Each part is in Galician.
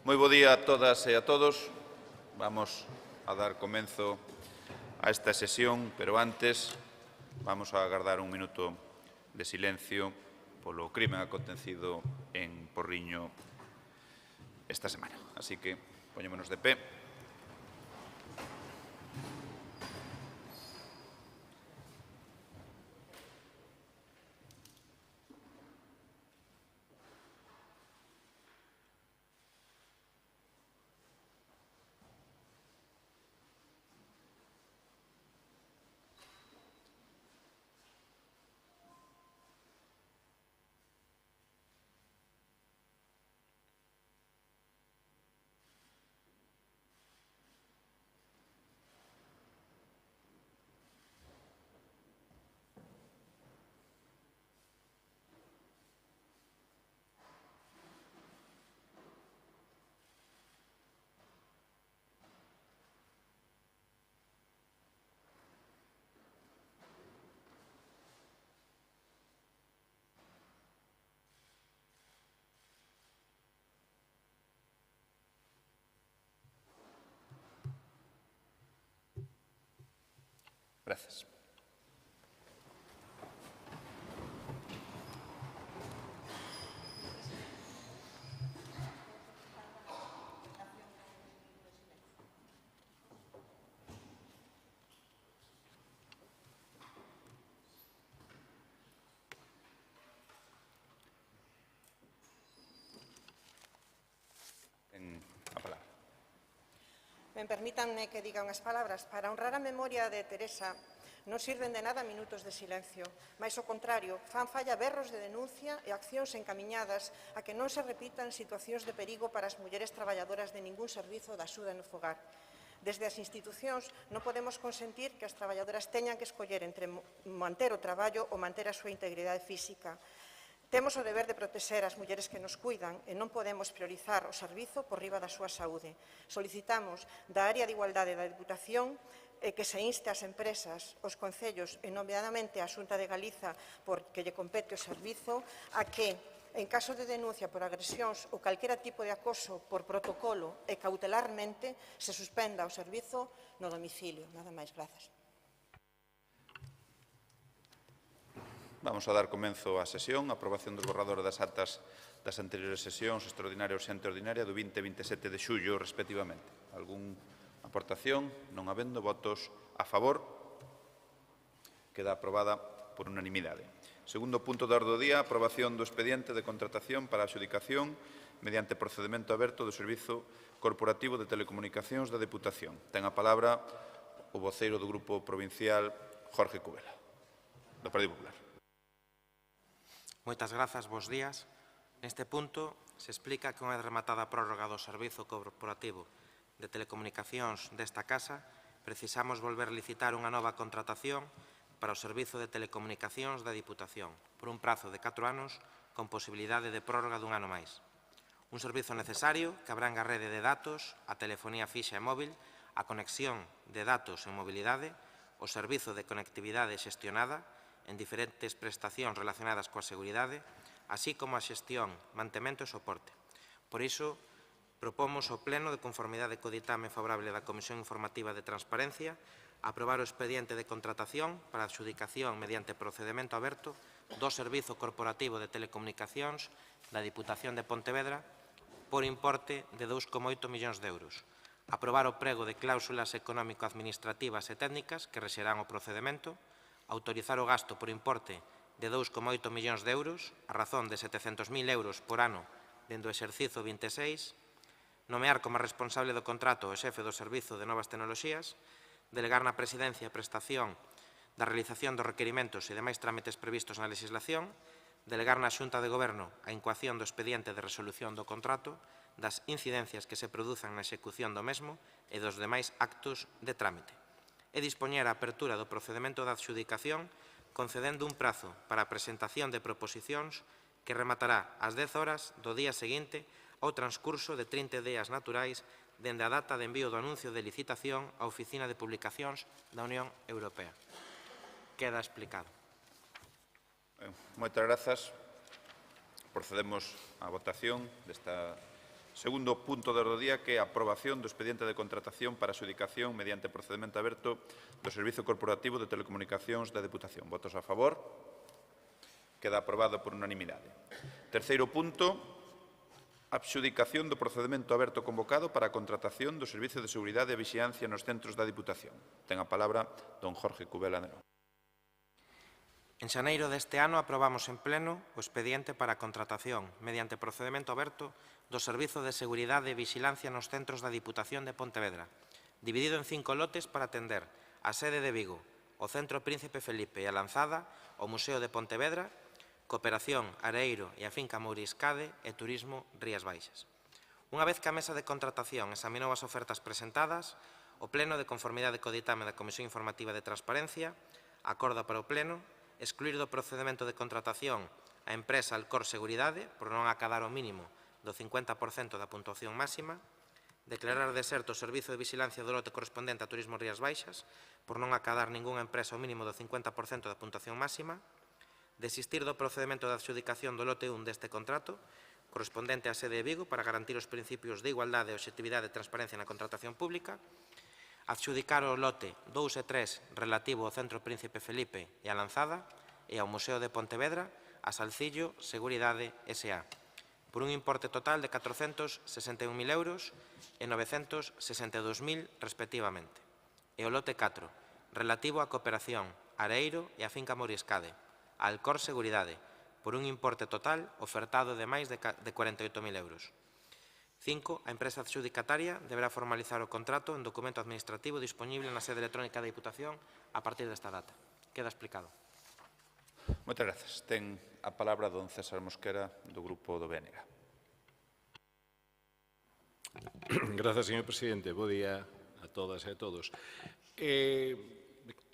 Moi bo día a todas e a todos. Vamos a dar comenzo a esta sesión, pero antes vamos a agardar un minuto de silencio polo crimen acontecido en Porriño esta semana. Así que poñémonos de pé. Gracias. Permítanme que diga unhas palabras. Para honrar a memoria de Teresa non sirven de nada minutos de silencio. Mais, ao contrario, fan falla berros de denuncia e accións encamiñadas a que non se repitan situacións de perigo para as mulleres traballadoras de ningún servizo de axuda no fogar. Desde as institucións non podemos consentir que as traballadoras teñan que escoller entre manter o traballo ou manter a súa integridade física. Temos o deber de protexer as mulleres que nos cuidan e non podemos priorizar o servizo por riba da súa saúde. Solicitamos da área de igualdade da Deputación que se inste ás empresas, os concellos e nomeadamente a Xunta de Galiza porque lle compete o servizo a que, en caso de denuncia por agresións ou calquera tipo de acoso por protocolo e cautelarmente, se suspenda o servizo no domicilio. Nada máis, grazas. Vamos a dar comenzo á sesión, a aprobación dos borradores das actas das anteriores sesións extraordinaria e urxente ordinaria do 20 e 27 de xullo, respectivamente. Algún aportación? Non habendo votos a favor, queda aprobada por unanimidade. Segundo punto da orde do día, aprobación do expediente de contratación para a adxudicación mediante procedimento aberto do Servizo Corporativo de Telecomunicacións da Deputación. Ten a palabra o voceiro do Grupo Provincial, Jorge Cubela, do Partido Popular. Moitas grazas, bons días. Neste punto se explica que unha rematada prórroga do Servizo Corporativo de Telecomunicacións desta Casa precisamos volver a licitar unha nova contratación para o Servizo de Telecomunicacións da Diputación por un prazo de 4 anos con posibilidade de prórroga dun ano máis. Un servizo necesario que abranga a rede de datos, a telefonía fixa e móvil, a conexión de datos en mobilidade, o servizo de conectividade xestionada en diferentes prestacións relacionadas coa seguridade, así como a xestión, mantemento e soporte. Por iso, propomos ao Pleno, de conformidade co ditame favorable da Comisión Informativa de Transparencia, aprobar o expediente de contratación para a adxudicación mediante procedimento aberto do Servizo Corporativo de Telecomunicacións da Diputación de Pontevedra por importe de 2,8 millóns de euros. Aprobar o prego de cláusulas económico-administrativas e técnicas que rexerán o procedimento, autorizar o gasto por importe de 2,8 millóns de euros, a razón de 700.000 euros por ano dende o exercizo 26, nomear como responsable do contrato o xefe do Servizo de Novas Tecnoloxías, delegar na presidencia a prestación da realización dos requerimentos e demais trámites previstos na legislación, delegar na Xunta de Goberno a incoación do expediente de resolución do contrato, das incidencias que se produzan na execución do mesmo e dos demais actos de trámite. E dispoñer a apertura do procedimento de adxudicación concedendo un prazo para a presentación de proposicións que rematará ás 10 horas do día seguinte ao transcurso de 30 días naturais dende a data de envío do anuncio de licitación á Oficina de Publicacións da Unión Europea. Queda explicado. Moitas grazas. Procedemos á votación desta Segundo punto do día, que é a aprobación do expediente de contratación para adxudicación mediante procedimento aberto do Servizo Corporativo de Telecomunicacións da Deputación. Votos a favor. Queda aprobado por unanimidade. Terceiro punto, adxudicación do procedimento aberto convocado para a contratación do Servizo de Seguridade e Vixiancia nos centros da Deputación. Ten a palabra don Jorge Cubela Nerón. En xaneiro deste ano aprobamos en pleno o expediente para a contratación, mediante procedimento aberto, do Servizo de Seguridade e Vixilancia nos centros da Diputación de Pontevedra, dividido en 5 lotes para atender a sede de Vigo, o Centro Príncipe Felipe e a Lanzada, o Museo de Pontevedra, Cooperación, Areiro e a Finca Mouriscade e Turismo Rías Baixas. Unha vez que a mesa de contratación examinou as ofertas presentadas, o Pleno, de conformidade co ditame da Comisión Informativa de Transparencia, acorda para o Pleno excluir do procedimento de contratación a empresa Alcor Seguridade por non acadar o mínimo do 50% da puntuación máxima, declarar deserto o servizo de vigilancia do lote correspondente a Turismo Rías Baixas por non acadar ningunha empresa o mínimo do 50% da puntuación máxima, desistir do procedimento de adxudicación do lote 1 deste contrato correspondente á sede de Vigo para garantir os principios de igualdade, obxectividade e transparencia na contratación pública, adxudicar o lote 2 e 3 relativo ao Centro Príncipe Felipe e a Lanzada e ao Museo de Pontevedra a Salcillo Seguridade S.A. por un importe total de 461.000 euros e 962.000 respectivamente. E o lote 4 relativo á Cooperación, Areiro e a Finca Mouriscade, a Alcor Seguridade, por un importe total ofertado de máis de 48.000 euros. 5. A empresa adxudicataria deberá formalizar o contrato en documento administrativo disponible na sede electrónica da Diputación a partir desta data. Queda explicado. Moitas grazas. Ten a palabra don César Mosquera, do Grupo do BNG. Grazas, señor presidente. Bo día a todas e a todos. É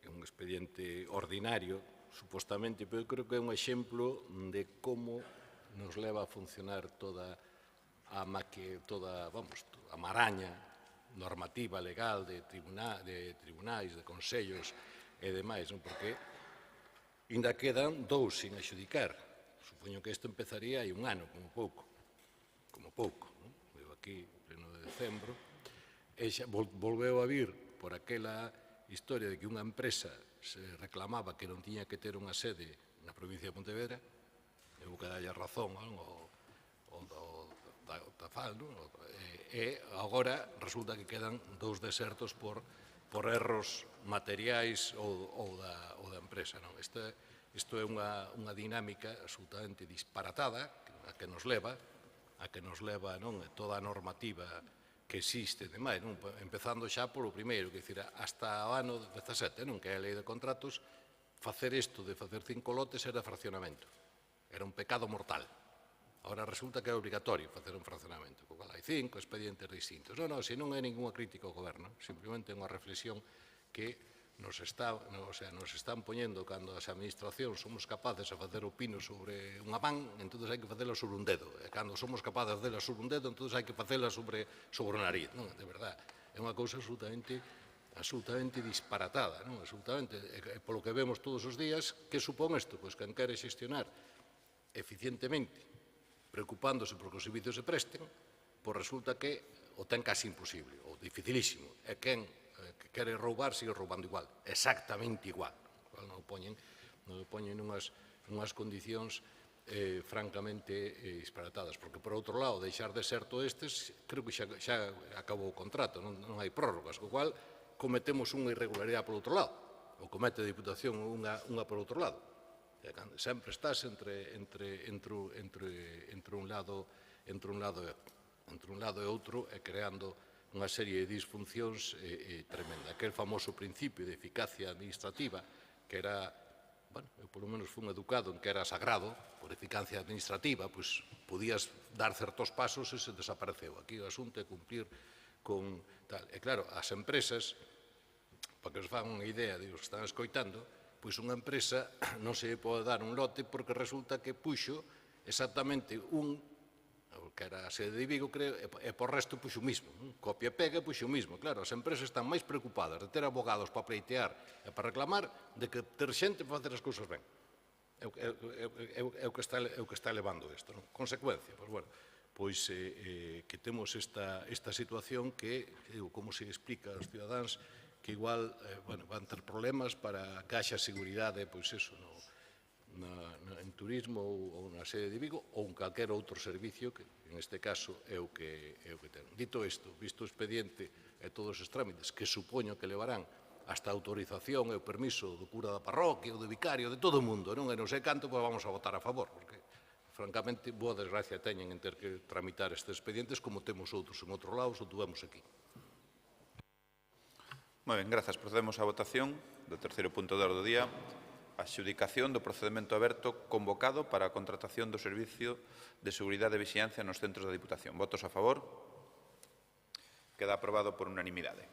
un expediente ordinario, supostamente, pero creo que é un exemplo de como nos leva a funcionar toda a maraña normativa legal de tribunais, de consellos e demais, porque ainda quedan 2 sin adxudicar. Supoño que isto empezaría hai un ano, como pouco. Veo aquí, pleno de decembro, e xa volveu a vir por aquela historia de que unha empresa se reclamaba que non tiña que ter unha sede na provincia de Pontevedra, eu vou que dalle razón ao Tafal, e agora resulta que quedan 2 desertos por erros materiais ou da empresa. Isto é unha dinámica absolutamente disparatada a que nos leva toda a normativa que existe, demais, empezando xa polo primeiro, que dicir, hasta o ano 17, que é a lei de contratos, facer isto de facer 5 lotes era fraccionamento, era un pecado mortal. Agora resulta que é obrigatorio facer un fraccionamento, co cal hai 5 expedientes distintos. Non, se non é ninguna crítica ao goberno, simplemente é unha reflexión que nos están poñendo cando as administracións somos capaces de facer o pino sobre unha man, entón hai que facela sobre un dedo. E cando somos capaces de facela sobre un dedo, entón hai que facela sobre o nariz. De verdade, é unha cousa absolutamente disparatada. E polo que vemos todos os días, que supón isto? Pois quen quere xestionar eficientemente, preocupándose por que os servicios se presten, pois resulta que o ten casi imposible, ou dificilísimo. E quen quere roubar, sigue roubando igual, exactamente igual. Non o poñen unhas condicións francamente disparatadas, porque, por outro lado, deixar deserto estes, creo que xa acabou o contrato, non hai prórrogas, co cual cometemos unha irregularidade por outro lado, ou comete a Diputación unha por outro lado. Sempre estás entre un lado e outro e creando unha serie de disfuncións tremenda. Aquel famoso principio de eficacia administrativa que era, eu polo menos fui educado en que era sagrado, por eficacia administrativa, pois podías dar certos pasos e se desapareceu. Aquí o asunto é cumplir con tal. E claro, as empresas, para que os fan unha idea de os que están escoitando, pois unha empresa non se pode dar un lote porque resulta que puxo exactamente que era a sede de Vigo, creo, e por resto puxo o mismo. Copia e pega e puxo o mismo. Claro, as empresas están máis preocupadas de ter abogados para pleitear e para reclamar de que ter xente para facer as cousas ben. É o que está levando isto. Consecuencia, pois, pois que temos esta situación que, como se explica aos cidadáns, que igual van ter problemas para que haxa seguridade, pois eso, en turismo ou na sede de Vigo ou en calquer outro servicio que, en este caso, é o que ten. Dito isto, visto o expediente e todos os trámites que supoño que levarán hasta a autorización e o permiso do cura da parroquia, ou do vicario, de todo o mundo, non? E non sei canto, pois vamos a votar a favor, porque, francamente, boa desgracia teñen en ter que tramitar estes expedientes como temos outros en outros lados ou tuvemos aquí. Moi ben, grazas. Procedemos á votación do terceiro punto de orde do día. A adxudicación do procedemento aberto convocado para a contratación do Servicio de Seguridade e Vixiancia nos centros da Diputación. Votos a favor? Queda aprobado por unanimidade.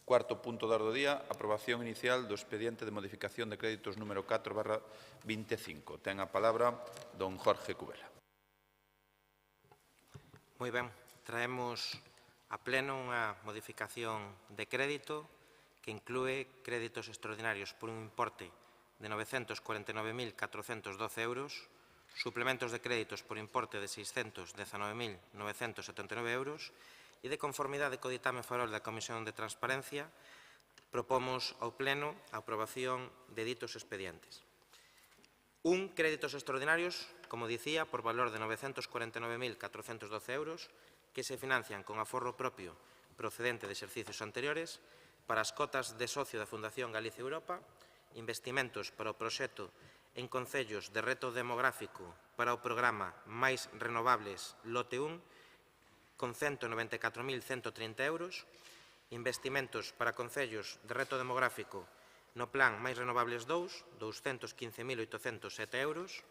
Cuarto punto de orde do día, aprobación inicial do expediente de modificación de créditos número 4/25. Ten a palabra don Jorge Cubela. Moi ben, traemos a pleno unha modificación de crédito que inclúe créditos extraordinarios por un importe de 949.412 euros, suplementos de créditos por importe de 619.979 euros e de conformidade co ditame farol da Comisión de Transparencia propomos ao Pleno a aprobación de ditos expedientes. Un, créditos extraordinarios, como dicía, por valor de 949.412 euros que se financian con aforro propio procedente de exercicios anteriores para as cotas de socio da Fundación Galicia Europa, investimentos para o proxecto en concellos de reto demográfico para o programa Máis Renovables Lote 1 con 194.130 euros, investimentos para concellos de reto demográfico no plan Máis Renovables 2, 215.807 euros,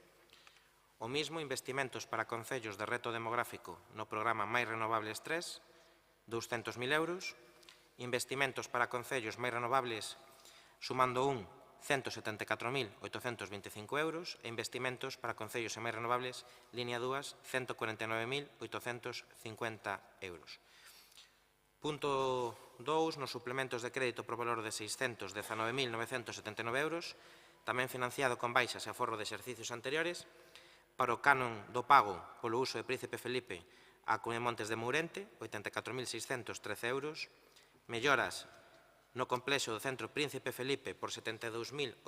o mismo investimentos para concellos de reto demográfico no programa Máis Renovables 3, 200.000 euros, investimentos para concellos máis renovables sumando un 174.825 euros e investimentos para concellos e máis renovables, línea 2, 149.850 euros. Punto 2, nos suplementos de crédito por valor de 619.979 euros, tamén financiado con baixas e aforro de exercicios anteriores, para o canon do pago polo uso de Príncipe Felipe a Cunemontes de Mourente, 84.613 euros, melloras no complexo do Centro Príncipe Felipe por 72.866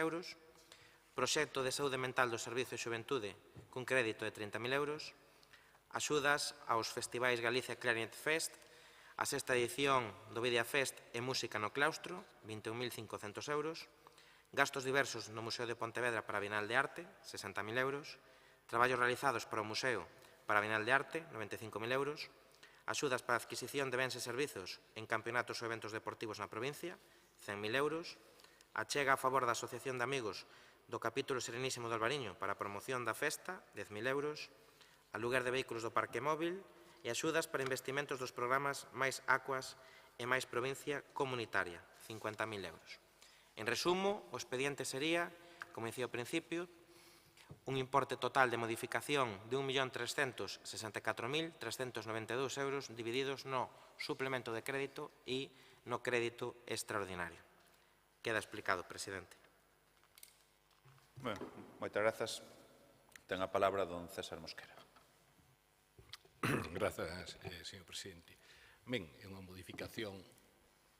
euros, proxecto de saúde mental do Servizo de Xuventude cun crédito de 30.000 euros, axudas aos festivais Galicia Clarinet Fest, a sexta edición do Vidia Fest e Música no Claustro, 21.500 euros, gastos diversos no Museo de Pontevedra para a Bienal de Arte, 60.000 euros, traballos realizados para o Museo para a Bienal de Arte, 95.000 euros, axudas para a adquisición de bens e servizos en campeonatos ou eventos deportivos na provincia, 100.000 euros, achega a favor da Asociación de Amigos do Capítulo Serenísimo do Albariño para a promoción da festa, 10.000 euros, aluguer de vehículos do parque móvil e axudas para investimentos dos programas Máis Aquas e Máis Provincia Comunitaria, 50.000 euros. En resumo, o expediente sería, como dicía ao principio, un importe total de modificación de 1.364.392 euros divididos no suplemento de crédito e no crédito extraordinario. Queda explicado, presidente. Bueno, moitas grazas. Ten a palabra don César Mosquera. Grazas, señor presidente. Ben, é unha modificación,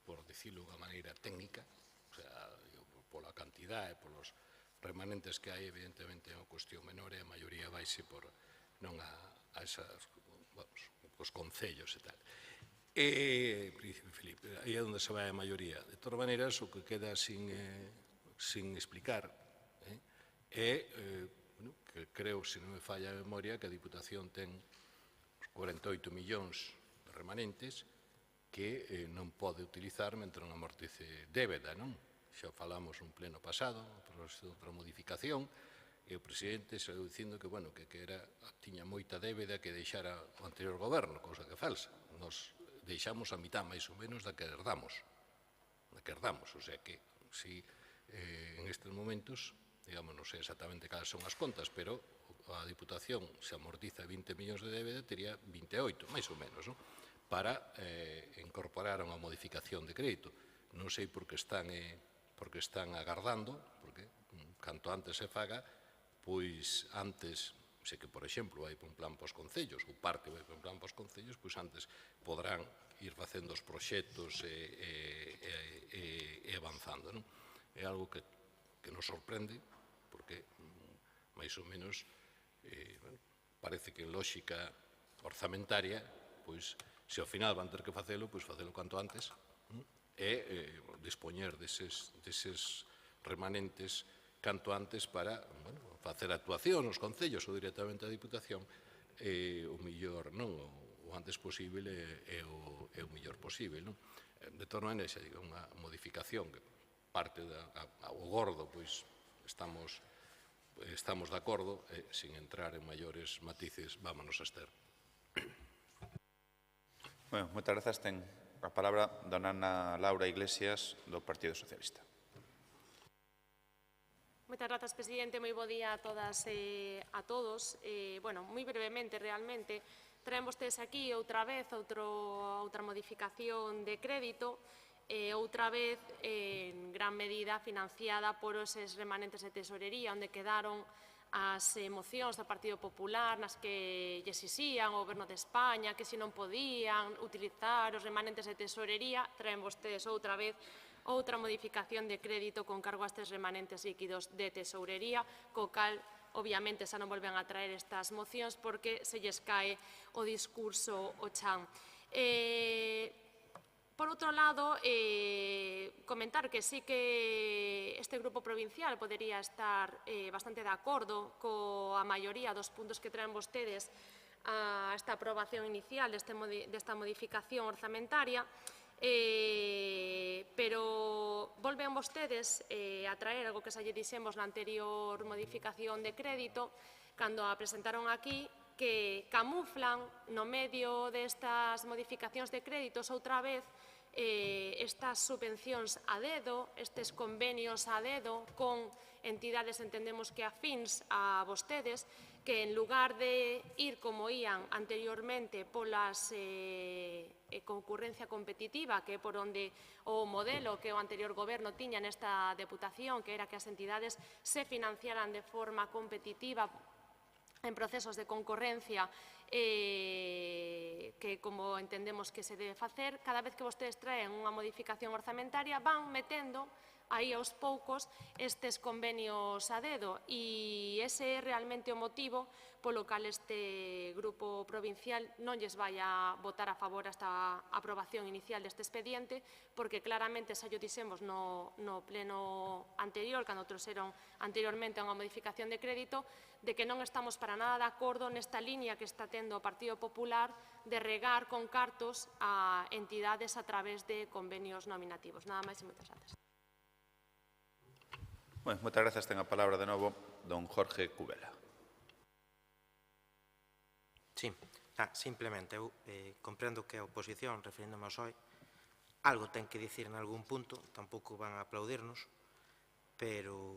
por dicilo de unha maneira técnica, o sea, pola cantidad e polos remanentes que hai, evidentemente, é unha cuestión menor e a maioría vaise por non a esas, vamos, os concellos e tal. E, Príncipe Felipe, aí é onde se vai a maioría. De todas maneiras, o que queda sin explicar é, que creo, se non me falla a memoria, que a Diputación ten 48 millóns de remanentes que non pode utilizar mentre non amortice débeda, non? Xa falamos un pleno pasado, outra modificación, e o presidente saiu dicindo que, bueno, que tiña moita débeda que deixara o anterior goberno, cousa que é falsa. Nos deixamos a mitad, máis ou menos, da que herdamos. O sea que, si en estes momentos, digamos, non sei exactamente cales son as contas, pero a Diputación se amortiza 20 millóns de débeda, tería 28, máis ou menos, non? Para incorporar unha modificación de crédito. Non sei por que están agardando, porque canto antes se faga, pois antes se que, por exemplo, vai para un plan para os concellos, ou parte vai para un plan para os concellos, pois antes poderán ir facendo os proxectos e avanzando. É algo que nos sorprende, porque, máis ou menos, parece que en lógica orzamentaria, pois, se ao final van ter que facelo, pois facelo canto antes, e dispoñer deses remanentes canto antes para facer actuación nos concellos ou directamente a Diputación o mellor, non, o antes posible e o mellor posible. De todas maneiras, é unha modificación que parte ao gordo, pois estamos de acordo, sin entrar en maiores matices, vámonos a Ester. Bueno, moitas grazas. Ten a palabra dona Ana Laura Iglesias, do Partido Socialista. Moitas grazas, presidente. Moi bo día a todas e a todos. Bueno, moi brevemente, realmente, traen vostedes aquí outra vez outra modificación de crédito, outra vez en gran medida financiada por eses remanentes de tesorería, onde quedaron as mocións do Partido Popular nas que lle exixían ao Goberno de España que se non podían utilizar os remanentes de tesorería. Traen vostedes outra vez outra modificación de crédito con cargo a estes remanentes líquidos de tesourería, co cal, obviamente, xa non volven a traer estas mocións porque se lles cae o discurso o chan. Por outro lado, comentar que sí que este grupo provincial podería estar bastante de acordo coa maioría dos puntos que traen vostedes a esta aprobación inicial desta modificación orzamentaria, pero volven vostedes a traer algo que xa lle dixemos na anterior modificación de crédito, cando a presentaron aquí, que camuflan no medio destas modificacións de créditos outra vez estas subvencións a dedo, estes convenios a dedo con entidades, entendemos que afíns a vostedes, que en lugar de ir como ían anteriormente polas concurrencia competitiva, que é por onde o modelo que o anterior goberno tiña nesta deputación, que era que as entidades se financiaran de forma competitiva en procesos de concorrencia que, como entendemos que se debe facer, cada vez que vostedes traen unha modificación orzamentaria van metendo aí aos poucos estes convenios a dedo, e ese é realmente o motivo polo cal este grupo provincial non lles vai a votar a favor esta aprobación inicial deste expediente, porque claramente xa llo dixemos no pleno anterior, cando trouxeron anteriormente a unha modificación de crédito, de que non estamos para nada de acordo nesta liña que está tendo o Partido Popular de regar con cartos a entidades a través de convenios nominativos. Nada máis e moitas grazas. Bueno, moitas grazas. Ten a palabra de novo don Jorge Cubela. Sí, simplemente, eu comprendo que a oposición, referíndome ao PSOE, algo ten que dicir en algún punto, tampouco van a aplaudirnos, pero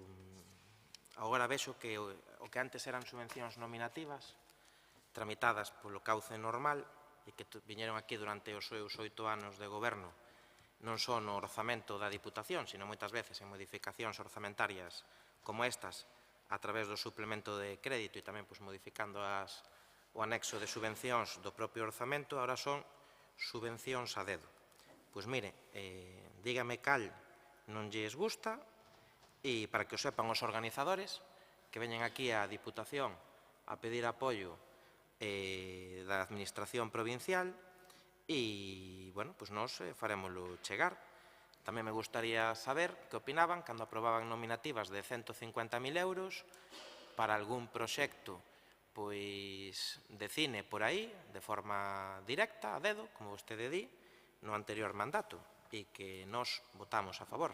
agora vexo que o que antes eran subvencións nominativas, tramitadas polo cauce normal, e que viñeron aquí durante os seus 8 anos de goberno, non só no orzamento da Diputación, sino moitas veces en modificacións orzamentarias como estas, a través do suplemento de crédito e tamén modificando o anexo de subvencións do propio orzamento, ahora son subvencións a dedo. Pois mire, dígame cal non lles gusta, e para que o sepan os organizadores que veñen aquí á Diputación a pedir apoio da Administración provincial, e, bueno, pois nós farémoslo chegar. Tamén me gustaría saber que opinaban cando aprobaban nominativas de 150.000 euros para algún proxecto pois de cine por aí, de forma directa, a dedo, como vostede di, no anterior mandato, e que nós votamos a favor.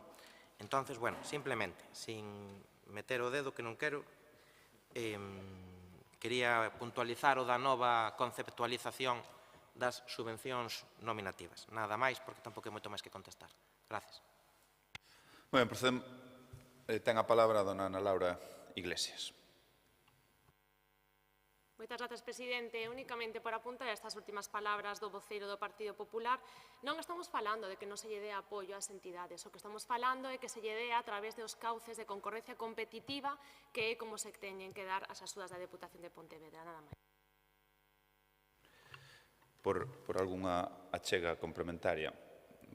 Entonces, bueno, simplemente, sin meter o dedo que non quero, quería puntualizar o da nova conceptualización das subvencións nominativas. Nada máis, porque tampouco hai moito máis que contestar. Gracias. Ben, procedemos. Ten a palabra a dona Ana Laura Iglesias. Moitas grazas, presidente. Únicamente por apuntar estas últimas palabras do voceiro do Partido Popular, non estamos falando de que non se lle dé apoio ás entidades. O que estamos falando é que se lle dé a través dos cauces de concorrencia competitiva, que é como se teñen que dar as axudas da Deputación de Pontevedra. Nada máis. Por algunha achega complementaria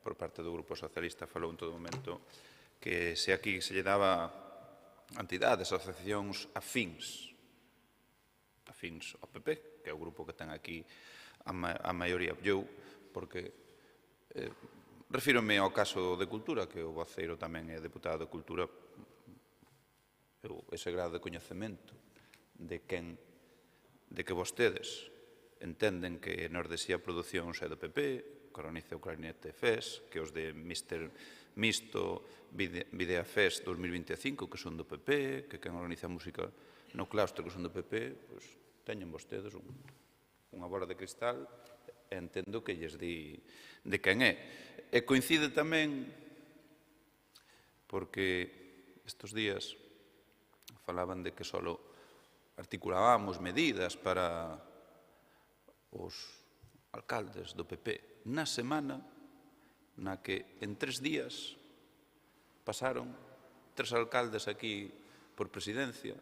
por parte do Grupo Socialista, falou en todo momento que se aquí se lle daba a entidades, asociacións afíns ao PP, que é o grupo que ten aquí a maioría. Eu, porque refírome ao caso de Cultura, que o voceiro tamén é deputado de Cultura, ese grado de coñecemento de que vostedes entenden que nos desía Producións é do PP, Coronice o Clarinete FES, que os de Misto, Videa FES 2025, que son do PP, que quen organiza a música no claustro, que son do PP, pois teñen vostedes unha bola de cristal e entendo que lles di de quen é. E coincide tamén porque estes días falaban de que só articulábamos medidas para os alcaldes do PP na semana na que en 3 días pasaron 3 alcaldes aquí por presidencia,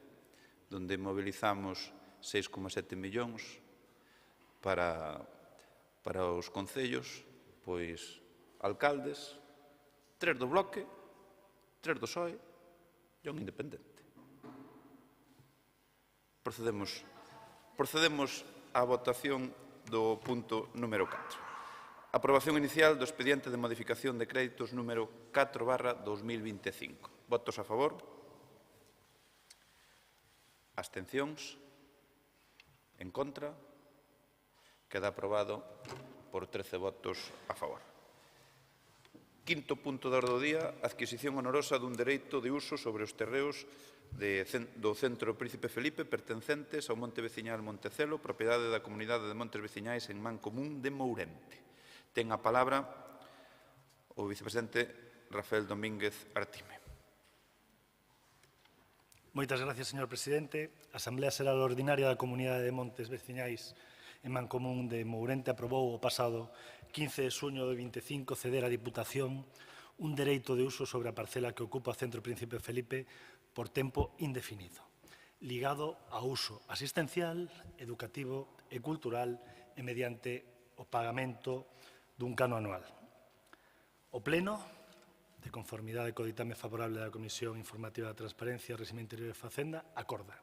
donde mobilizamos 6,7 millóns para os concellos, pois alcaldes, 3 do Bloque, 3 do PSOE e un independente. Procedemos á votación do punto número 4. Aprobación inicial do expediente de modificación de créditos número 4/2025. Votos a favor? Abstencións? En contra? Queda aprobado por 13 votos a favor. Quinto punto de orde do día, adquisición honorosa dun dereito de uso sobre os terreos do Centro Príncipe Felipe pertencentes ao Monte Veciñal Montecelo, propiedade da Comunidade de Montes Veciñais en Mancomún de Mourente. Ten a palabra o vicepresidente Rafael Domínguez Artime. Moitas gracias, señor presidente. A Asamblea Xeral Ordinaria da Comunidade de Montes Veciñais en Mancomún de Mourente aprobou o pasado 15 de xuño de 25 ceder á Diputación un dereito de uso sobre a parcela que ocupa o Centro Príncipe Felipe por tempo indefinido, ligado a uso asistencial, educativo e cultural e mediante o pagamento dun cano anual. O Pleno, de conformidade co ditame favorable da Comisión Informativa da Transparencia, Réxime Interior e Facenda, acorda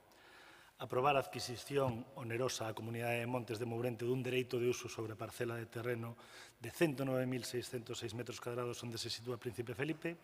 aprobar a adquisición onerosa á Comunidade de Montes de Mourente dun dereito de uso sobre a parcela de terreno de 109.606 metros cuadrados onde se sitúa Príncipe Felipe,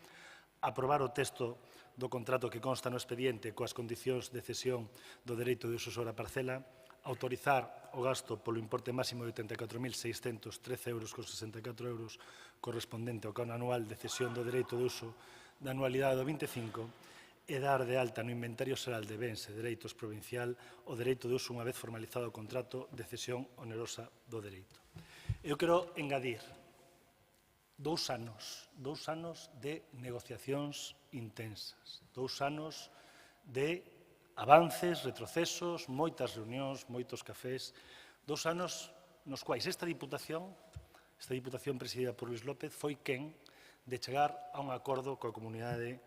aprobar o texto do contrato que consta no expediente coas condicións de cesión do dereito de uso sobre a parcela, autorizar o gasto polo importe máximo de 84.613,64 euros correspondente ao cano anual de cesión do dereito de uso da anualidade do 25 e dar de alta no Inventario Xeral de Bens e Dereitos Provincial o dereito de uso unha vez formalizado o contrato de cesión onerosa do dereito. Eu quero engadir 2 anos de negociacións intensas, 2 anos de avances, retrocesos, moitas reunións, moitos cafés, 2 anos nos quais esta Diputación presidida por Luís López foi quen de chegar a un acordo coa Comunidade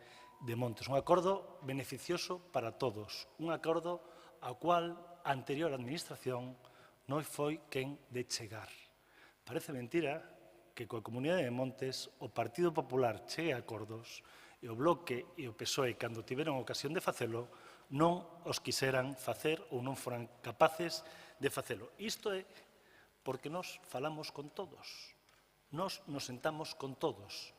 de Montes, un acordo beneficioso para todos, un acordo ao cual a anterior administración non foi quen de chegar. Parece mentira que coa Comunidade de Montes o Partido Popular chegue a acordos e o Bloque e o PSOE, cando tiveron ocasión de facelo, non os quiseran facer ou non foran capaces de facelo. Isto é porque nós falamos con todos, nós nos sentamos con todos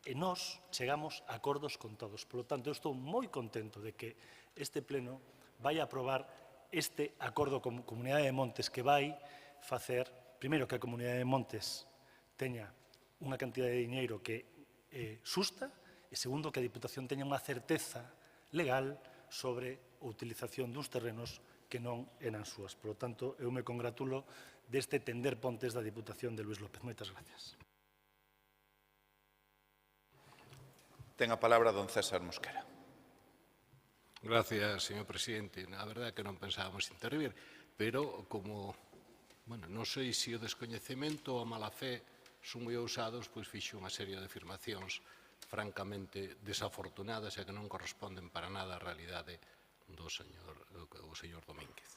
e nós chegamos a acordos con todos. Por lo tanto, eu estou moi contento de que este Pleno vai aprobar este acordo con Comunidade de Montes que vai facer, primeiro, que a Comunidade de Montes teña unha cantidad de diñeiro que xusta e, segundo, que a Diputación teña unha certeza legal sobre a utilización duns terrenos que non eran súas. Por lo tanto, eu me congratulo deste tender pontes da Diputación de Luís López. Moitas gracias. Ten a palabra don César Mosquera. Gracias, señor presidente. A verdade é que non pensábamos intervir, pero como, bueno, non sei se o descoñecemento ou a mala fe son moi ousados, pois fixo unha serie de afirmacións francamente desafortunadas e que non corresponden para nada á realidade do señor Domínguez.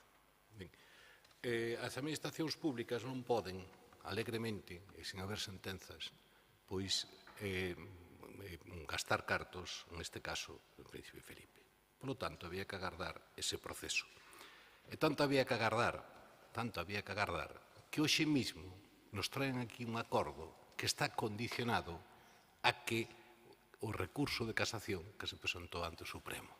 Ben, as administracións públicas non poden, alegremente, e sin haber sentenzas, pois gastar cartos, neste caso, o Príncipe Felipe. Por lo tanto, había que agardar ese proceso. E tanto había que agardar, que hoxe mesmo nos traen aquí un acordo que está condicionado a que o recurso de casación que se presentou ante o Supremo.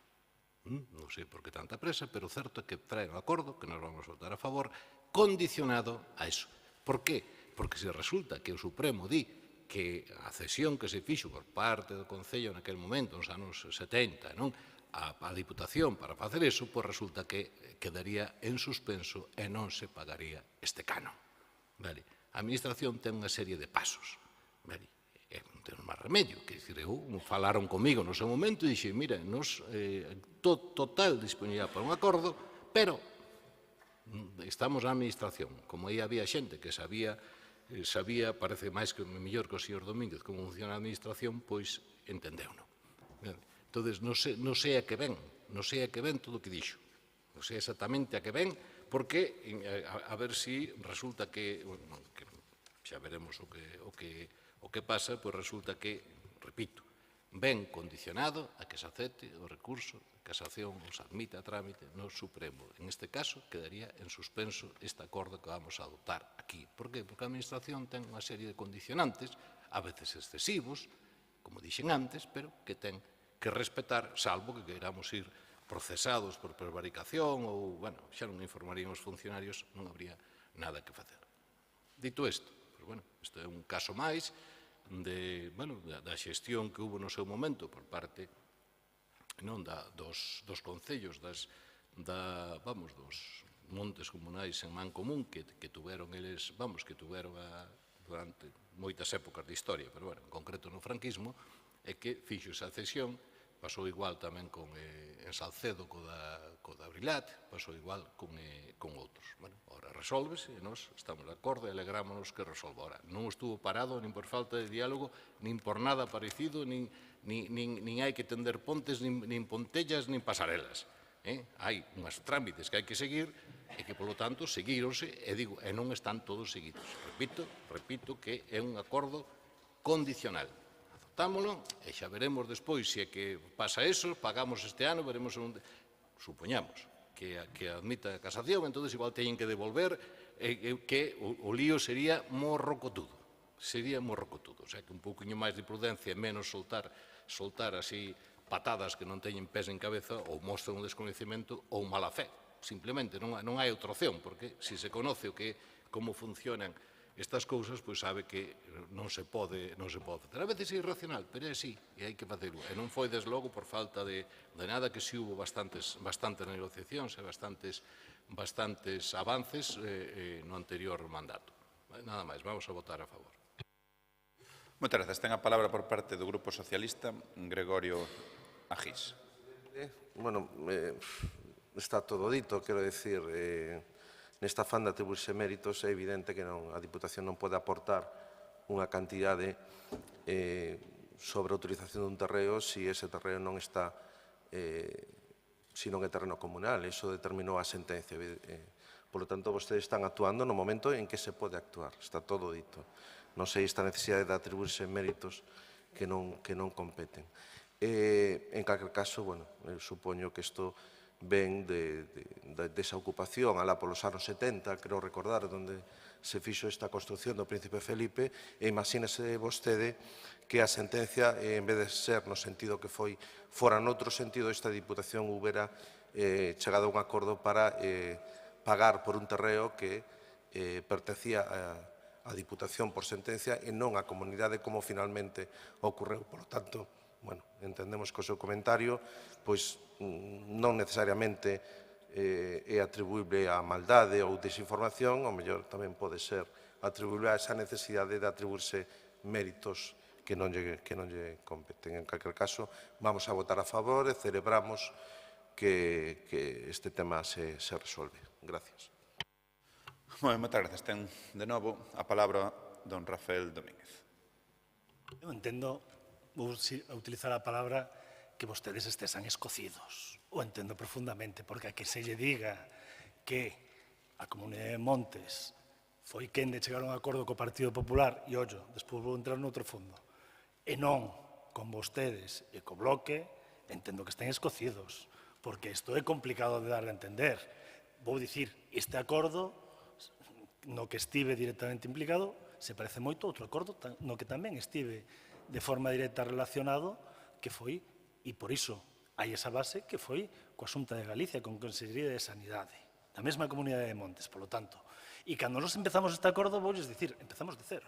Non sei por que tanta presa, pero o certo é que traen un acordo, que nos vamos a votar a favor, condicionado a eso. Por qué? Porque se resulta que o Supremo di que a cesión que se fixo por parte do Concello naquel momento, nos anos 70, non? A Diputación para facer eso, pois resulta que quedaría en suspenso e non se pagaría este canon. A Administración ten unha serie de pasos. Non ten máis remedio. Falaron comigo no seu momento e dixen, mira, nos total disponibilidade para un acordo, pero estamos na Administración. Como aí había xente que sabía, parece máis que mellor que o señor Domínguez, como funciona a Administración, pois entendeu-no. Entón, non sei a que ven todo o que dixo. Non sei exactamente a que ven, porque a ver se resulta que, xa veremos o que pasa, pois resulta que, repito, ven condicionado a que se acepte o recurso de casación ou se admite a trámite no Supremo. En este caso, quedaría en suspenso este acordo que vamos a adoptar aquí. Por qué? Porque a Administración ten unha serie de condicionantes, a veces excesivos, como dixen antes, pero que ten que respetar, salvo que queiramos ir procesados por prevaricación ou, bueno, xa non informaríamos funcionarios, non habría nada que facer. Dito isto, isto é un caso máis da xestión que hubo no seu momento por parte dos concellos, dos montes comunais en man común que tuveron eles, que tuveron durante moitas épocas de historia, pero, en concreto no franquismo, é que fixo esa cesión. Pasou igual tamén en Salcedo co da Brilat, pasou igual con outros. Ora resolvese e nós estamos de acordo e alegrámonos que resolva. Ora, non estuvo parado nin por falta de diálogo, nin por nada parecido, nin hai que tender pontes, nin pontellas, nin pasarelas. Hai unhas trámites que hai que seguir e que, polo tanto, seguíronse e non están todos seguidos. Repito que é un acordo condicional. Aceptámoslo e xa veremos despois se é que pasa eso, pagamos este ano, veremos supoñamos que admita a casación, entón igual teñen que devolver, que o lío sería morrocotudo. O sea, que un pouquinho máis de prudencia e menos soltar así patadas que non teñen pés en cabeza ou mostran un descoñecemento ou mala fe. Simplemente non hai outra opción, porque se conoce como funcionan estas cousas, pois sabe que non se pode facer. A veces é irracional, pero é así, e hai que facelo. E non foi, desde logo, por falta de nada, que si hubo bastantes negociacións e bastantes avances no anterior mandato. Nada máis, vamos a votar a favor. Moitas grazas. Ten a palabra por parte do Grupo Socialista, Gregorio Agís. Bueno, está todo dito, quero dicir, nesta afán de atribuirse méritos é evidente que a Diputación non pode aportar unha cantidade sobre a utilización dun terreo se ese terreo non está, se non é terreno comunal. Iso determinou a sentencia. Por lo tanto, vostedes están actuando no momento en que se pode actuar. Está todo dito. Non sei esta necesidade de atribuirse méritos que non competen. En calquer caso, supoño que isto ven desa ocupación alá polos anos 70, creo recordar, onde se fixo esta construción do Príncipe Felipe, e imagínese vostede que a sentencia, en vez de ser no sentido que fora noutro sentido, esta Diputación houbera chegado a un acordo para pagar por un terreo que pertencía á Diputación por sentencia e non á comunidade como finalmente ocorreu. Por lo tanto, entendemos que o seu comentario non necesariamente é atribuíble á maldade ou desinformación, ou mellor tamén pode ser atribuíble a esa necesidade de atribuirse méritos que non lle competen. En calquer caso, vamos a votar a favor e celebramos que este tema se resolve. Gracias. Moitas grazas. Ten de novo a palabra don Rafael Domínguez. Eu entendo, vou utilizar a palabra, que vostedes estesan escocidos. O entendo profundamente, porque a que se lle diga que a Comunidade de Montes foi quen de chegar a un acordo co Partido Popular, e ollo, despois vou entrar noutro fondo, e non con vostedes e co Bloque, entendo que estén escocidos, porque isto é complicado de dar a entender. Vou dicir, este acordo, no que estive directamente implicado, se parece moito a outro acordo no que tamén estive de forma directa relacionado, que foi, e por iso hai esa base, que foi coa Xunta de Galicia, con Consellería de Sanidade, da mesma Comunidade de Montes, polo tanto. E cando nos empezamos este acordo, voulles dicir, empezamos de cero.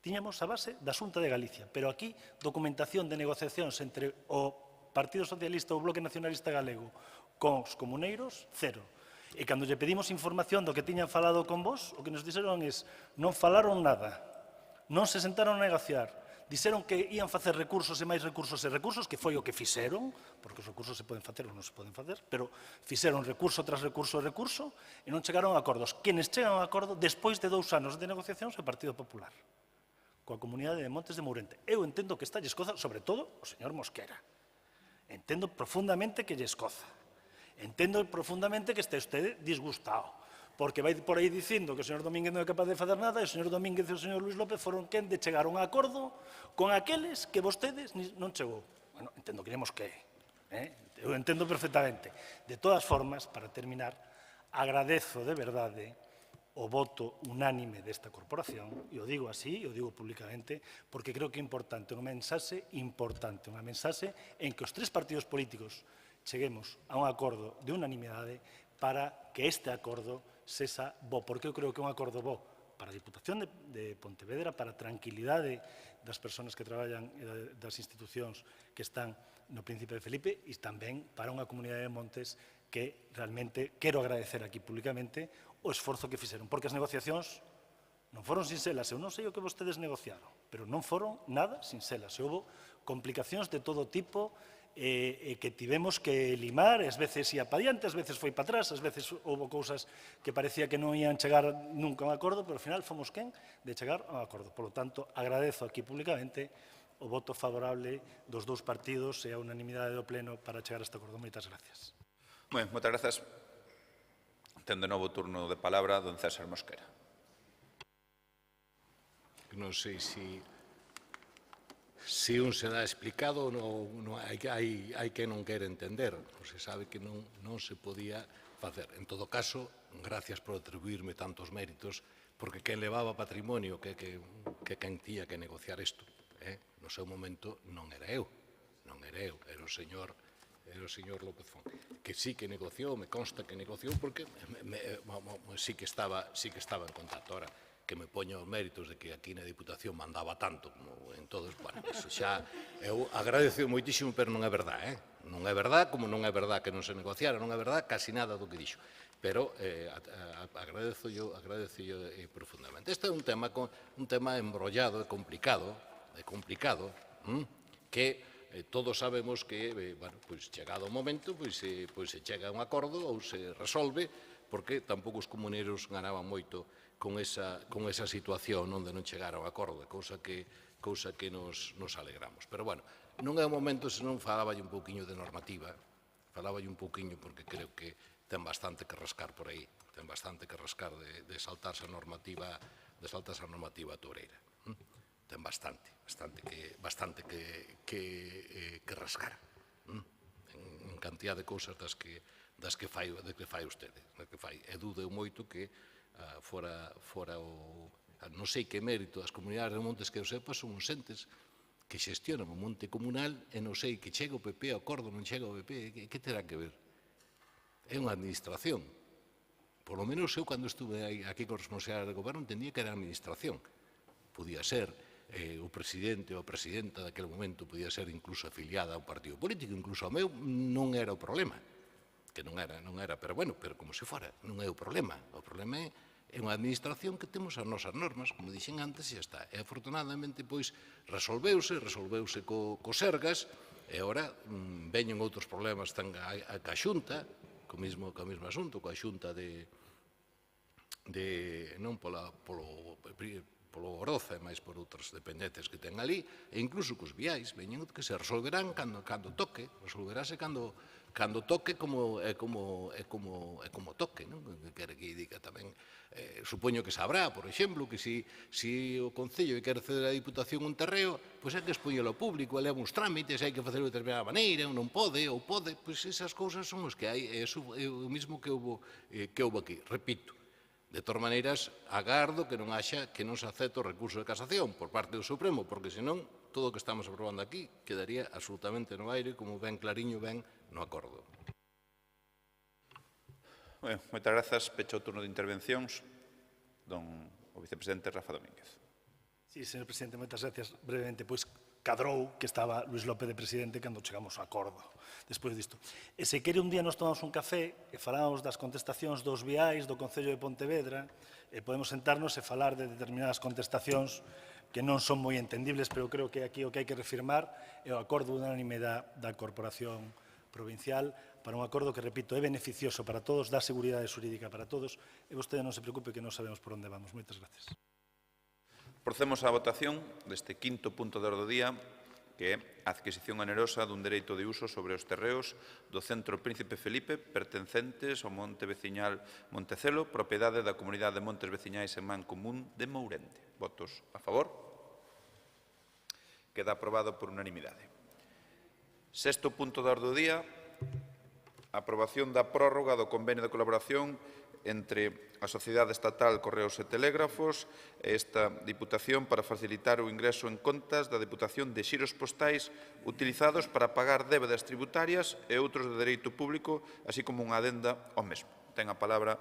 Tiñamos a base da Xunta de Galicia, pero aquí documentación de negociacións entre o Partido Socialista ou o Bloque Nacionalista Galego con os comuneiros, cero. E cando lle pedimos información do que tiñan falado con vos, o que nos dixeron é non falaron nada, non se sentaron a negociar, dixeron que ían facer recursos e máis recursos e recursos, que foi o que fixeron, porque os recursos se poden facer ou non se poden facer, pero fixeron recurso tras recurso e recurso e non chegaron a acordos. Quenes chegan a acordo despois de 2 anos de negociacións é o Partido Popular, coa Comunidade de Montes de Mourente. Eu entendo que está lle escoza, sobre todo o señor Mosquera. Entendo profundamente que lle escoza. Entendo profundamente que este usted disgustado, porque vai por aí dicindo que o señor Domínguez non é capaz de facer nada e o señor Domínguez e o señor Luís López foron quen de chegar a un acordo con aqueles que vostedes non chegou. Bueno, entendo que iremos que eu entendo perfectamente. De todas formas, para terminar, agradezo de verdade o voto unánime desta corporación, e o digo así, e o digo públicamente, porque creo que é importante, unha mensaxe en que os 3 partidos políticos cheguemos a un acordo de unanimidade para que este acordo sexa bo, porque eu creo que é un acordo bo para a Diputación de Pontevedra, para a tranquilidade das persoas que traballan e das institucións que están no Príncipe de Felipe e tamén para unha comunidade de Montes que realmente quero agradecer aquí públicamente o esforzo que fixeron, porque as negociacións non foron sinxelas. Eu non sei o que vostedes negociaron, pero non foron nada sinxelas. Houve complicacións de todo tipo que tivemos que limar, ás veces ia para diante, ás veces foi para atrás, ás veces houve cousas que parecía que non ian chegar nunca a un acordo, pero ao final fomos quen de chegar a un acordo. Por lo tanto, agradezo aquí públicamente o voto favorable dos 2 partidos e a unanimidade do Pleno para chegar a este acordo. Moitas gracias. Moitas grazas. Ten de novo turno de palabra don César Mosquera. Non sei se un se dá explicado ou hai que non quere entender, se sabe que non se podía facer. En todo caso, gracias por atribuirme tantos méritos, porque quen levaba patrimonio, que quen tía que negociar isto, no seu momento non era eu, era o señor López Font, que sí que negociou, me consta que negociou, porque sí que estaba en contacto. Ahora, que me poño os méritos de que aquí na Diputación mandaba tanto como en todos, bueno, eso xa, eu agradezo moitísimo, pero non é verdad, non é verdad, como non é verdad que non se negociara, non é verdad casi nada do que dixo, pero agradezo profundamente. Este é un tema embrollado e complicado, que todos sabemos que, chegado o momento, se chega a un acordo ou se resolve, porque tampouco os comuneiros ganaban moito con esa situación onde non chegaron a acordo, cousa que nos alegramos. Pero, bueno, non é o momento, senón falaballe un pouquiño de normativa, porque creo que ten bastante que rascar por aí, ten bastante que rascar de saltarse a normativa toureira. Ten bastante que rascar, en cantidad de cousas das que fai vostede. E dudeu moito que fora o... Non sei que mérito das comunidades de montes que eu sepa son os entes que xestionan o monte comunal e non sei que chega o PP ao acordo, non chega o PP, que terá que ver? É unha administración. Por lo menos eu, cando estuve aquí con responsabilidade de goberno, entendía que era a administración. Podía ser o presidente ou a presidenta daquele momento, podía ser incluso afiliada a un partido político, incluso ao meu, non era o problema. Que non era, pero bueno, pero como se fora, non é o problema. O problema é unha administración que temos as nosas normas, como dixen antes, e xa está. E afortunadamente, pois, resolveuse co Sergas, E agora veñen outros problemas a Xunta, co mesmo asunto, coa Xunta non polo Oroza, máis por outras dependentes que ten ali, e incluso cos viais, veñen que se resolverán cando toque, resolverase cando toque como toque, non? Quere que diga tamén, supoño que sabrá, por exemplo, que se o Concello quere ceder a Diputación un terreo, pois hai que expoñelo ao público, leva uns trámites, hai que facelo de determinada maneira, non pode, ou pode, pois esas cousas son os que hai, é o mismo que houve aquí, repito. De todas maneiras, agardo que non se acepte o recurso de casación por parte do Supremo, porque senón todo o que estamos aprobando aquí quedaría absolutamente no aire, como ben clariño ben no acordo. Moitas grazas. Pecho o turno de intervencións. O vicepresidente Rafa Domínguez. Sí, señor presidente, moitas gracias. Brevemente, pois cadrou que estaba Luís López de presidente cando chegamos a acordo despois disto. E se quere un día nos tomamos un café e falamos das contestacións dos viais do Concello de Pontevedra e podemos sentarnos e falar de determinadas contestacións que non son moi entendibles, pero creo que aquí o que hai que refirmar é o acordo unánime da Corporación Provincial para un acordo que, repito, é beneficioso para todos, dá seguridade xurídica para todos e vostede non se preocupe que non sabemos por onde vamos. Moitas gracias. Procedemos á votación deste quinto punto de orde do día, que é a adquisición onerosa dun dereito de uso sobre os terreos do Centro Príncipe Felipe pertencentes ao monte veciñal Montecelo, propiedade da Comunidade de Montes Veciñais en Man Común de Mourente. Votos a favor. Queda aprobado por unanimidade. Sexto punto de orde do día, aprobación da prórroga do convenio de colaboración entre a Sociedade Estatal Correos e Telégrafos e esta Diputación para facilitar o ingreso en contas da Diputación de xiros postais utilizados para pagar débedas tributarias e outros de dereito público, así como unha adenda ao mesmo. Ten a palabra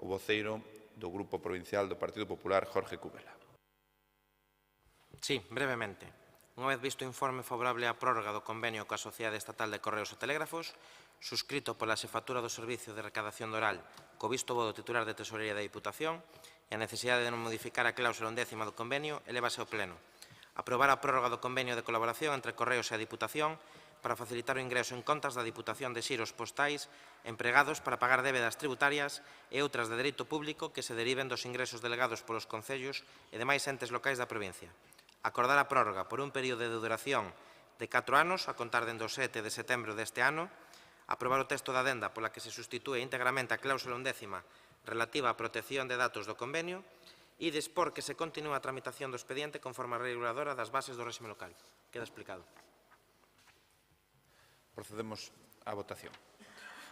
o voceiro do Grupo Provincial do Partido Popular, Jorge Cubela. Sí, brevemente. Unha vez visto o informe favorable á prórroga do convenio coa Sociedade Estatal de Correos e Telégrafos, suscrito pola Xefatura do Servicio de Recadación de Oral co visto bo do titular de Tesorería da Diputación e a necesidade de non modificar a cláusula 11ª do convenio, elevase ao Pleno. Aprobar a prórroga do convenio de colaboración entre Correos e a Diputación para facilitar o ingreso en contas da Diputación de xiros postais empregados para pagar débedas tributarias e outras de dereito público que se deriven dos ingresos delegados polos concellos e demais entes locais da provincia. Acordar a prórroga por un período de duración de 4 anos, a contar dende o 7 de setembro deste ano, aprobar o texto da adenda pola que se sustitúe íntegramente a cláusula 11ª relativa á protección de datos do convenio e dispor que se continúe a tramitación do expediente conforme a reguladora das bases do réxime local. Queda explicado. Procedemos á votación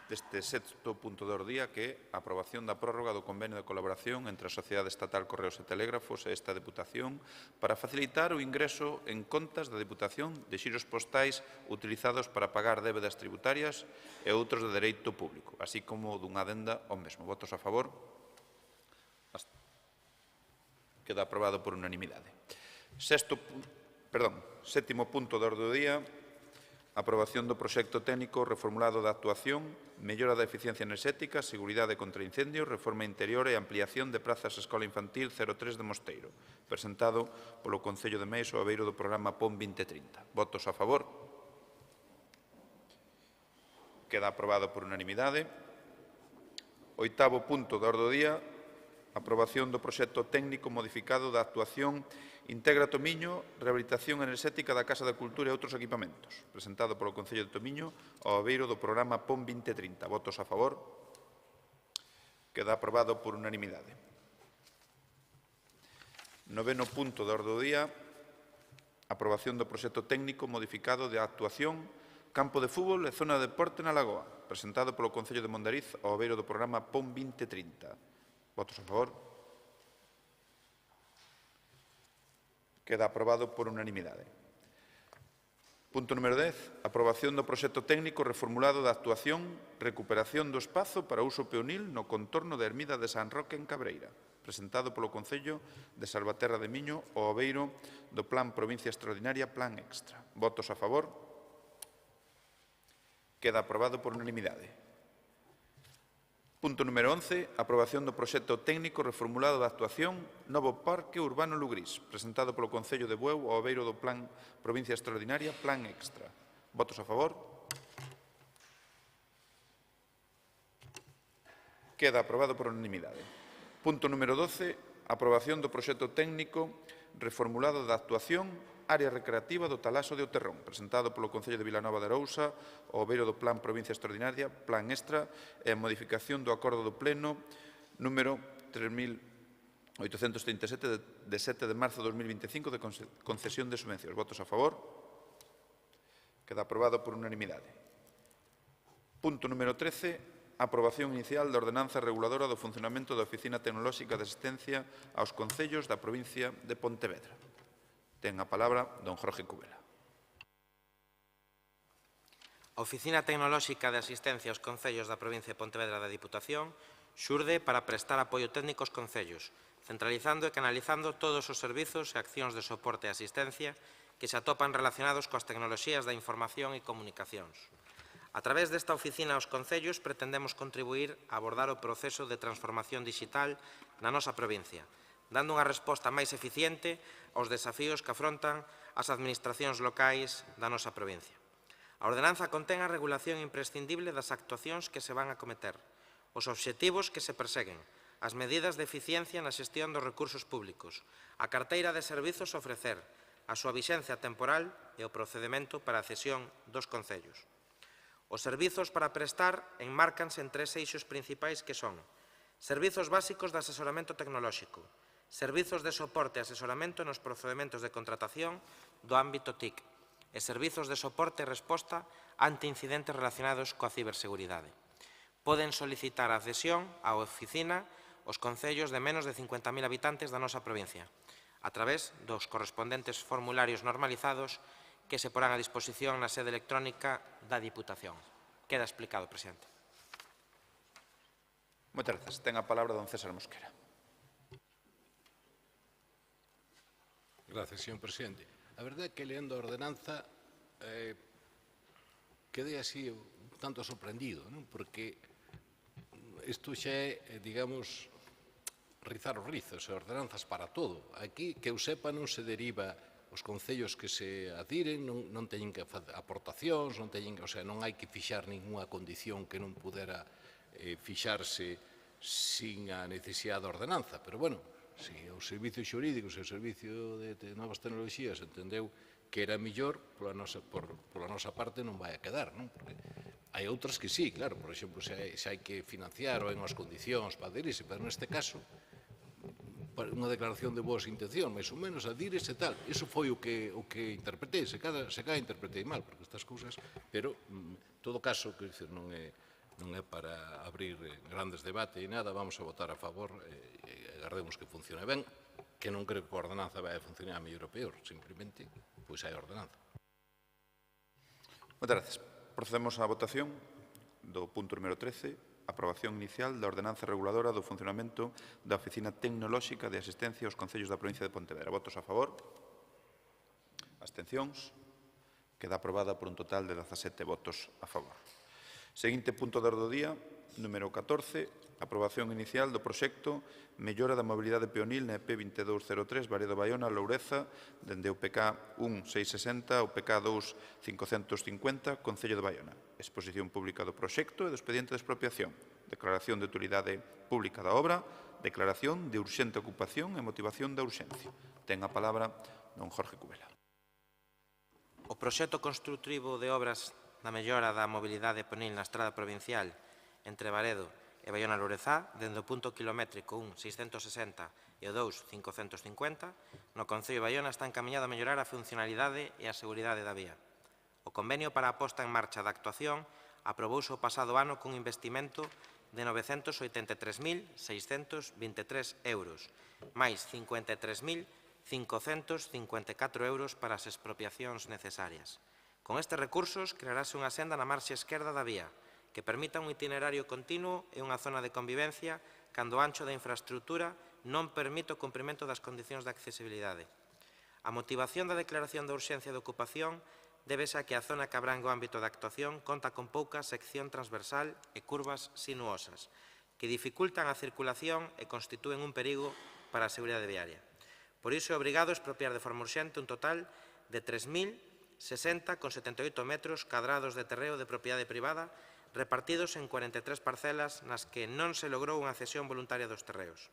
deste sexto punto de orde do día, que é a aprobación da prórroga do convenio de colaboración entre a Sociedade Estatal Correos e Telégrafos e esta Deputación para facilitar o ingreso en contas da Deputación de xiros postais utilizados para pagar débedas tributarias e outros de dereito público, así como dunha adenda ao mesmo. Votos a favor. Queda aprobado por unanimidade. Sétimo punto de orde do día, aprobación do proxecto técnico reformulado da actuación, mellora da eficiencia enerxética, seguridade contra incendios, reforma interior e ampliación de prazas Escola Infantil 03 de Mosteiro, presentado polo Concello de Meis ao abeiro do programa PON 2030. Votos a favor. Queda aprobado por unanimidade. Oitavo punto de orde do día, aprobación do proxecto técnico modificado da actuación Integra Tomiño, rehabilitación enerxética da Casa da Cultura e outros equipamentos, presentado polo Concello de Tomiño ao abeiro do programa PON 2030. Votos a favor. Queda aprobado por unanimidade. Noveno punto de orde do día, aprobación do proxecto técnico modificado de actuación Campo de Fútbol e Zona de Deporte na Lagoa, presentado polo Concello de Mondariz ao abeiro do programa PON 2030. Votos a favor. Queda aprobado por unanimidade. Punto número 10. Aprobación do proxecto técnico reformulado da actuación Recuperación do espazo para uso peonil no contorno da ermida de San Roque en Cabreira, presentado polo Concello de Salvaterra de Miño ao abeiro do Plan Provincia Extraordinaria Plan Extra. Votos a favor. Queda aprobado por unanimidade. Punto número 11. Aprobación do proxecto técnico reformulado da actuación Novo Parque Urbano Lugrís, presentado polo Concello de Bueu ao abeiro do Plan Provincia Extraordinaria Plan Extra. Votos a favor. Queda aprobado por unanimidade. Punto número 12. Aprobación do proxecto técnico reformulado da actuación área recreativa do Talaso de Outerrón, presentado polo Concello de Vilanova de Arousa, ao beiro do Plan Provincia Extraordinaria, Plan Extra e a modificación do acordo do Pleno número 3837 de 7 de marzo de 2025 de concesión de subvencións. Votos a favor. Queda aprobado por unanimidade. Punto número 13. Aprobación inicial da ordenanza reguladora do funcionamento da Oficina Tecnolóxica de Asistencia aos concellos da provincia de Pontevedra. Ten a palabra don Jorge Cubela. A Oficina Tecnolóxica de Asistencia aos concellos da provincia de Pontevedra da Diputación xurde para prestar apoio técnico aos concellos, centralizando e canalizando todos os servizos e accións de soporte e asistencia que se atopan relacionados coas tecnoloxías da información e comunicacións. A través desta oficina aos concellos pretendemos contribuir a abordar o proceso de transformación digital na nosa provincia, dando unha resposta máis eficiente aos desafíos que afrontan as administracións locais da nosa provincia. A ordenanza contén a regulación imprescindible das actuacións que se van a cometer, os obxectivos que se perseguen, as medidas de eficiencia na xestión dos recursos públicos, a carteira de servizos a ofrecer, a súa vixencia temporal e o procedimento para a cesión dos concellos. Os servizos para prestar enmárcanse en tres eixos principais que son servizos básicos de asesoramento tecnolóxico, servizos de soporte e asesoramento nos procedementos de contratación do ámbito TIC e servizos de soporte e resposta ante incidentes relacionados coa ciberseguridade. Poden solicitar a cesión á oficina os concellos de menos de 50.000 habitantes da nosa provincia, a través dos correspondentes formularios normalizados que se porán a disposición na sede electrónica da Diputación. Queda explicado, presidente. Moitas grazas. Ten a palabra don César Mosquera. Gracias, señor presidente. A verdade é que leendo a ordenanza quedei así un tanto sorprendido, non? Porque isto xa é, digamos, rizar os rizos, ordenanzas para todo. Aquí, que eu sepa, non se deriva os concellos que se adhiren, non teñen que facer aportacións, non hai que fixar ninguna condición que non pudera fixarse sin a necesidade da ordenanza. Pero, bueno, se o servicio xurídico, se o servicio de novas tecnoloxías entendeu que era mellor, pola nosa parte non vai a quedar, non? Porque hai outras que sí, claro, por exemplo, se hai que financiar ou hai unhas condicións para adherirse, pero neste caso unha declaración de boas intencións, máis ou menos, adhires e tal. Iso foi o que interpretei, se cada interpretei mal, porque estas cousas, pero, en todo caso, non é para abrir grandes debates e nada, vamos a votar a favor e agardemos que funcione ben, que non creo que a ordenanza vai a funcionar mellor ou peor, simplemente, pois hai ordenanza. Moitas grazas. Procedemos á votación do punto número 13, aprobación inicial da ordenanza reguladora do funcionamento da Oficina Tecnolóxica de Asistencia aos concellos da provincia de Pontevedra. Votos a favor. Abstencións. Queda aprobada por un total de 17 votos a favor. Seguinte punto de orde do día, número 14, aprobación inicial do proxecto Mellora da mobilidade peonil na EP 2203, Varedo Baiona, Loureza, dende o PK 1660 ao PK 2550, Concello de Baiona. Exposición pública do proxecto e do expediente de expropiación. Declaración de utilidade pública da obra, declaración de urxente ocupación e motivación da urxencia. Ten a palabra don Jorge Cubela. O proxecto construtivo de obras da mellora da mobilidade peonil na estrada provincial entre Varedo e Baiona Lourezá, dende o punto kilométrico 1, 660 e o 2, 550, no Concello de Baiona está encaminhado a mellorar a funcionalidade e a seguridade da vía. O convenio para a posta en marcha da actuación aprobouse o pasado ano cun investimento de 983.623 euros, máis 53.554 euros para as expropiacións necesarias. Con estes recursos, crearase unha senda na marxe esquerda da vía, que permita un itinerario continuo e unha zona de convivencia cando o ancho da infraestructura non permite o cumprimento das condicións de accesibilidade. A motivación da declaración de urxencia de ocupación débese a que a zona que abrangue o ámbito de actuación conta con pouca sección transversal e curvas sinuosas, que dificultan a circulación e constitúen un perigo para a seguridade viaria. Por iso é obrigado a expropiar de forma urxente un total de 3.000 60,78 metros cadrados de terreo de propiedade privada repartidos en 43 parcelas nas que non se logrou unha cesión voluntaria dos terreos.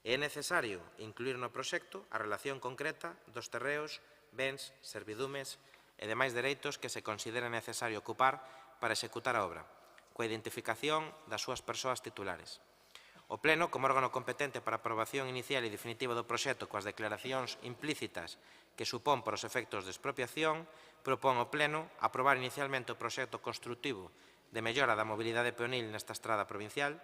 É necesario incluir no proxecto a relación concreta dos terreos, bens, servidumes e demais dereitos que se considere necesario ocupar para executar a obra, coa identificación das súas persoas titulares. O Pleno, como órgano competente para a aprobación inicial e definitiva do proxecto coas declaracións implícitas que supón por os efectos de expropiación, propón ao Pleno aprobar inicialmente o proxecto construtivo de mellora da mobilidade peonil nesta estrada provincial,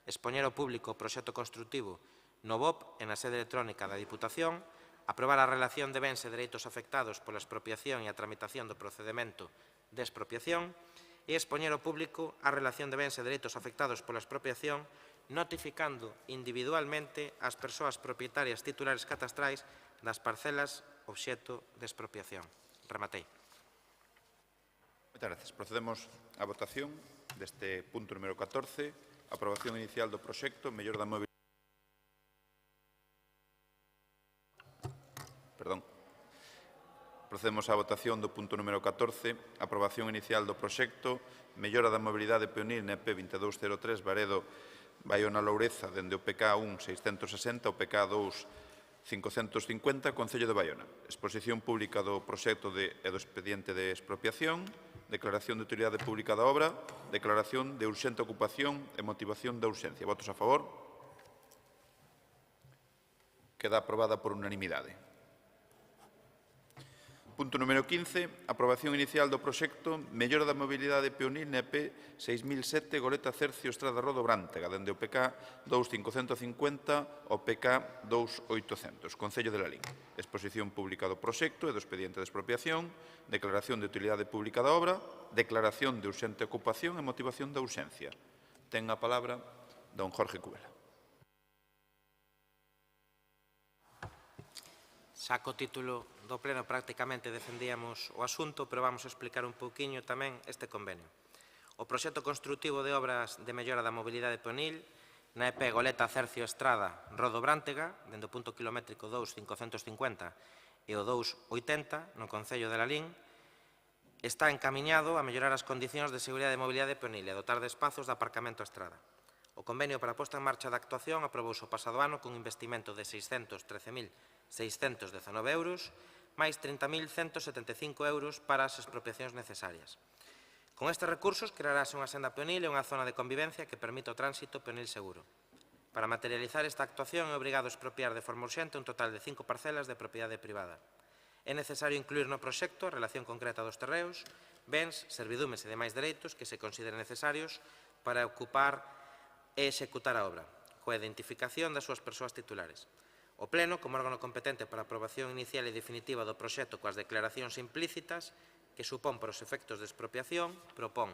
expoñer ao público o proxecto construtivo no BOP e na sede electrónica da Diputación, aprobar a relación de bens e dereitos afectados pola expropiación e a tramitación do procedimento de expropiación e expoñer ao público a relación de bens e dereitos afectados pola expropiación, notificando individualmente as persoas propietarias titulares catastrais das parcelas obxecto de expropiación. Rematei. Moitas gracias. Procedemos á votación deste punto número 14, aprobación inicial do proxecto mellor da mobilidade. Procedemos á votación do punto número 14, aprobación inicial do proxecto mellora da mobilidade peonil na EP 2203 Baredo Baiona Loureza dende o PK 1 660 ao PK 2 550 Concello de Baiona. Exposición pública do proxecto e do expediente de expropiación, declaración de utilidade pública da obra, declaración de urxente ocupación e motivación da urxencia. Votos a favor? Queda aprobada por unanimidade. Punto número 15, aprobación inicial do proxecto mellora da mobilidade peonil na EP 6007 Goleta Cercio Estrada Rodo Brántega, dende o PK 2550 ao PK 2800, Concello de Lalín. Exposición pública do proxecto e do expediente de expropiación, declaración de utilidade pública da obra, declaración de urxente ocupación e motivación da urxencia. Ten a palabra don Jorge Cubela. Xa co título do Pleno prácticamente defendíamos o asunto, pero vamos a explicar un pouquiño tamén este convenio. O proxecto construtivo de obras de mellora da mobilidade peonil na EP Goleta Cercio Estrada Rodo Brántega, dende o punto kilométrico 2550 e o 280 no Concello de Lalín, está encamiñado a mellorar as condicións de seguridade e mobilidade peonil e a dotar de espazos de aparcamento a estrada. O convenio para a posta en marcha da actuación aprobouse o pasado ano cun investimento de 613.619 euros, máis 30.175 euros para as expropiacións necesarias. Con estes recursos crearase unha senda peonil e unha zona de convivencia que permita o tránsito peonil seguro. Para materializar esta actuación é obrigado a expropiar de forma urxente un total de 5 parcelas de propiedade privada. É necesario incluir no proxecto a relación concreta dos terreos, bens, servidumes e demais dereitos que se consideren necesarios para ocupar e executar a obra, coa identificación das súas persoas titulares. O Pleno, como órgano competente para a aprobación inicial e definitiva do proxecto coas declaracións implícitas que supón por os efectos de expropiación, propón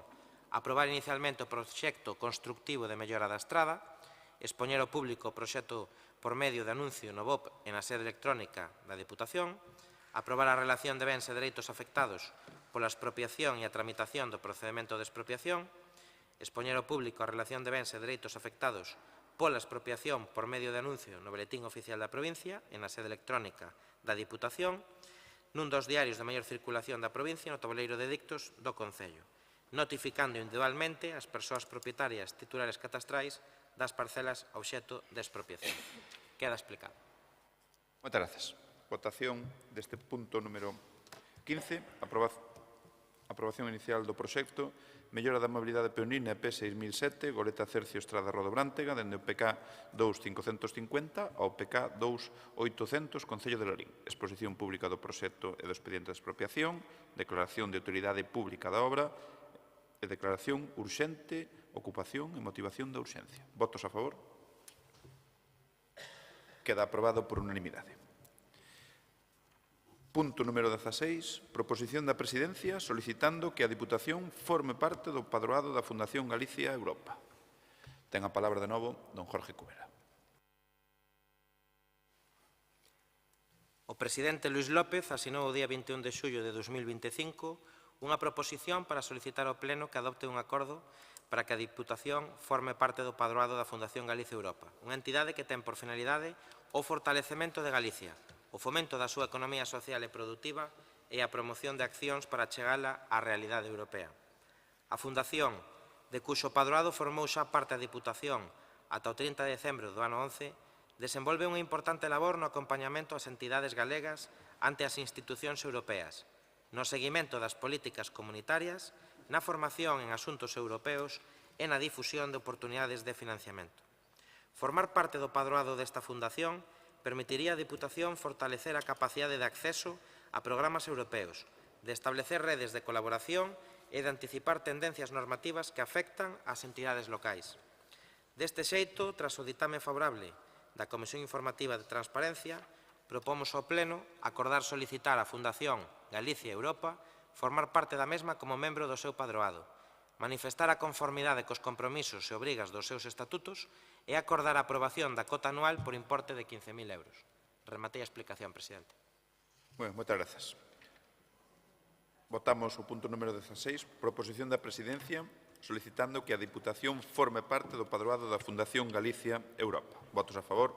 aprobar inicialmente o proxecto constructivo de mellora da estrada, expoñer ao público o proxecto por medio de anuncio no BOP e na sede electrónica da Diputación, aprobar a relación de bens e dereitos afectados pola expropiación e a tramitación do procedimento de expropiación, expoñer ao público a relación de bens e dereitos afectados pola expropiación por medio de anuncio no Boletín Oficial da Provincia e na sede electrónica da Diputación, nun dos diarios de maior circulación da provincia no tabuleiro de dictos do Concello, notificando individualmente as persoas propietarias titulares catastrais das parcelas obxecto de expropiación. Queda explicado. Moitas gracias. Votación deste punto número 15, aprobación inicial do proxecto mellora da mobilidade peonil na EP 6007, Goleta Cercio Estrada Rodo Brántega, dende o PK 2550 ao PK 2800, Concello de Lalín. Exposición pública do proxecto e do expediente de expropiación, declaración de utilidade pública da obra e declaración urxente, ocupación e motivación da urxencia. Votos a favor? Queda aprobado por unanimidade. Punto número 16, proposición da Presidencia solicitando que a Diputación forme parte do padroado da Fundación Galicia Europa. Ten a palabra de novo don Jorge Cubela. O presidente Luís López asinou o día 21 de xullo de 2025 unha proposición para solicitar ao Pleno que adopte un acordo para que a Diputación forme parte do padroado da Fundación Galicia Europa, unha entidade que ten por finalidade o fortalecemento de Galicia, o fomento da súa economía social e produtiva e a promoción de accións para chegala á realidade europea. A Fundación, de cuxo padroado formou xa parte a Diputación ata o 30 de decembro do ano 11, desenvolve unha importante labor no acompañamento ás entidades galegas ante as institucións europeas, no seguimento das políticas comunitarias, na formación en asuntos europeos e na difusión de oportunidades de financiamento. Formar parte do padroado desta fundación permitiría á Diputación fortalecer a capacidade de acceso a programas europeos, de establecer redes de colaboración e de anticipar tendencias normativas que afectan ás entidades locais. Deste xeito, tras o ditame favorable da Comisión Informativa de Transparencia, propomos ao Pleno acordar solicitar á Fundación Galicia Europa formar parte da mesma como membro do seu padroado, manifestar a conformidade cos compromisos e obrigas dos seus estatutos e acordar a aprobación da cota anual por importe de 15.000 euros. Rematei a explicación, presidente. Bueno, moitas grazas. Votamos o punto número 16, proposición da Presidencia solicitando que a Diputación forme parte do padroado da Fundación Galicia Europa. Votos a favor?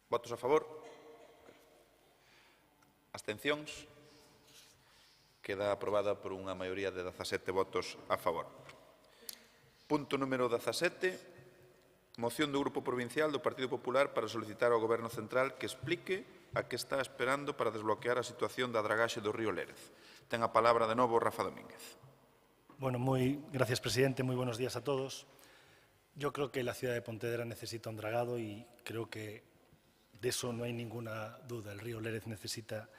Votos a favor? Abstencións? Queda aprobada por unha maioría de 17 votos a favor. Punto número 17, moción do Grupo Provincial do Partido Popular para solicitar ao Goberno Central que explique a que está esperando para desbloquear a situación da dragaxe do río Lérez. Ten a palabra de novo Rafa Domínguez. Bueno, gracias, presidente. Muy buenos días a todos. Yo creo que la ciudad de Pontevedra necesita un dragado y creo que de eso no hay ninguna duda. El río Lérez necesita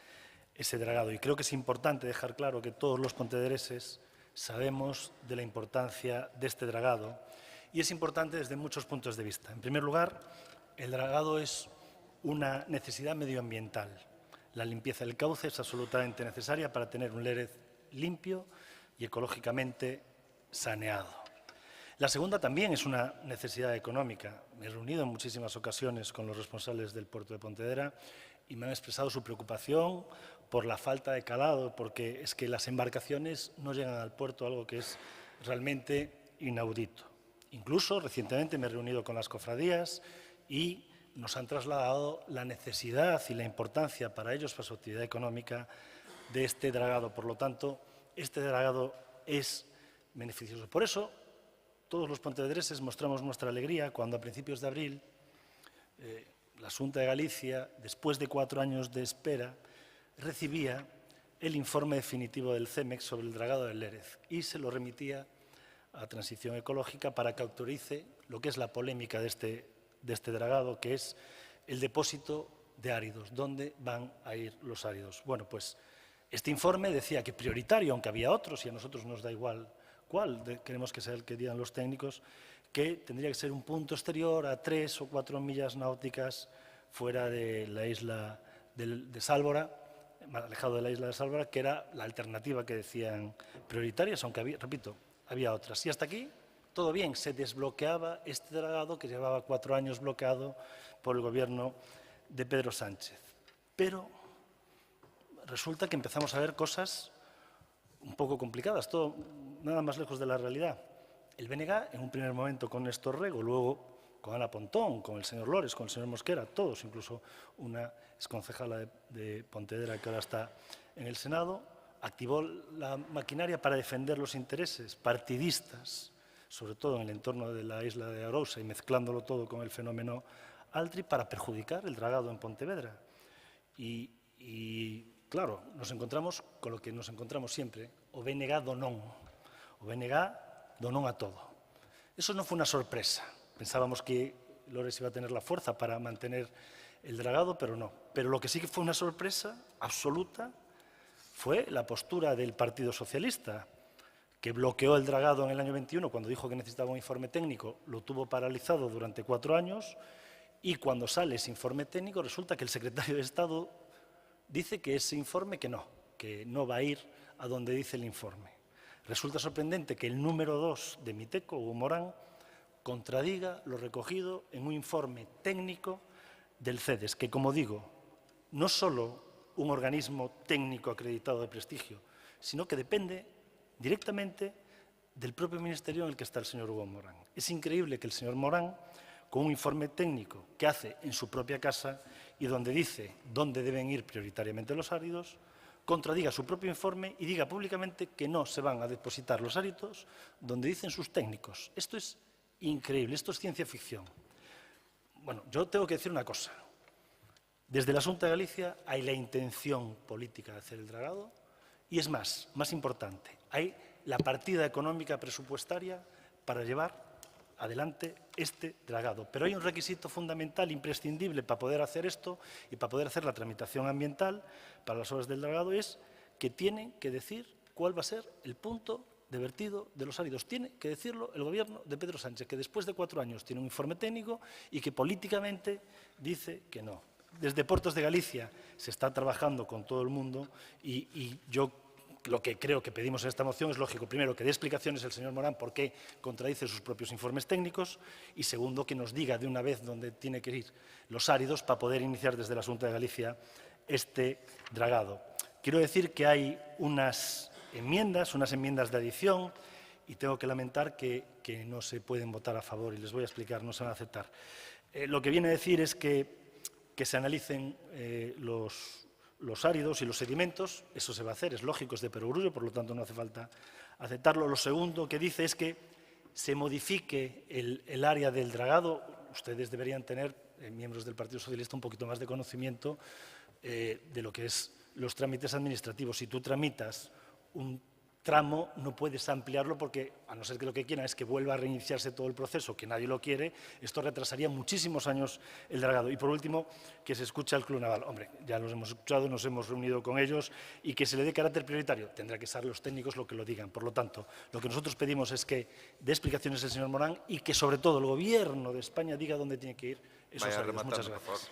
ese dragado. Y creo que es importante dejar claro que todos los pontevedreses sabemos de la importancia de este dragado y es importante desde muchos puntos de vista. En primer lugar, el dragado es una necesidad medioambiental. La limpieza del cauce es absolutamente necesaria para tener un Lérez limpio y ecológicamente saneado. La segunda también es una necesidad económica. Me he reunido en muchísimas ocasiones con los responsables del puerto de Pontevedra y me han expresado su preocupación por la falta de calado, porque es que las embarcaciones no llegan al puerto, algo que es realmente inaudito. Incluso recientemente me he reunido con las cofradías y nos han trasladado la necesidad y la importancia para ellos, para su actividad económica, de este dragado. Por lo tanto, este dragado es beneficioso. Por eso, todos los pontevedreses mostramos nuestra alegría cuando a principios de abril la Xunta de Galicia, después de 4 años de espera, recibía el informe definitivo del CEMEX sobre el dragado del Lérez y se lo remitía a Transición Ecológica para que autorice lo que es la polémica de este dragado, que es el depósito de áridos, dónde van a ir los áridos. Bueno, pues este informe decía que prioritario, aunque había otros y a nosotros nos da igual cuál, queremos que sea el que digan los técnicos, que tendría que ser un punto exterior a 3 o 4 millas náuticas fuera de la isla de Sálvora, más alejado de la isla de Sálvora, que era la alternativa que decían prioritarias, aunque había, repito, había otras. Y hasta aquí, todo bien, se desbloqueaba este dragado que llevaba 4 años bloqueado por el gobierno de Pedro Sánchez. Pero resulta que empezamos a ver cosas un poco complicadas, todo nada más lejos de la realidad. El BNG, en un primer momento con Néstor Rego, luego con Ana Pontón, con el señor Lores, con el señor Mosquera, todos, incluso una exconcejala de Pontevedra que ahora está en el Senado, activó la maquinaria para defender los intereses partidistas, sobre todo en el entorno de la isla de Arousa y mezclándolo todo con el fenómeno Altri para perjudicar el dragado en Pontevedra. Y claro, nos encontramos con lo que nos encontramos siempre, o BNG do non, o BNG do non a todo. Eso no fue una sorpresa. Pensábamos que Lores iba a tener la fuerza para mantener el dragado, pero no. Pero lo que sí que fue una sorpresa absoluta fue la postura del Partido Socialista, que bloqueó el dragado en el año 21 cuando dijo que necesitaba un informe técnico, lo tuvo paralizado durante 4 años y cuando sale ese informe técnico resulta que el secretario de Estado dice que ese informe que no va a ir a donde dice el informe. Resulta sorprendente que el número 2 de Miteco, Hugo Morán, contradiga lo recogido en un informe técnico del CEDES, que, como digo, no solo un organismo técnico acreditado de prestigio, sino que depende directamente del propio ministerio en el que está el señor Hugo Morán. Es increíble que el señor Morán, con un informe técnico que hace en su propia casa, y donde dice dónde deben ir prioritariamente los áridos, contradiga su propio informe y diga públicamente que no se van a depositar los áridos donde dicen sus técnicos. Esto es increíble, esto es ciencia ficción. Bueno, yo tengo que decir una cosa. Desde la Xunta de Galicia hay la intención política de hacer el dragado y es más importante, hay la partida económica presupuestaria para llevar adelante este dragado. Pero hay un requisito fundamental, imprescindible para poder hacer esto y para poder hacer la tramitación ambiental para las obras del dragado, es que tienen que decir cuál va a ser el punto de vertido de los áridos. Tiene que decirlo el gobierno de Pedro Sánchez, que después de 4 años tiene un informe técnico y que políticamente dice que no. Desde Portos de Galicia se está trabajando con todo el mundo y yo lo que creo que pedimos en esta moción es lógico. Primero, que dé explicaciones el señor Morán por qué contradice sus propios informes técnicos y segundo, que nos diga de una vez dónde tiene que ir los áridos para poder iniciar desde la Xunta de Galicia este dragado. Quiero decir que hay unas enmiendas de adición y tengo que lamentar que no se pueden votar a favor y les voy a explicar, no se van a aceptar. Lo que viene a decir es que se analicen los áridos y los sedimentos, eso se va a hacer, es lógico, es de perogrullo, por lo tanto no hace falta aceptarlo. Lo segundo que dice es que se modifique el área del dragado. Ustedes deberían tener, miembros del Partido Socialista, un poquito más de conocimiento de lo que es los trámites administrativos. Si tú tramitas un tramo, no puedes ampliarlo porque, a no ser que lo que quieran es que vuelva a reiniciarse todo el proceso, que nadie lo quiere, esto retrasaría muchísimos años el dragado. Y por último, que se escuche al Club Naval. Hombre, ya los hemos escuchado, nos hemos reunido con ellos y que se le dé carácter prioritario. Tendrá que ser los técnicos lo que lo digan. Por lo tanto, lo que nosotros pedimos es que dé explicaciones el señor Morán y que, sobre todo, el Gobierno de España diga dónde tiene que ir esos áridos. Muchas gracias.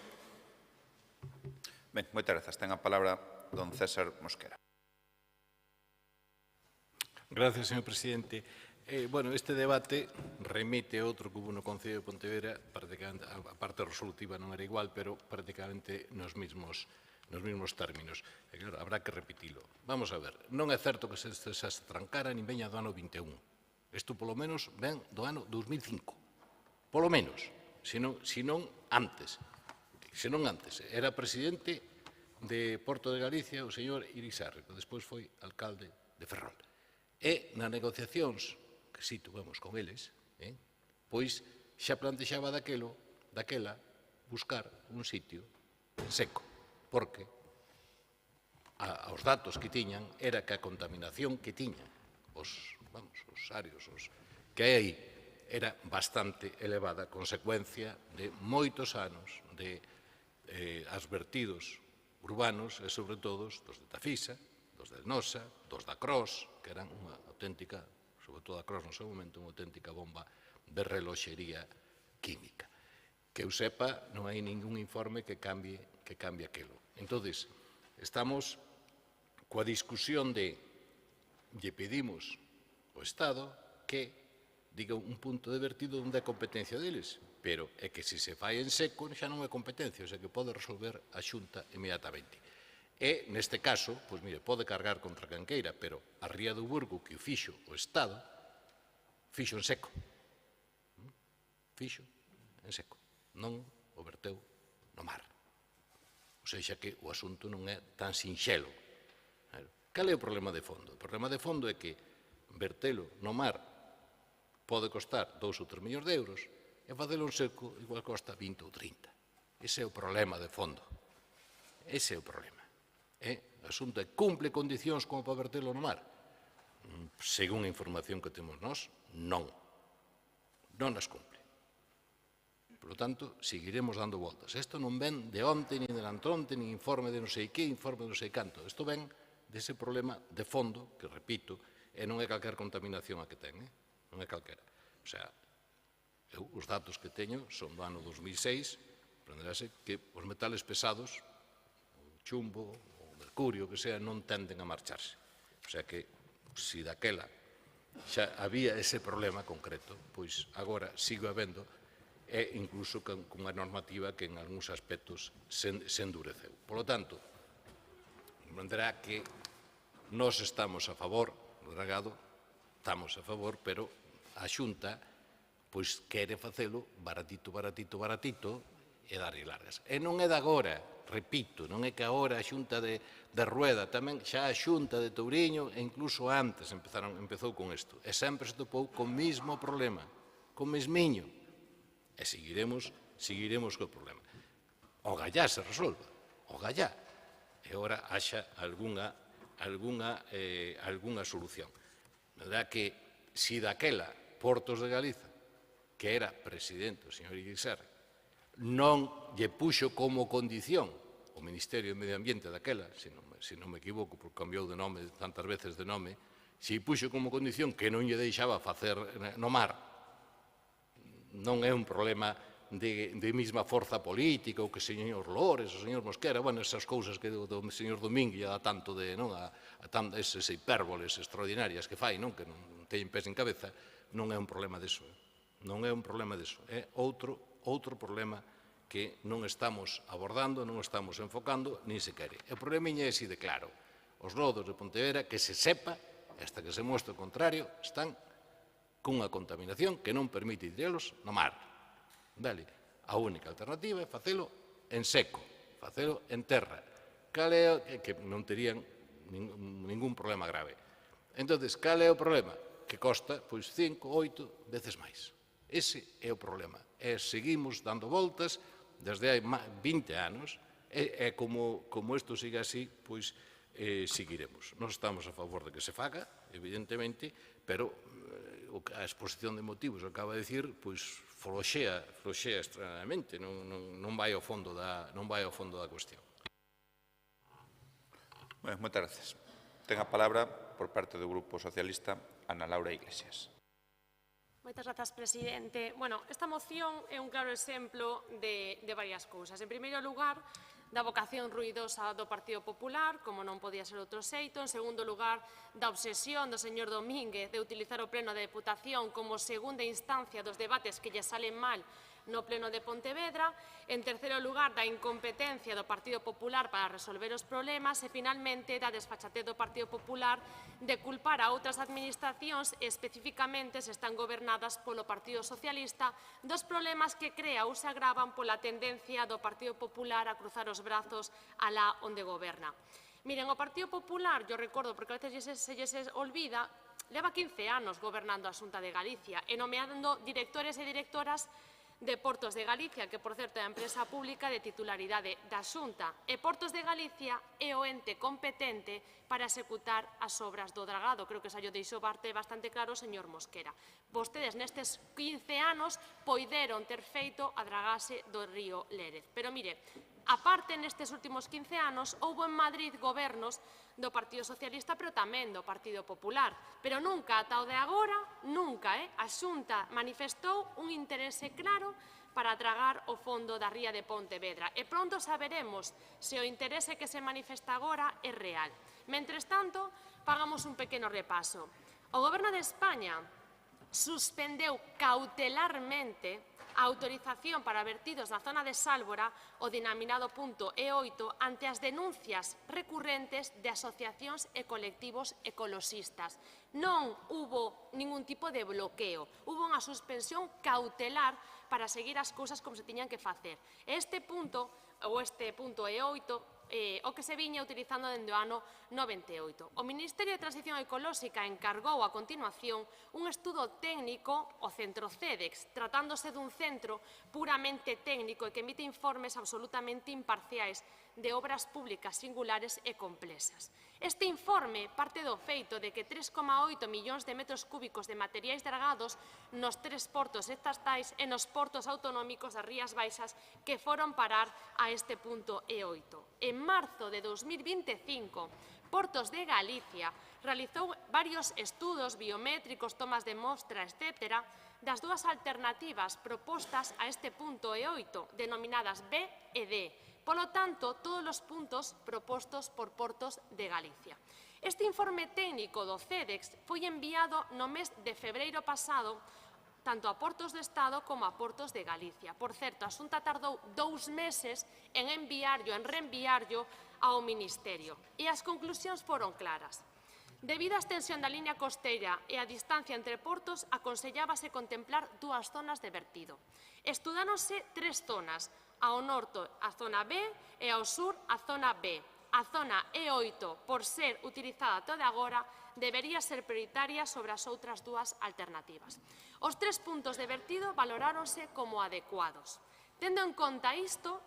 Ben, moitas grazas. Ten a palabra don César Mosquera. Gracias, señor presidente. Bueno, este debate remite a outro que hubo no Concello de Pontevedra, prácticamente, a parte resolutiva non era igual, pero prácticamente nos mismos términos. E claro, habrá que repetilo. Vamos a ver, non é certo que se trancara nin veña do ano 21. Isto, polo menos, ven do ano 2005. Polo menos, senón antes. Senón antes. Era presidente de Porto de Galicia o señor Irisarri, que despois foi alcalde de Ferrol. E nas negociacións que si tuvemos con eles, pois xa plantexaba daquela buscar un sitio seco, porque os datos que tiñan era que a contaminación que tiñan os áridos que hai aí era bastante elevada, consecuencia de moitos anos de asvertidos urbanos e, sobre todo, dos de Tafisa, dos de Nosa, dos da Cros, que eran unha auténtica, sobre todo a Cros no seu momento, unha auténtica bomba de reloxería química. Que eu sepa, non hai ningún informe que cambie aquilo. Entón, estamos coa discusión de lle pedimos ao Estado que diga un punto de vertido onde é competencia deles, pero é que se fai en seco xa non é competencia, o sea que pode resolver a Xunta inmediatamente. E, neste caso, pois mire, pode cargar contra canqueira, pero a Ría do Burgo, que o fixo o Estado, fixo en seco. Fixo en seco. Non o verteu no mar. O seja que o asunto non é tan sinxelo. Cal é o problema de fondo? O problema de fondo é que vertelo no mar pode costar 2 ou 3 millóns de euros e facelo en seco igual costa 20 ou 30. Ese é o problema de fondo. Ese é o problema. O asunto é cumple condicións como para vertelo no mar? Según a información que temos nós, non. Non as cumple. Por lo tanto, seguiremos dando voltas. Isto non ven de onte, nin de antronte, nin informe de non sei que, informe de non sei canto. Isto ven dese problema de fondo, que, repito, non é calquer contaminación a que ten, non é calquera. O sea, os datos que teño son do ano 2006, aprenderase que os metales pesados, o chumbo, mercurio, que sea, non tenden a marcharse. O sea que, se daquela xa había ese problema concreto, pois agora sigo habendo, e incluso con unha normativa que en algúns aspectos se endureceu. Por lo tanto, comprenderá que nós estamos a favor do dragado, estamos a favor, pero a Xunta pois quere facelo baratito, baratito, baratito, darlle largas. E non é de agora, repito, non é que agora a Xunta de Rueda, tamén xa a Xunta de Touriño, e incluso antes empezou con isto. E sempre se topou co mesmo problema, co mesmiño. E seguiremos co problema. O gallá se resolva, o gallá. E ora haxa algunha solución. Verdad que, si daquela Portos de Galiza, que era presidente o señor Iguixar, non lle puxo como condición o Ministerio de Medio Ambiente daquela, se non me equivoco, porque cambiou de nome tantas veces de nome, se puxo como condición que non lle deixaba facer no mar, non é un problema de mesma forza política, ou que o señor Lores, o señor Mosquera, bueno, esas cousas que do señor Domínguez dá tanto de, non, a esas hipérboles extraordinarias que fai, non, que non teñen pés en cabeza, non é un problema deso, non é un problema deso, é outro problema que non estamos abordando, non estamos enfocando, nin se quere. O problema é así de claro. Os lodos de Pontevedra, que se sepa, hasta que se mostre o contrario, están cunha contaminación que non permite tirlos no mar. Vale? A única alternativa é facelo en seco, facelo en terra, que non terían ningún problema grave. Entón, cal é o problema? Que costa, pois, 5, 8 veces máis. Ese é o problema. E seguimos dando voltas desde hai 20 anos, e como isto siga así, pois seguiremos. Nós estamos a favor de que se faga, evidentemente, pero a exposición de motivos acaba de dicir, pois floxea extrañamente, non vai ao fondo da cuestión. Moitas gracias. Ten a palabra, por parte do Grupo Socialista, Ana Laura Iglesias. Moitas grazas, presidente. Bueno, esta moción é un claro exemplo de varias cousas. En primeiro lugar, da vocación ruidosa do Partido Popular, como non podía ser outro xeito. En segundo lugar, da obsesión do señor Domínguez de utilizar o Pleno de Deputación como segunda instancia dos debates que lle salen mal no Pleno de Pontevedra. En terceiro lugar, da incompetencia do Partido Popular para resolver os problemas e, finalmente, da desfachatez do Partido Popular de culpar a outras administracións, especificamente se están gobernadas polo Partido Socialista, dos problemas que crea ou se agravan pola tendencia do Partido Popular a cruzar os brazos alá onde goberna. Miren, o Partido Popular, yo recordo, porque a veces se lles olvida, leva 15 anos gobernando a Xunta de Galicia e nomeando directores e directoras de Portos de Galicia, que, por certo, é a empresa pública de titularidade da Xunta. E Portos de Galicia é o ente competente para executar as obras do dragado. Creo que xa llo deixou bastante claro o señor Mosquera. Vostedes, nestes 15 anos, poideron ter feito a dragase do río Lérez. Pero, mire, aparte, nestes últimos 15 anos, houbo en Madrid gobernos do Partido Socialista, pero tamén do Partido Popular. Pero nunca, ata o de agora, nunca, a Xunta manifestou un interese claro para tragar o fondo da ría de Pontevedra. E pronto saberemos se o interese que se manifesta agora é real. Mentres tanto, pagamos un pequeno repaso. O Goberno de España suspendeu cautelarmente a autorización para vertidos na zona de Sálvora, o denominado punto E8, ante as denuncias recurrentes de asociacións e colectivos ecoloxistas. Non hubo ningún tipo de bloqueo, hubo unha suspensión cautelar para seguir as cousas como se tiñan que facer. Este punto E8, o que se viña utilizando dende o ano 98. O Ministerio de Transición Ecolóxica encargou a continuación un estudo técnico, o Centro CEDEX, tratándose dun centro puramente técnico e que emite informes absolutamente imparciais de obras públicas singulares e complexas. Este informe parte do feito de que 3,8 millóns de metros cúbicos de materiais dragados nos 3 portos estatais e nos portos autonómicos das Rías Baixas que foron parar a este punto E8. En marzo de 2025, Portos de Galicia realizou varios estudos biométricos, tomas de mostra, etc., das dúas alternativas propostas a este punto E8, denominadas B e D. Polo tanto, todos os puntos propostos por Portos de Galicia. Este informe técnico do CEDEX foi enviado no mes de febreiro pasado tanto a Portos do Estado como a Portos de Galicia. Por certo, a Xunta tardou 2 meses en reenviarlo ao Ministerio. E as conclusións foron claras. Debido á extensión da liña costeira e a distancia entre portos, aconsellábase contemplar 2 zonas de vertido. Estudáronse 3 zonas, Ao norte a zona B e ao sur a zona B. A zona E8, por ser utilizada toda agora, debería ser prioritaria sobre as outras dúas alternativas. Os 3 puntos de vertido valoráronse como adecuados. Tendo en conta isto,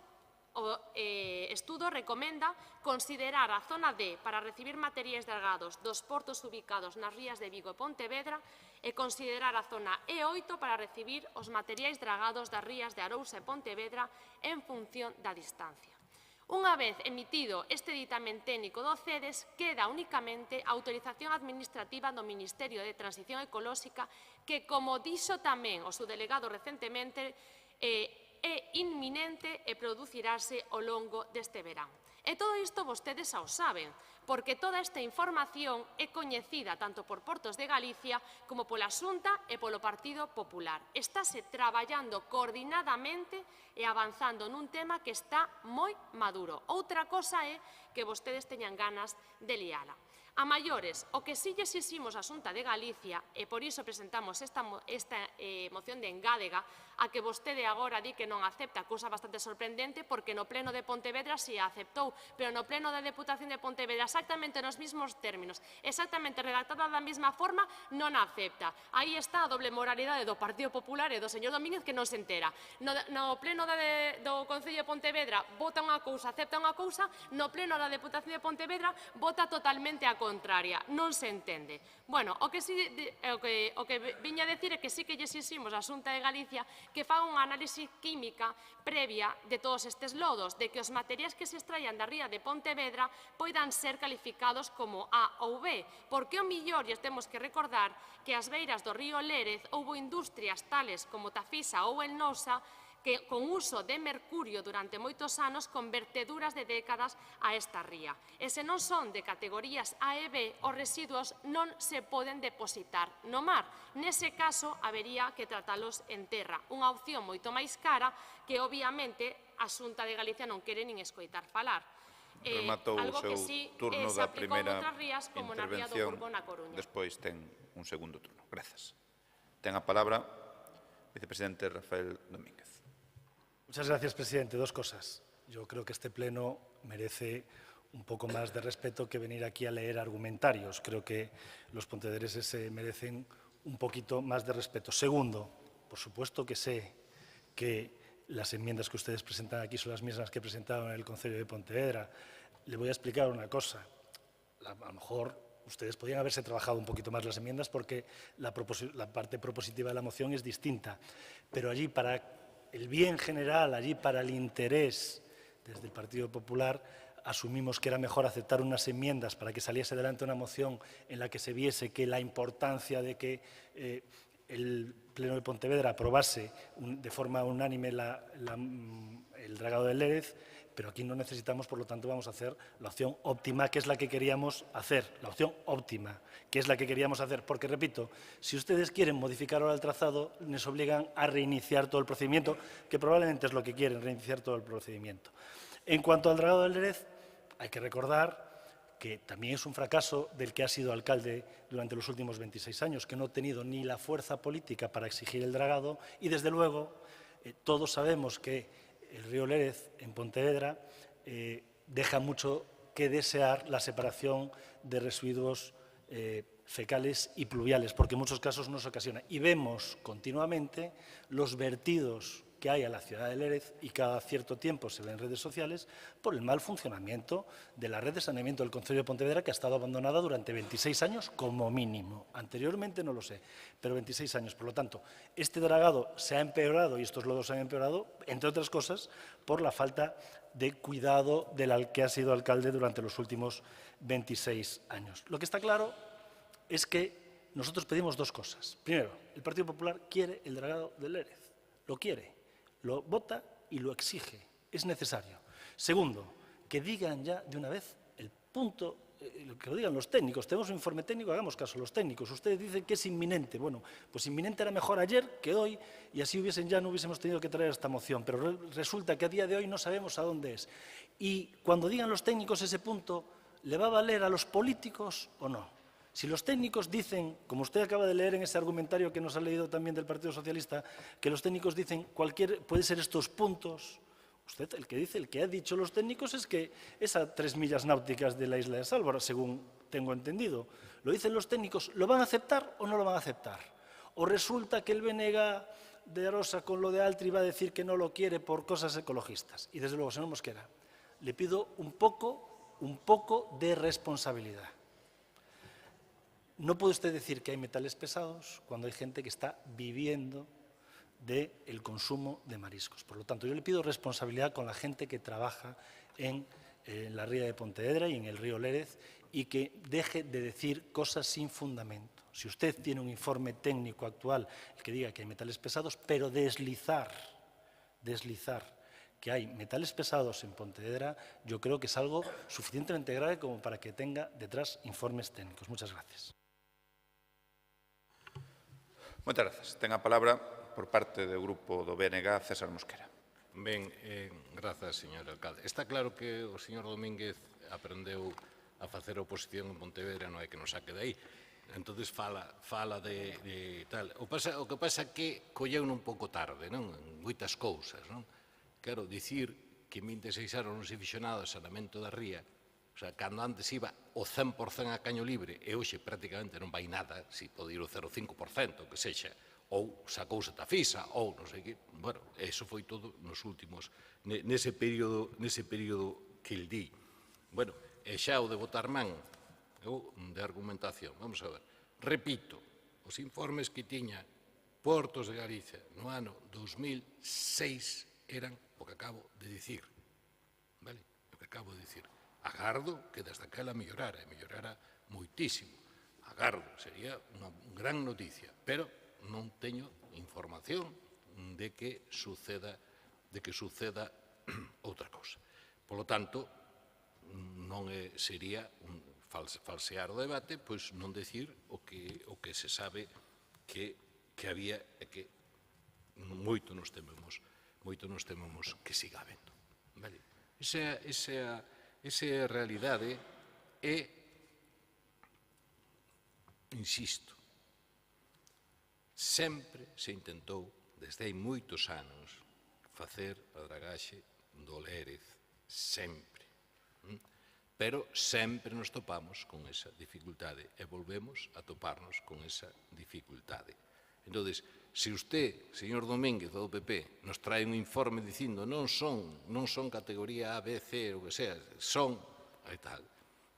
o estudo recomenda considerar a zona D para recibir materiais dragados dos portos ubicados nas rías de Vigo e Pontevedra e considerar a zona E8 para recibir os materiais dragados das rías de Arousa e Pontevedra en función da distancia. Unha vez emitido este ditamen técnico do CEDES, queda únicamente a autorización administrativa do Ministerio de Transición Ecolóxica que, como dixo tamén o subdelegado recentemente, é inminente e producirase ao longo deste verán. E todo isto vostedes xa o saben, porque toda esta información é coñecida tanto por Portos de Galicia como pola Xunta e polo Partido Popular. Estáse traballando coordinadamente e avanzando nun tema que está moi maduro. Outra cosa é que vostedes teñan ganas de liala. A maiores, o que si lle exiximos a Xunta de Galicia, e por iso presentamos esta moción de engádega, a que vostede agora di que non acepta, cousa bastante sorprendente, porque no Pleno de Pontevedra si a aceptou, pero no Pleno da Deputación de Pontevedra, exactamente nos mesmos términos, exactamente redactada da mesma forma, non a acepta. Aí está a doble moralidade do Partido Popular e do señor Domínguez que non se entera. No Pleno do Concello de Pontevedra vota unha cousa, acepta unha cousa, no Pleno da Deputación de Pontevedra vota totalmente a contraria, non se entende. Bueno, o que viña a decir é que sí que lle exiximos a Xunta de Galicia que faga unha análise química previa de todos estes lodos, de que os materiais que se extraian da ría de Pontevedra poidan ser calificados como A ou B, porque o millor, e temos que recordar, que ás beiras do río Lérez houbo industrias tales como Tafisa ou El Nosa que con uso de mercurio durante moitos anos con verteduras de décadas a esta ría. E se non son de categorías A e B, os residuos non se poden depositar no mar. Nese caso, habería que tratalos en terra. Unha opción moito máis cara que, obviamente, a Xunta de Galicia non quere nin escoitar falar. Rematou o seu turno da primeira intervención, despois ten un segundo turno. Grazas. Ten a palabra o vicepresidente Rafael Domínguez. Muchas gracias, presidente. Dos cosas. Yo creo que este pleno merece un poco más de respeto que venir aquí a leer argumentarios. Creo que los pontevedreses se merecen un poquito más de respeto. Segundo, por supuesto que sé que las enmiendas que ustedes presentan aquí son las mismas que presentaron en el Concello de Pontevedra. Le voy a explicar una cosa. A lo mejor ustedes podrían haberse trabajado un poquito más las enmiendas porque la parte propositiva de la moción es distinta. Pero allí, para el bien general, allí para el interés, desde el Partido Popular, asumimos que era mejor aceptar unas enmiendas para que saliese adelante una moción en la que se viese que la importancia de que el Pleno de Pontevedra aprobase de forma unánime el dragado del Lérez, pero aquí no necesitamos, por lo tanto, vamos a hacer la opción óptima, que es la que queríamos hacer, la opción óptima, que es la que queríamos hacer, porque, repito, si ustedes quieren modificar ahora el trazado, les obligan a reiniciar todo el procedimiento, que probablemente es lo que quieren, reiniciar todo el procedimiento. En cuanto al dragado del Lérez, hay que recordar que también es un fracaso del que ha sido alcalde durante los últimos 26 años, que no ha tenido ni la fuerza política para exigir el dragado y, desde luego, todos sabemos que el río Lérez, en Pontevedra, deja mucho que desear la separación de residuos fecales y pluviales, porque en muchos casos nos ocasiona. Y vemos continuamente los vertidos que hay a la ciudad de Lérez y cada cierto tiempo se ve en redes sociales por el mal funcionamiento de la red de saneamiento del Concello de Pontevedra, que ha estado abandonada durante 26 años como mínimo. Anteriormente no lo sé, pero 26 años. Por lo tanto, este dragado se ha empeorado y estos lodos se han empeorado, entre otras cosas, por la falta de cuidado del que ha sido alcalde durante los últimos 26 años. Lo que está claro es que nosotros pedimos dos cosas. Primero, el Partido Popular quiere el dragado del Lérez, lo quiere. Lo vota y lo exige, es necesario. Segundo, que digan ya de una vez el punto, que lo digan los técnicos. Tenemos un informe técnico, hagamos caso a los técnicos. Ustedes dicen que es inminente. Bueno, pues inminente era mejor ayer que hoy y así ya no hubiésemos tenido que traer esta moción. Pero resulta que a día de hoy no sabemos a dónde es. Y cuando digan los técnicos ese punto, ¿le va a valer a los políticos o no? Si los técnicos dicen, como usted acaba de leer en ese argumentario que nos ha leído también del Partido Socialista, que los técnicos dicen puede ser estos puntos, Usted el que dice, el que ha dicho los técnicos es que esas 3 millas náuticas de la isla de Sálvora, según tengo entendido, lo dicen los técnicos, ¿lo van a aceptar o no lo van a aceptar? ¿O resulta que el BNG de Arosa con lo de Altri va a decir que no lo quiere por cosas ecologistas? Y desde luego, señor Mosquera, le pido un poco de responsabilidad. No puede usted decir que hay metales pesados cuando hay gente que está viviendo del consumo de mariscos. Por lo tanto, yo le pido responsabilidad con la gente que trabaja en la ría de Pontevedra y en el río Lérez y que deje de decir cosas sin fundamento. Si usted tiene un informe técnico actual que diga que hay metales pesados, pero deslizar que hay metales pesados en Pontevedra, yo creo que es algo suficientemente grave como para que tenga detrás informes técnicos. Muchas gracias. Moitas grazas. Ten a palabra por parte do grupo do BNG César Mosquera. Ben, grazas, señor alcalde. Está claro que o señor Domínguez aprendeu a facer oposición en Pontevedra, non é que nos saque de aí. Entonces fala de tal. O que pasa é que colleu un pouco tarde, non? Moitas cousas, non? Quero dicir que en 26 anos non se fixo nada de saneamento da ría. O sea, cando antes iba o 100% a caño libre e hoxe prácticamente non vai nada, se pode ir o 0,5%, que sexa, ou sacouse Tafisa, ou non sei que, bueno, eso foi todo nos últimos, nese período que el di. Bueno, e xa o de botar man, de argumentación, vamos a ver, repito, os informes que tiña Portos de Galicia no ano 2006 eran o que acabo de dicir, vale? O que acabo de dicir. Agardo que desde aquela mellorara, e mellorara moitísimo. Agardo, sería unha gran noticia, pero non teño información de que suceda outra cousa. Por lo tanto, non sería falsear o debate, pois non decir o que se sabe que había e que moito nos tememos que siga habendo. Vale? Esa é a realidade e, insisto, sempre se intentou, desde hai moitos anos, facer a dragaxe do Lérez, sempre. Pero sempre nos topamos con esa dificultade e volvemos a toparnos con esa dificultade. Entón, se usted, señor Domínguez do PP, nos trae un informe dicindo non son categoría A, B, C, o que sea, son e tal,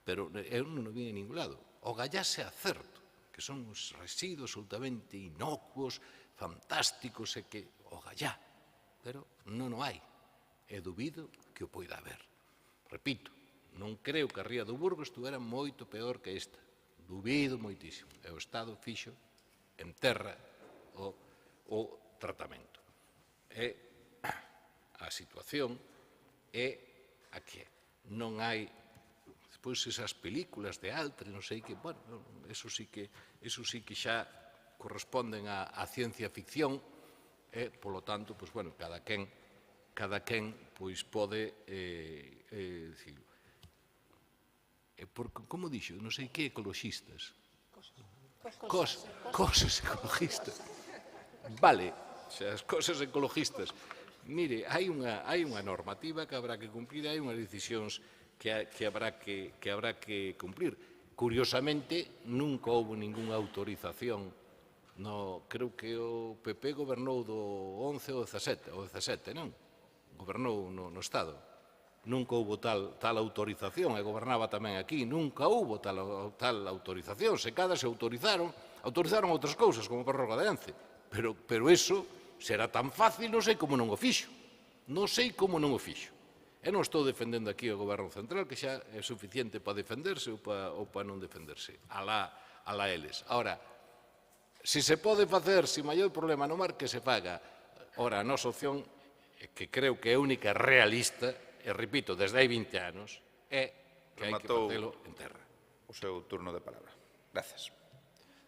pero eu non o vi en ningún lado. O gallás é acerto, que son uns residuos absolutamente inocuos, fantásticos, e que o gallá, pero non o hai. E dubido que o poida haber. Repito, non creo que a ría do Burgo estuvera moito peor que esta. Dubido moitísimo. E o Estado fixo en terra o tratamento. E a situación é a que non hai despois esas películas de Altri, non sei que, bueno, eso sí que xa corresponden á ciencia ficción e, polo tanto, pois, bueno, cada quen pois pode dicirlo. Porque, como dixo, non sei que ecologistas. Cosas ecologistas. Vale, as cosas ecologistas. Mire, hai unha normativa que habrá que cumplir, hai unhas decisións que habrá que cumplir. Curiosamente, nunca houve ningunha autorización. Creo que o PP gobernou do 11 ou 17, non? Gobernou no Estado. Nunca houve tal autorización, e gobernaba tamén aquí. Nunca houve tal autorización. Se cada se autorizaron outras cousas, como a prórroga de Ence. Pero eso será tan fácil, non sei como non o fixo. Non sei como non o fixo. E non estou defendendo aquí o Goberno Central, que xa é suficiente para defenderse ou para non defenderse. Alá eles. Ahora, se se pode facer, se maior problema no mar, que se faga. Ora, a nosa opción, que creo que é única realista, e repito, desde hai 20 anos, é que hai que facelo en terra. O seu turno de palabra. Gracias.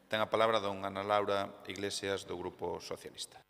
Ten a palabra don Ana Laura Iglesias do Grupo Socialista.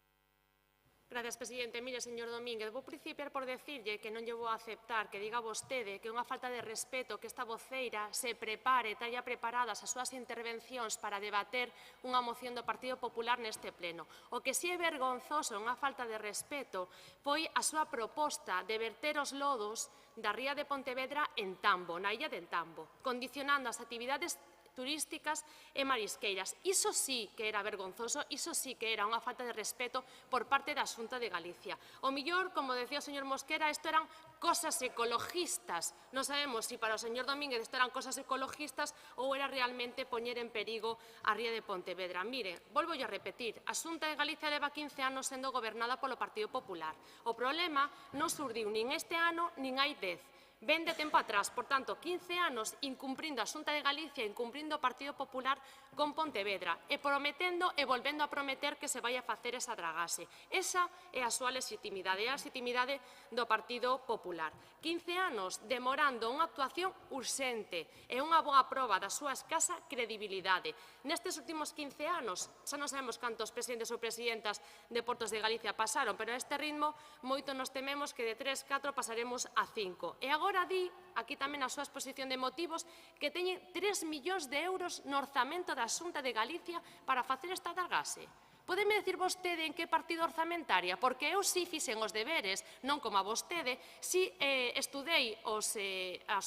Gracias, presidente. Mire, señor Domínguez, vou principiar por decirlle que non lle vou aceptar que diga vostede que é unha falta de respeto que esta voceira se prepare, teña preparadas as súas intervencións para debater unha moción do Partido Popular neste pleno. O que si é vergonzoso, unha falta de respeto, foi a súa proposta de verter os lodos da ría de Pontevedra en Tambo, na illa de Tambo, condicionando as actividades turísticas e marisqueiras. Iso sí que era vergonzoso, iso sí que era unha falta de respeto por parte da Xunta de Galicia. O millor, como decía o señor Mosquera, isto eran cosas ecologistas. Non sabemos se para o señor Domínguez isto eran cosas ecologistas ou era realmente poñer en perigo a ría de Pontevedra. Mire, volvo a repetir, a Xunta de Galicia leva 15 anos sendo gobernada polo Partido Popular. O problema non surdiu nin este ano, nin hai 10. Ven de tempo atrás, por tanto, 15 anos incumprindo a Xunta de Galicia, incumprindo o Partido Popular con Pontevedra e prometendo e volvendo a prometer que se vai a facer esa dragase. Esa é a súa legitimidade, é a legitimidade do Partido Popular. 15 anos demorando unha actuación urxente e unha boa proba da súa escasa credibilidade. Nestes últimos 15 anos, xa non sabemos cantos presidentes ou presidentas de Portos de Galicia pasaron, pero a este ritmo moito nos tememos que de 3, 4 pasaremos a 5. E agora di, aquí tamén a súa exposición de motivos, que teñen 3 millóns de euros no orzamento da Xunta de Galicia para facer esta dragase. Pódeme dicir vostede en que partido orzamentaria? Porque eu si fixen os deberes, non como a vostede, si estudei os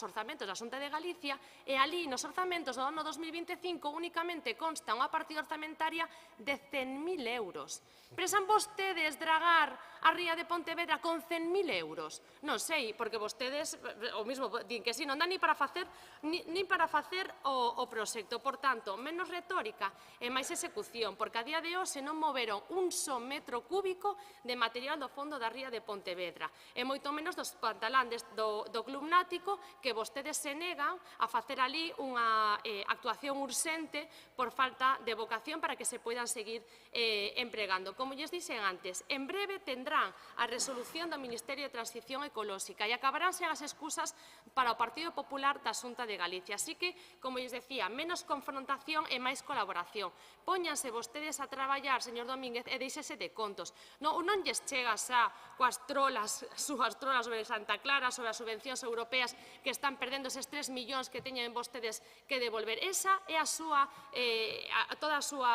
orzamentos da Xunta de Galicia e ali nos orzamentos do ano 2025 únicamente consta unha partida orzamentaria de 100.000 euros. Presan vostedes dragar a ría de Pontevedra con 100.000 euros? Non sei, porque vostedes, o mismo, din que si, non dá ni para facer o proxecto. Por tanto, menos retórica e máis execución, porque a día de hoxe non moveron un só metro cúbico de material do fondo da ría de Pontevedra, e moito menos dos pantaláns do Club Náutico, que vostedes se negan a facer ali unha actuación urxente por falta de vocación para que se poidan seguir empregando. Como lles dixen antes, en breve tendrán a resolución do Ministerio de Transición Ecolóxica e acabaránse as excusas para o Partido Popular da Xunta de Galicia. Así que, como lles decía, menos confrontación e máis colaboración. Póñanse vostedes a traballar, señor Domínguez, e deixese de contos. Non lles chega xa coas trolas, súas trolas sobre Santa Clara, sobre as subvencións europeas que están perdendo eses 3 millóns que teñen vostedes que devolver. Esa é toda a súa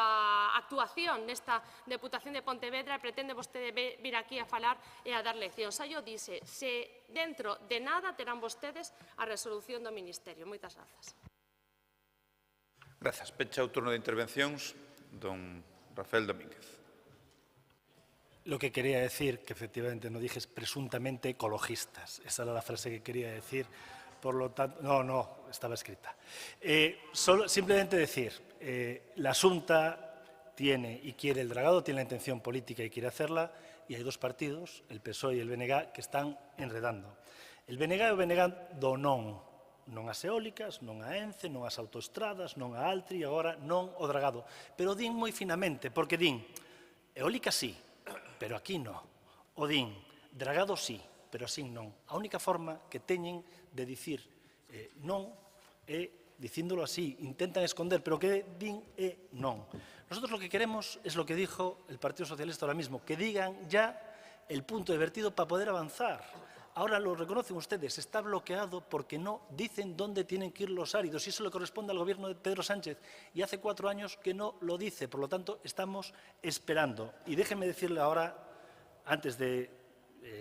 actuación nesta Deputación de Pontevedra, e pretende vostede vir aquí a falar e a dar leccións. Xa yo dixe, se dentro de nada terán vostedes a resolución do Ministerio. Moitas grazas. Grazas. Pecha o turno de intervencións, don Rafael Domínguez. Lo que quería decir, que efectivamente no dije, es presuntamente ecologistas. Esa era la frase que quería decir. Por lo tanto, no, estaba escrita. Simplemente decir, la Xunta tiene y quiere el dragado, tiene la intención política y quiere hacerla, y hay dos partidos, el PSOE y el BNG, que están enredando. El BNG é o BNG do non ás eólicas, non a ENCE, non ás autoestradas, non a Altri, e agora non o dragado. Pero din moi finamente, porque din eólica sí, pero aquí non. O din dragado sí, pero así non. A única forma que teñen de dicir non é dicíndolo así, intentan esconder, pero que din é non. Nosotros lo que queremos es lo que dijo el Partido Socialista ahora mismo, que digan ya el punto de vertido para poder avanzar. Ahora lo reconocen ustedes, está bloqueado porque no dicen dónde tienen que ir los áridos, y eso le corresponde al gobierno de Pedro Sánchez, y hace 4 años que no lo dice, por lo tanto estamos esperando. Y déjenme decirle ahora, antes del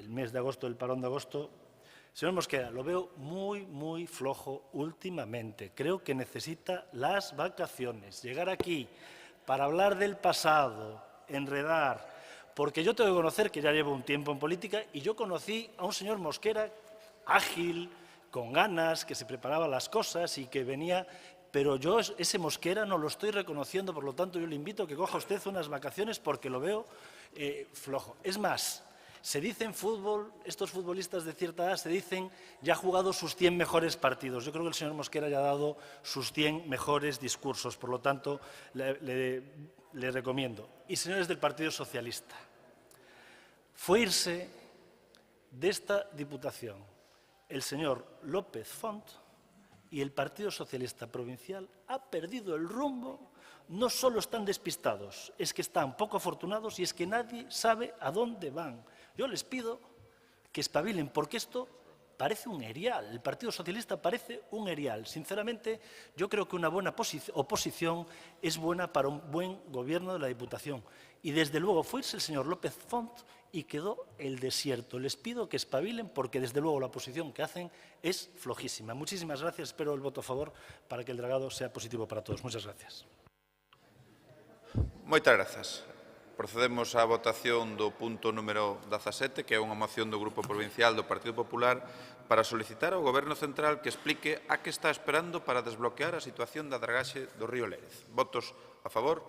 mes de agosto, el parón de agosto, señor Mosquera, lo veo muy flojo últimamente. Creo que necesita las vacaciones, llegar aquí para hablar del pasado, enredar, porque yo tengo que conocer que ya llevo un tiempo en política y yo conocí a un señor Mosquera ágil, con ganas, que se preparaba las cosas y que venía, pero yo ese Mosquera no lo estoy reconociendo, por lo tanto yo le invito a que coja usted unas vacaciones porque lo veo flojo. Es más, se dice en fútbol, estos futbolistas de cierta edad se dicen ya ha jugado sus 100 mejores partidos. Yo creo que el señor Mosquera ya ha dado sus 100 mejores discursos, por lo tanto le recomiendo. Y señores del Partido Socialista, fue irse de esta Diputación el señor López Font y el Partido Socialista Provincial ha perdido el rumbo. No solo están despistados, es que están poco afortunados y es que nadie sabe a dónde van. Yo les pido que espabilen, porque esto parece un erial. El Partido Socialista parece un erial. Sinceramente, yo creo que una buena oposición es buena para un buen gobierno de la Diputación. Y desde luego fue el señor López Font y quedó el desierto. Les pido que espabilen porque desde luego la oposición que hacen es flojísima. Muchísimas gracias. Espero el voto a favor para que el dragado sea positivo para todos. Muchas gracias. Moitas grazas. Procedemos á votación do punto número 17, que é unha moción do Grupo Provincial do Partido Popular para solicitar ao Goberno Central que explique a que está esperando para desbloquear a situación da dragaxe do río Lérez. Votos a favor?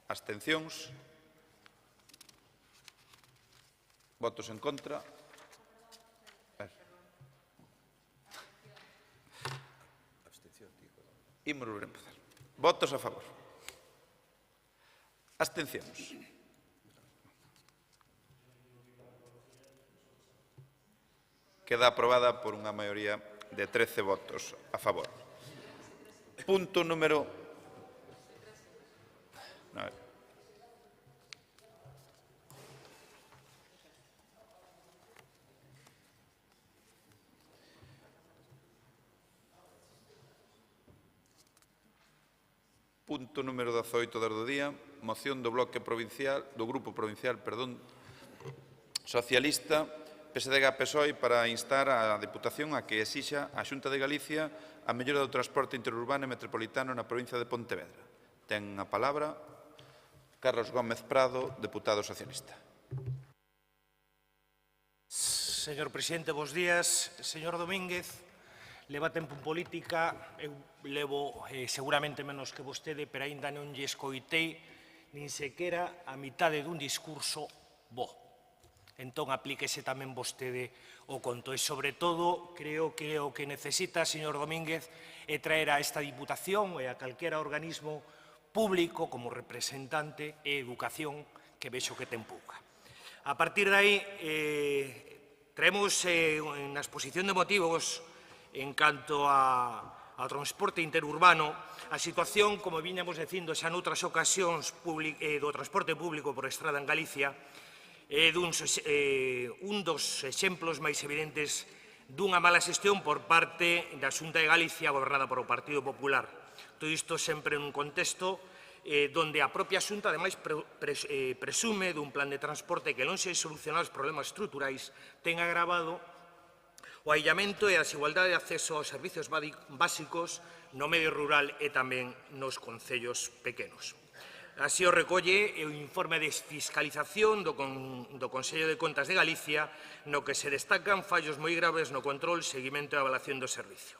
Abstencións? Votos en contra? Imos volver a empezar. Votos a favor? Abstencións? Queda aprobada por unha maioría de 13 votos a favor. Punto número... Punto número 18 do día, moción do bloque provincial, do Grupo Provincial, Socialista, PSDG-PSOE para instar a Deputación a que exixa a Xunta de Galicia a mellora do transporte interurbano e metropolitano na provincia de Pontevedra. Ten a palabra Carlos Gómez Prado, deputado socialista. Señor presidente, bos días. Señor Domínguez, leva tempo en política, eu levo seguramente menos que vostede, pero aínda non lle escoitei nin sequera a mitade dun discurso bo. Entón, aplíquese tamén vostede o conto. E, sobre todo, creo que o que necesita, señor Domínguez, é traer a esta Diputación e a calquera organismo público como representante e educación que vexo que ten pouca. A partir de aí, traemos na exposición de motivos en canto ao transporte interurbano, a situación, como viñamos dicindo xa noutras ocasións, do transporte público por estrada en Galicia, é un dos exemplos máis evidentes dunha mala xestión por parte da Xunta de Galicia gobernada por o Partido Popular. Todo isto sempre nun contexto donde a propia Xunta, ademais, presume dun plan de transporte que non se solucionar os problemas estruturais, ten agravado o aillamento e a desigualdade de acceso aos servicios básicos no medio rural e tamén nos concellos pequenos. Así o recolle o informe de fiscalización do Consello de Contas de Galicia, no que se destacan fallos moi graves no control, seguimento e avalación do servicio.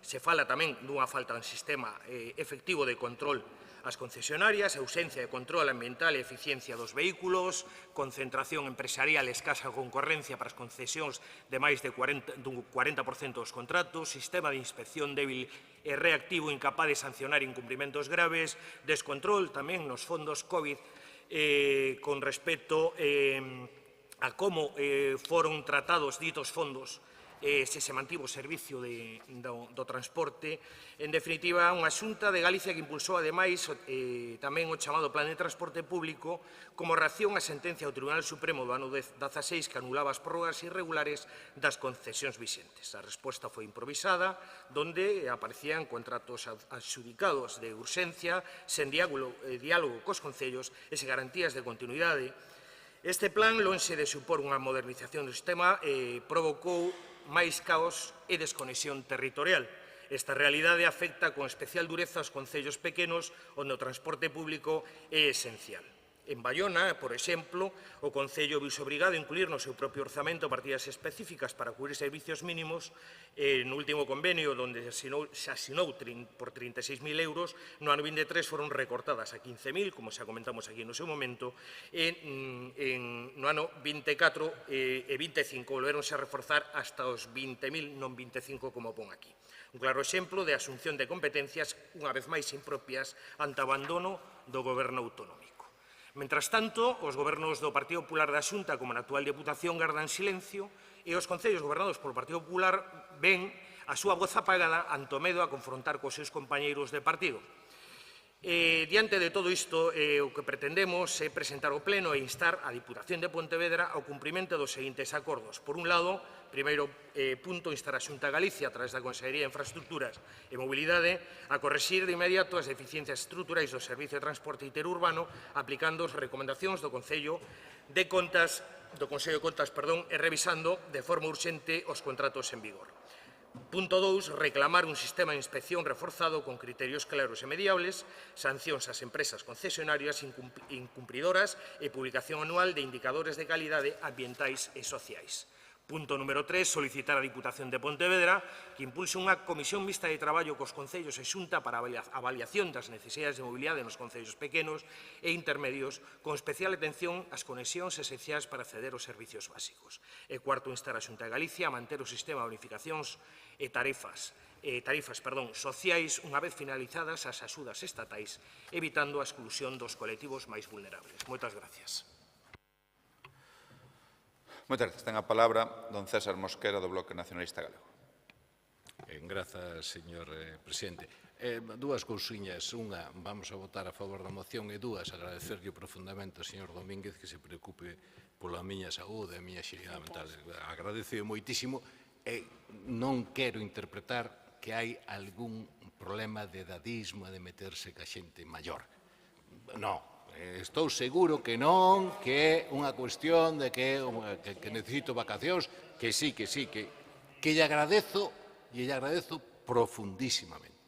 Se fala tamén dunha falta de sistema efectivo de control ás concesionarias, ausencia de control ambiental e eficiencia dos vehículos, concentración empresarial e escasa concorrencia para as concesións de máis de 40% dos contratos, sistema de inspección débil e reactivo incapaz de sancionar incumprimentos graves, descontrol tamén nos fondos COVID con respecto a como foron tratados ditos fondos se se mantivo o servicio do transporte. En definitiva, unha Xunta de Galicia que impulsou, ademais, tamén o chamado Plan de Transporte Público como reacción á sentencia do Tribunal Supremo do ano 16 que anulaba as prórrogas irregulares das concesións vixentes. A resposta foi improvisada, onde aparecían contratos adxudicados de urxencia, sen diálogo cos concellos e sen garantías de continuidade. Este plan, lonxe de supor unha modernización do sistema, provocou máis caos e desconexión territorial. Esta realidade afecta con especial dureza aos concellos pequenos onde o transporte público é esencial. En Baiona, por exemplo, o Concello viuse obrigado a incluir no seu propio orzamento partidas específicas para cubrir servicios mínimos. No último convenio, onde se asinou por 36.000 euros, no ano 23 foron recortadas a 15.000, como xa comentamos aquí no seu momento, e no ano 24 e 25 volveronse a reforzar hasta os 20.000, non 25 como pon aquí. Un claro exemplo de asunción de competencias, unha vez máis impropias, ante abandono do goberno autonómico. Mentras tanto, os gobernos do Partido Popular da Xunta, como na actual Deputación, gardan silencio e os concellos gobernados polo Partido Popular ven a súa voz apagada ante o medo a confrontar cos seus compañeiros de partido. Diante de todo isto, o que pretendemos é presentar ao Pleno e instar a Diputación de Pontevedra ao cumprimento dos seguintes acordos. Por un lado, primeiro punto, instar a Xunta de Galicia, a través da Consellería de Infraestructuras e Mobilidade, a correxir de inmediato as deficiencias estruturais do Servicio de Transporte Interurbano, aplicando as recomendacións do Consello de Contas, e revisando de forma urxente os contratos en vigor. Punto 2. Reclamar un sistema de inspección reforzado con criterios claros e mediables, sancións ás empresas concesionarias incumpridoras e publicación anual de indicadores de calidade ambientais e sociais. Punto número 3. Solicitar á Diputación de Pontevedra que impulse unha comisión mixta de traballo cos concellos e Xunta para a avaliación das necesidades de mobilidade nos concellos pequenos e intermedios, con especial atención ás conexións esenciais para acceder aos servicios básicos. E cuarto, instar a Xunta de Galicia a manter o sistema de bonificacións e tarifas sociais unha vez finalizadas as axudas estatais, evitando a exclusión dos colectivos máis vulnerables. Moitas gracias. Moitas gracias. Ten a palabra don César Mosquera, do Bloque Nacionalista Galego. Grazas, señor presidente. Dúas cousiñas. Unha, vamos a votar a favor da moción, e dúas, agradecerlle profundamente ao señor Domínguez que se preocupe pola miña saúde, a miña xeridade mental. Agradecio moitísimo e non quero interpretar que hai algún problema de edadismo, de meterse ca xente maior. Non. Estou seguro que non, que é unha cuestión de que necesito vacacións, que sí, que lle agradezo profundísimamente.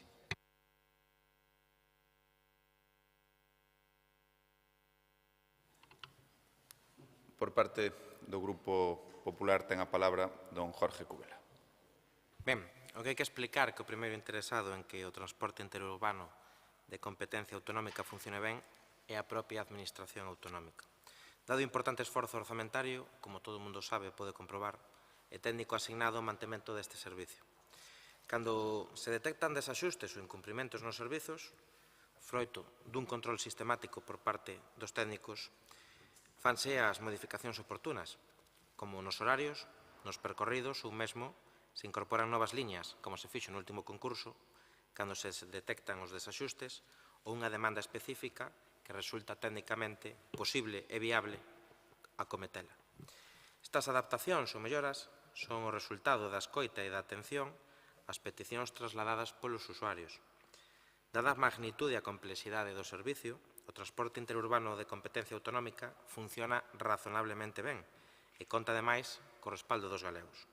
Por parte do Grupo Popular ten a palabra don Jorge Cubela. Ben, o que hai que explicar que o primeiro interesado en que o transporte interurbano de competencia autonómica funcione ben é a propia Administración autonómica. Dado o importante esforzo orzamentario, como todo o mundo sabe, pode comprobar, é técnico asignado ao mantemento deste servicio. Cando se detectan desaxustes ou incumprimentos nos servizos, froito dun control sistemático por parte dos técnicos, fanse as modificacións oportunas, como nos horarios, nos percorridos ou mesmo se incorporan novas liñas, como se fixo no último concurso, cando se detectan os desaxustes ou unha demanda específica que resulta técnicamente posible e viable acometela. Estas adaptacións ou melloras son o resultado da escoita e da atención ás peticións trasladadas polos usuarios. Dada a magnitude e a complexidade do servicio, o transporte interurbano de competencia autonómica funciona razonablemente ben e conta, ademais, co respaldo dos galegos.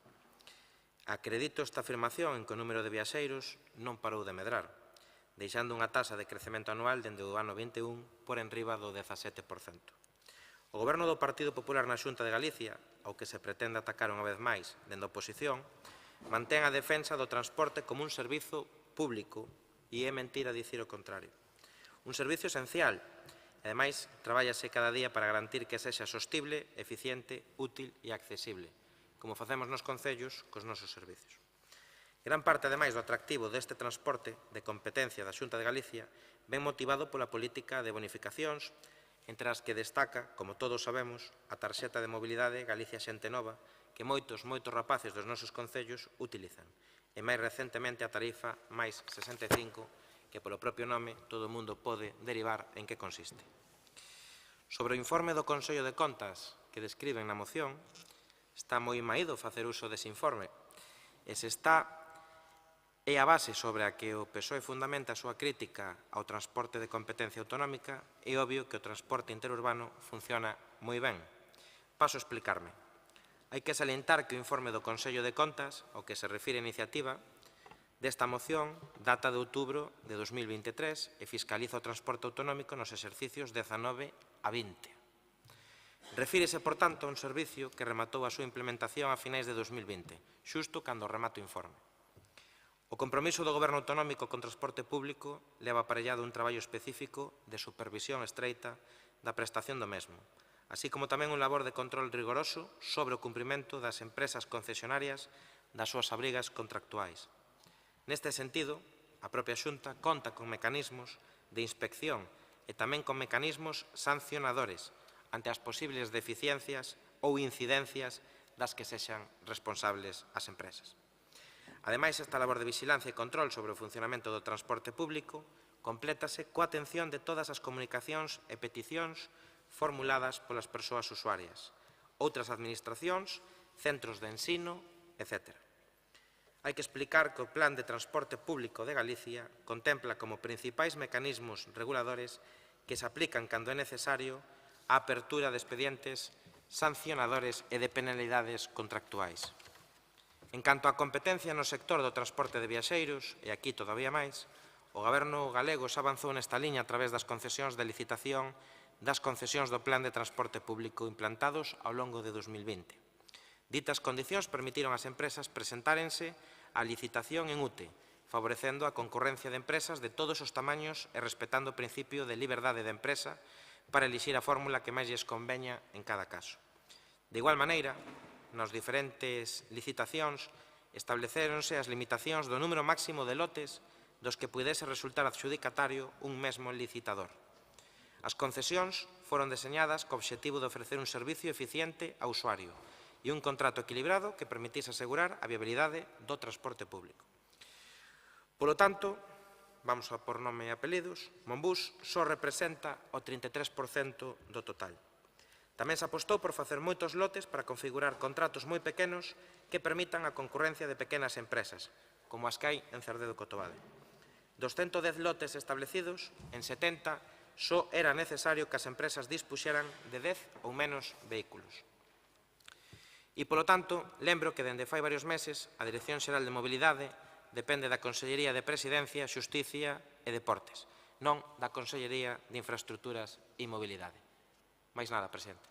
Acredito esta afirmación en que o número de viaxeiros non parou de medrar, deixando unha tasa de crecemento anual dende o ano 21 por enriba do 17%. O Goberno do Partido Popular na Xunta de Galicia, ao que se pretende atacar unha vez máis dende a oposición, mantén a defensa do transporte como un servizo público e é mentira dicir o contrario. Un servizo esencial, e ademais trabállase cada día para garantir que sexa sostible, eficiente, útil e accesible, como facemos nos concellos cos nosos servizos. Gran parte, ademais, do atractivo deste transporte de competencia da Xunta de Galicia ven motivado pola política de bonificacións, entre as que destaca, como todos sabemos, a tarxeta de mobilidade Galicia Xente Nova, que moitos rapaces dos nosos concellos utilizan, e máis recentemente a tarifa máis 65, que polo propio nome todo o mundo pode derivar en que consiste. Sobre o informe do Consello de Contas que describen na moción, está moi maído facer uso dese informe, e se está é a base sobre a que o PSOE fundamenta a súa crítica ao transporte de competencia autonómica, é obvio que o transporte interurbano funciona moi ben. Paso a explicarme. Hai que salientar que o informe do Consello de Contas, ao que se refire a iniciativa desta moción, data de outubro de 2023 e fiscaliza o transporte autonómico nos exercicios 19 a 20. Refírese, por tanto, a un servicio que rematou a súa implementación a finais de 2020, xusto cando remata o informe. O compromiso do Goberno autonómico con transporte público leva aparellado un traballo específico de supervisión estreita da prestación do mesmo, así como tamén un labor de control rigoroso sobre o cumprimento das empresas concesionarias das súas obrigas contractuais. Neste sentido, a propia Xunta conta con mecanismos de inspección e tamén con mecanismos sancionadores ante as posibles deficiencias ou incidencias das que sexan responsables as empresas. Ademais, esta labor de vixilancia e control sobre o funcionamento do transporte público complétase coa atención de todas as comunicacións e peticións formuladas polas persoas usuarias, outras administracións, centros de ensino, etc. Hai que explicar que o Plan de Transporte Público de Galicia contempla como principais mecanismos reguladores que se aplican cando é necesario a apertura de expedientes sancionadores e de penalidades contractuais. En canto á competencia no sector do transporte de viaxeiros, e aquí todavía máis, o Goberno galego xa avanzou nesta liña a través das concesións de licitación das concesións do Plan de Transporte Público implantados ao longo de 2020. Ditas condicións permitiron ás empresas presentárense á licitación en UTE, favorecendo a concorrencia de empresas de todos os tamaños e respetando o principio de liberdade de empresa para elixir a fórmula que máis lles conveña en cada caso. De igual maneira, nas diferentes licitacións establecéronse as limitacións do número máximo de lotes dos que pudese resultar adxudicatario un mesmo licitador. As concesións foron deseñadas co obxectivo de ofrecer un servicio eficiente ao usuario e un contrato equilibrado que permitise asegurar a viabilidade do transporte público. Polo tanto, vamos a por nome e apelidos, Monbus só representa o 33% do total. Tamén se apostou por facer moitos lotes para configurar contratos moi pequenos que permitan a concurrencia de pequenas empresas, como as que hai en Cerdedo Cotobade. Dos 110 lotes establecidos, en 70 só era necesario que as empresas dispuxeran de 10 ou menos vehículos. E, polo tanto, lembro que dende fai varios meses a Dirección Xeral de Mobilidade depende da Consellería de Presidencia, Xusticia e Deportes, non da Consellería de Infraestructuras e Mobilidade. Máis nada, presidente.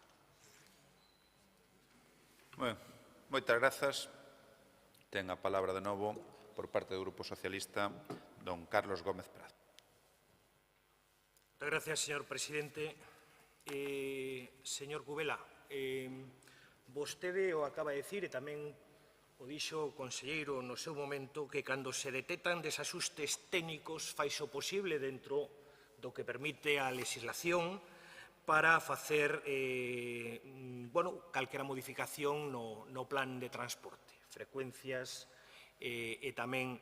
Bueno, moitas grazas. Ten a palabra de novo por parte do Grupo Socialista don Carlos Gómez Prado. Moitas gracias, señor presidente. Señor Cubela, vostede o acaba de dicir e tamén o dixo o conselleiro no seu momento que cando se detectan desaxustes técnicos faise o posible dentro do que permite a legislación para facer calquera modificación no plan de transporte, frecuencias e tamén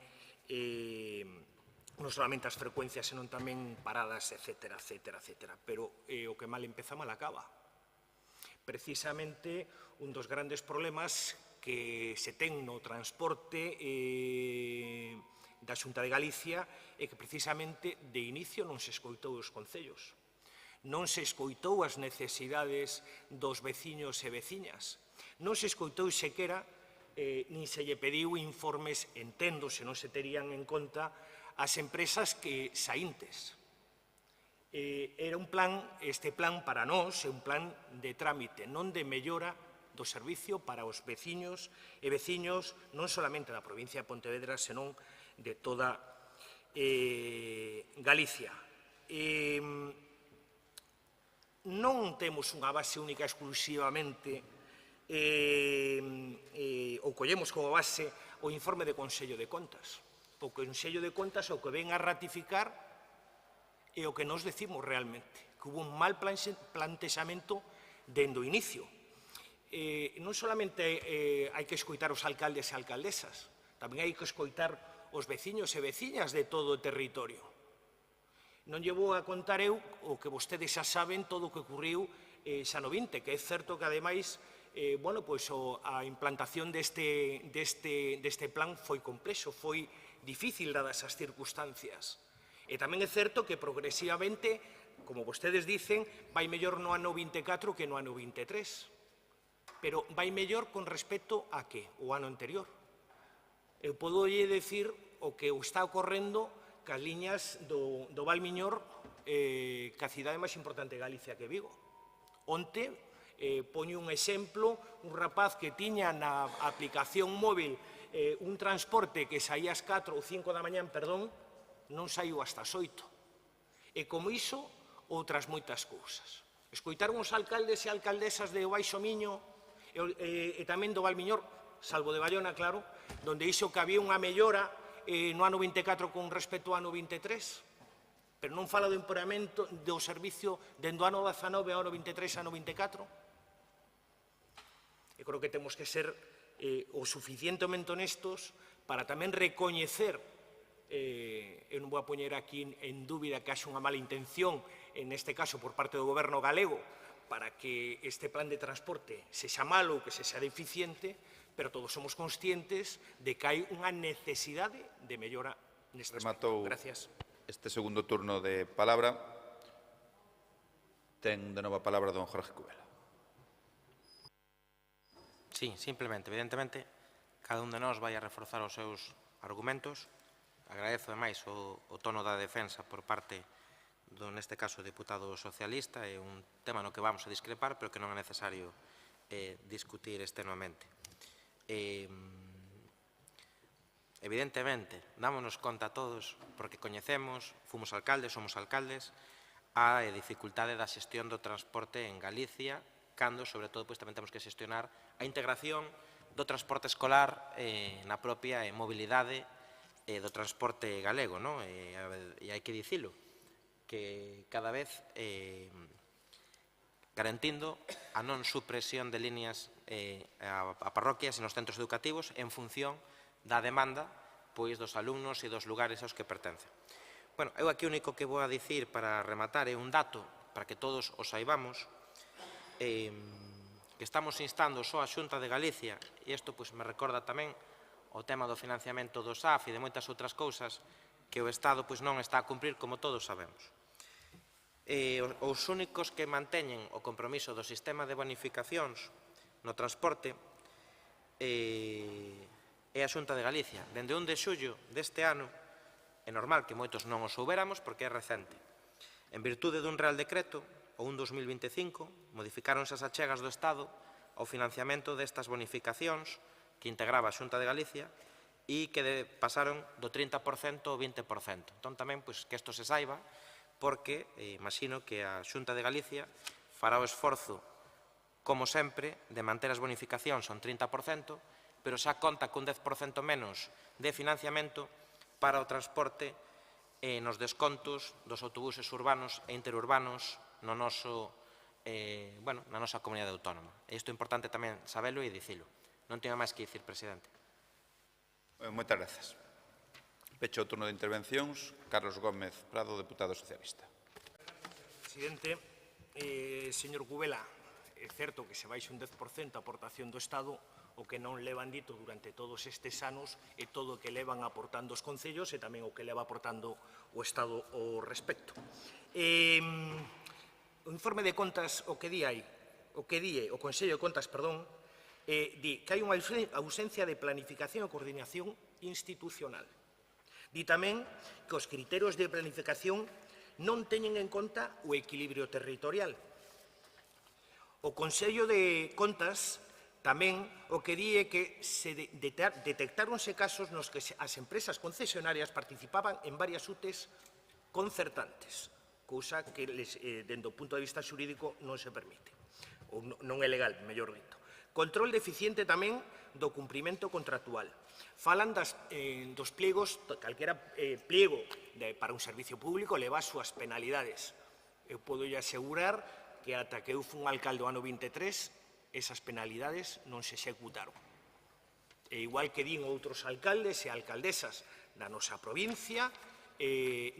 non solamente as frecuencias, senón tamén paradas, etcétera, etcétera, etcétera. Pero o que mal empeza, mal acaba. Precisamente, un dos grandes problemas que se ten no transporte da Xunta de Galicia é que precisamente de inicio non se escoitou os concellos. Non se escoitou as necesidades dos veciños e veciñas. Non se escoitou sequera, nin se lle pediu informes, entendo, se non se terían en conta as empresas que saíntes. Era un plan, este plan para nós, é un plan de trámite, non de mellora do servicio para os veciños e veciños non solamente da provincia de Pontevedra, senón de toda Galicia. Non temos unha base única exclusivamente ou collemos como base o informe de Consello de Contas. O Consello de Contas o que ven a ratificar é o que nos decimos realmente, que hubo un mal plantexamento dende o inicio. Non solamente hai que escoitar os alcaldes e alcaldesas, tamén hai que escoitar os veciños e veciñas de todo o territorio. Non lle vou a contar eu o que vostedes xa saben todo o que ocurriu xa no 20, que é certo que, ademais, a implantación deste plan foi complexo, foi difícil dadas as circunstancias. E tamén é certo que progresivamente, como vostedes dicen, vai mellor no ano 24 que no ano 23. Pero vai mellor con respecto a que? O ano anterior. Eu podo lle dicir o que está ocorrendo cas liñas do Valmiñor, ca cidade máis importante de Galicia que Vigo. Onte, poño un exemplo, un rapaz que tiña na aplicación móvil un transporte que saía ás 4 ou 5 da mañán, non saiu hasta as 8. E como iso, outras moitas cousas. Escoitaron os alcaldes e alcaldesas de Baixo Miño e tamén do Valmiñor, salvo de Bayona, claro, donde iso que había unha mellora no ano 24 con respecto ao ano 23. pero non fala do empoderamento do servicio dende o ano 19 ao ano 23 ano 24. Eu creo que temos que ser o suficientemente honestos para tamén recoñecer, eu non vou a poñer aquí en dúbida que haxa unha mala intención, en este caso por parte do goberno galego, para que este plan de transporte sexa malo ou que sexa deficiente, pero todos somos conscientes de que hai unha necesidade de mellora neste aspecto. Gracias. Este segundo turno de palabra. Ten de novo a palabra don Jorge Cubela. Sí, simplemente, evidentemente, cada un de nós vai a reforzar os seus argumentos. Agradezo, ademais, o tono da defensa por parte do, neste caso, deputado socialista. É un tema no que vamos a discrepar, pero que non é necesario discutir extenuamente. Evidentemente, dámonos conta todos, porque coñecemos, fomos alcaldes, somos alcaldes, a dificultade da xestión do transporte en Galicia, cando, sobre todo, tamén temos que xestionar a integración do transporte escolar na propia mobilidade do transporte galego, e hai que dicilo, que cada vez garantindo a non supresión de líneas a parroquias e nos centros educativos en función da demanda dos alumnos e dos lugares aos que pertencen. Bueno, eu aquí o único que vou a dicir para rematar é un dato, para que todos o saibamos, que estamos instando só a Xunta de Galicia, e isto me recorda tamén o tema do financiamento do SAF e de moitas outras cousas que o Estado non está a cumprir, como todos sabemos. Os únicos que manteñen o compromiso do sistema de bonificacións no transporte é a Xunta de Galicia. Dende 1 de xullo deste ano, é normal que moitos non o soubéramos porque é recente. En virtude dun Real Decreto, o 1/2025, modificáronse as achegas do Estado ao financiamento destas bonificacións que integraba a Xunta de Galicia e que pasaron do 30% ao 20%. Entón tamén que isto se saiba, porque imagino que a Xunta de Galicia fará o esforzo, como sempre, de manter as bonificacións ao 30%, pero xa conta con 10% menos de financiamento para o transporte nos descontos dos autobuses urbanos e interurbanos na nosa comunidade autónoma. Isto é importante tamén sabelo e dicilo. Non teño máis que dicir, presidente. Moitas grazas. Pecho o turno de intervencións. Carlos Gómez Prado, deputado socialista. Presidente, señor Cubela, é certo que se baixa un 10% a aportación do Estado, o que non levan dito durante todos estes anos é todo o que levan aportando os concellos e tamén o que leva aportando o Estado ao respecto. O informe de contas o Consello de Contas, di que hai unha ausencia de planificación e coordinación institucional. Di tamén que os criterios de planificación non teñen en conta o equilibrio territorial. O Consello de Contas tamén o que di é que se detectáronse casos nos que as empresas concesionarias participaban en varias UTEs concertantes, cousa que, dende o punto de vista xurídico, non se permite, ou non é legal, mellor dito. Control deficiente tamén do cumprimento contractual. Falan dos pliegos, calquera pliego para un servicio público leva as súas penalidades. Eu podo asegurar que ata que eu fun alcalde do ano 23, esas penalidades non se executaron. E igual que din outros alcaldes e alcaldesas da nosa provincia,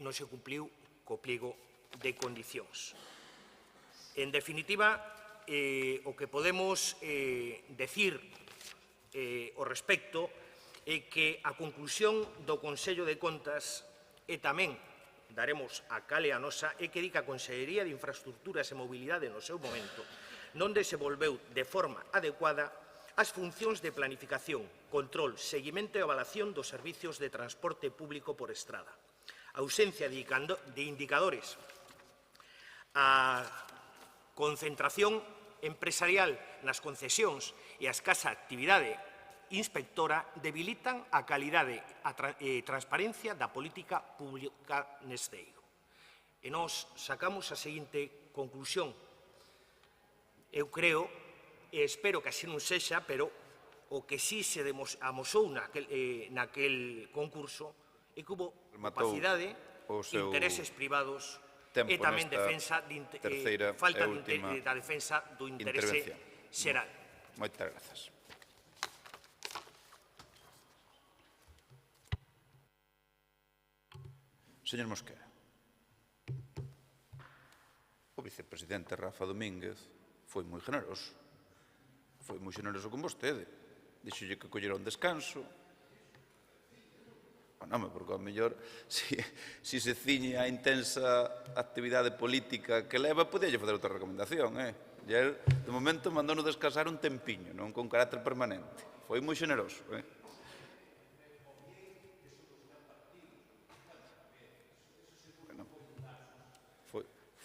non se cumpliu co pliego de condicións. En definitiva, o que podemos decir ao respecto é que a conclusión do Consello de Contas e tamén daremos a cale a nosa é que di que a Consellería de Infraestructuras e Mobilidade no seu momento non desenvolveu de forma adecuada as funcións de planificación, control, seguimento e avalación dos servicios de transporte público por estrada. A ausencia de indicadores, a concentración empresarial nas concesións e a escasa actividade inspectora debilitan a calidade e transparencia da política pública neste eido. E nós sacamos a seguinte conclusión. Eu creo, e espero que así non sexa, pero o que sí se amosou naquel concurso é que hubo capacidade o seu intereses privados tempo e tamén nesta defensa terceira falta e última da defensa do interese intervención. xeral. Moitas grazas. Señor Mosquera, o vicepresidente Rafa Domínguez foi moi generoso. Foi moi generoso con vostede. Dixolle que collera un descanso. Non, porque ao mellor, se se ciñe a intensa actividade política que leva, podíalle fazer outra recomendación, E el, de momento, mandou-nos descansar un tempiño, non con carácter permanente. Foi moi generoso,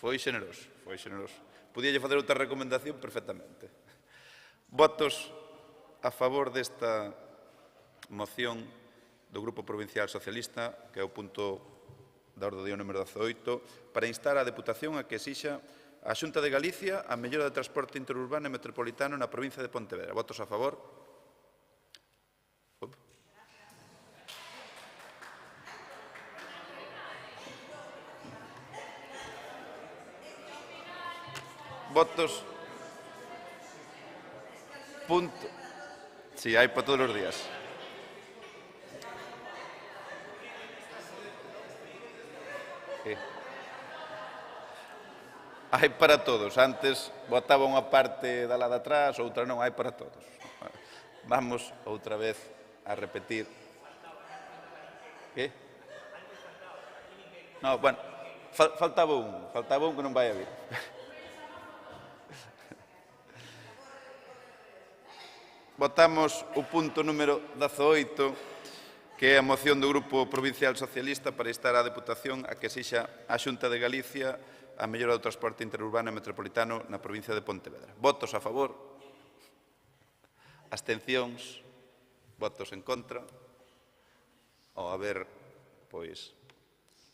Foi generoso, foi generoso. Podíalle facer outra recomendación perfectamente. Votos a favor desta moción do Grupo Provincial Socialista, que é o punto da orde do día número 18, para instar a Deputación a que exixa a Xunta de Galicia a mellora do transporte interurbano e metropolitano na provincia de Pontevedra. Votos a favor? Votos. Punto. Sí, hai para todos os días. Hai para todos. Antes votaba unha parte da lá de atrás, outra non, hai para todos. Vamos outra vez a repetir. Que? No, bueno, faltaba un que non vai a vir. Votamos o punto número 18, que é a moción do Grupo Provincial Socialista para instar a Deputación a que exixa a Xunta de Galicia a mellora do transporte interurbano e metropolitano na provincia de Pontevedra. Votos a favor? Abstencións? Votos en contra? Ao haber, pois,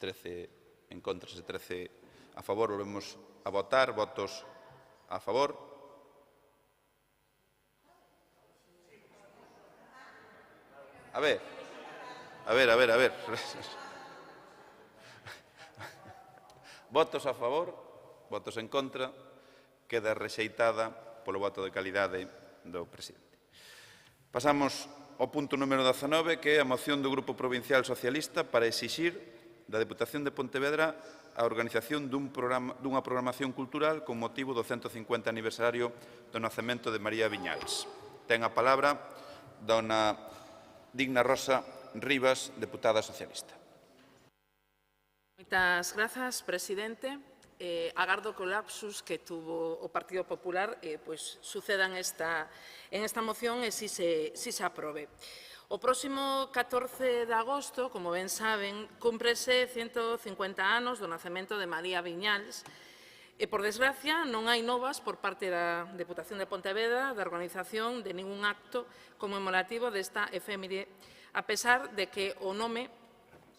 13 en contra e 13 a favor, volvemos a votar. Votos a favor? A ver. Votos a favor, votos en contra, queda rexeitada polo voto de calidade do presidente. Pasamos ao punto número 19, que é a moción do Grupo Provincial Socialista para exixir da Deputación de Pontevedra a organización dunha programación cultural con motivo do 150 aniversario do nacemento de María Viñals. Ten a palabra dona Digna Rosa Rivas, deputada socialista. Moitas grazas, presidente. Agardo que o lapsus que tuvo o Partido Popular suceda en esta moción e si se aprobe. O próximo 14 de agosto, como ben saben, cúmprese 150 anos do nacemento de María Viñals. E, por desgracia, non hai novas por parte da Deputación de Pontevedra da organización de ningún acto conmemorativo desta efémide, a pesar de que o nome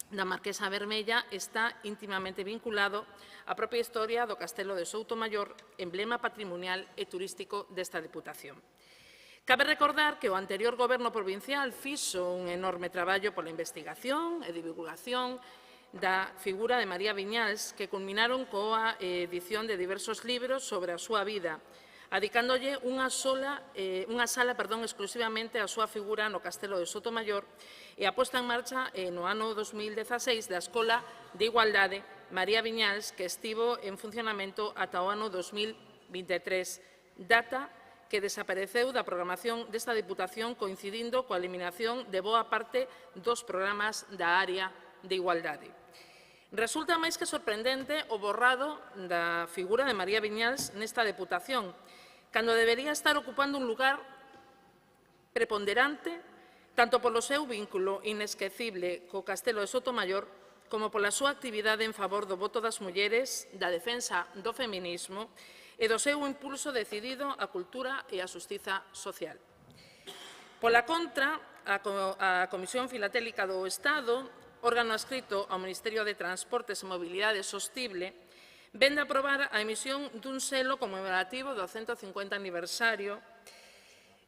da Marquesa Vermella está íntimamente vinculado á propia historia do Castelo de Soutomaior, emblema patrimonial e turístico desta Deputación. Cabe recordar que o anterior Goberno provincial fixo un enorme traballo pola investigación e divulgación da figura de María Viñals, que culminaron coa edición de diversos libros sobre a súa vida, adicándolle unha sala exclusivamente á súa figura no Castelo de Soutomaior e a posta en marcha no ano 2016 da Escola de Igualdade María Viñals, que estivo en funcionamento ata o ano 2023, data que desapareceu da programación desta Deputación coincidindo coa eliminación de boa parte dos programas da área de igualdade. Resulta máis que sorprendente o borrado da figura de María Viñals nesta Deputación, cando debería estar ocupando un lugar preponderante tanto polo seu vínculo inesquecible co Castelo de Soutomaior como pola súa actividade en favor do voto das mulleres, da defensa do feminismo e do seu impulso decidido á cultura e á xustiza social. Pola contra, a Comisión Filatélica do Estado, órgano adscrito ao Ministerio de Transportes e Mobilidade Sostible, vén de aprobar a emisión dun selo conmemorativo do 150 aniversario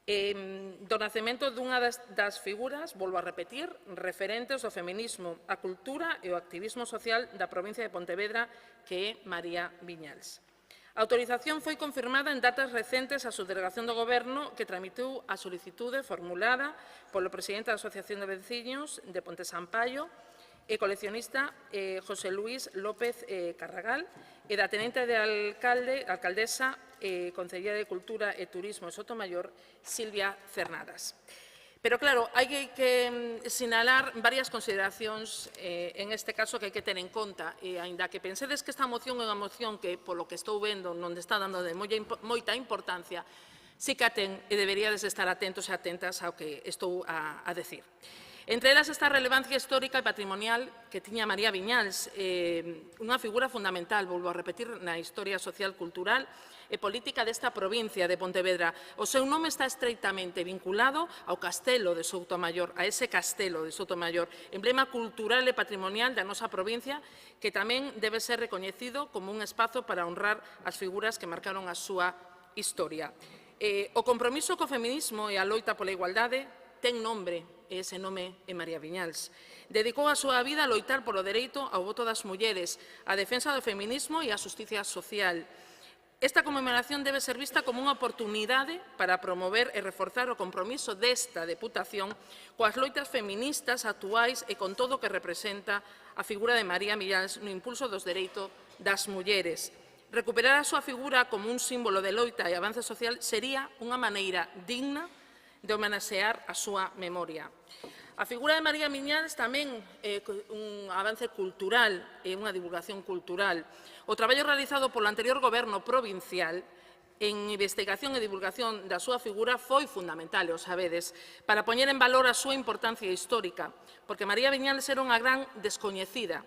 do nacemento dunha das figuras, volvo a repetir, referentes do feminismo, a cultura e o activismo social da provincia de Pontevedra, que é María Viñals. A autorización foi confirmada en datas recentes a subdelegación do Goberno que tramitou a solicitude formulada polo presidente da Asociación de Veciños de Ponte Sampaio e coleccionista José Luis López Carragal e da tenente de alcaldesa Concelleira de Cultura e Turismo de Sotomayor, Silvia Cernadas. Pero, claro, hai que sinalar varias consideracións en este caso que hai que ter en conta. E, aínda que pensedes que esta moción é unha moción que, polo que estou vendo, non está dando de moita importancia, sí que a ten e deberíades estar atentos e atentas ao que estou a decir. Entre elas esta relevancia histórica e patrimonial que tiña María Viñals, unha figura fundamental, volvo a repetir, na historia social, cultural e política desta provincia de Pontevedra. O seu nome está estreitamente vinculado ao Castelo de Soutomayor, a ese Castelo de Soutomayor, emblema cultural e patrimonial da nosa provincia, que tamén debe ser recoñecido como un espazo para honrar as figuras que marcaron a súa historia. O compromiso co feminismo e a loita pola igualdade ten nombre, e ese nome é María Viñals. Dedicou a súa vida a loitar polo dereito ao voto das mulleres, a defensa do feminismo e a xusticia social. Esta conmemoración debe ser vista como unha oportunidade para promover e reforzar o compromiso desta Deputación coas loitas feministas actuais e con todo o que representa a figura de María Viñals no impulso dos dereitos das mulleres. Recuperar a súa figura como un símbolo de loita e avance social sería unha maneira digna de homenaxear a súa memoria. A figura de María Viñals tamén é un avance cultural e unha divulgación cultural. O traballo realizado polo anterior Goberno provincial en investigación e divulgación da súa figura foi fundamental, o sabedes, para poñer en valor a súa importancia histórica, porque María Viñals era unha gran descoñecida.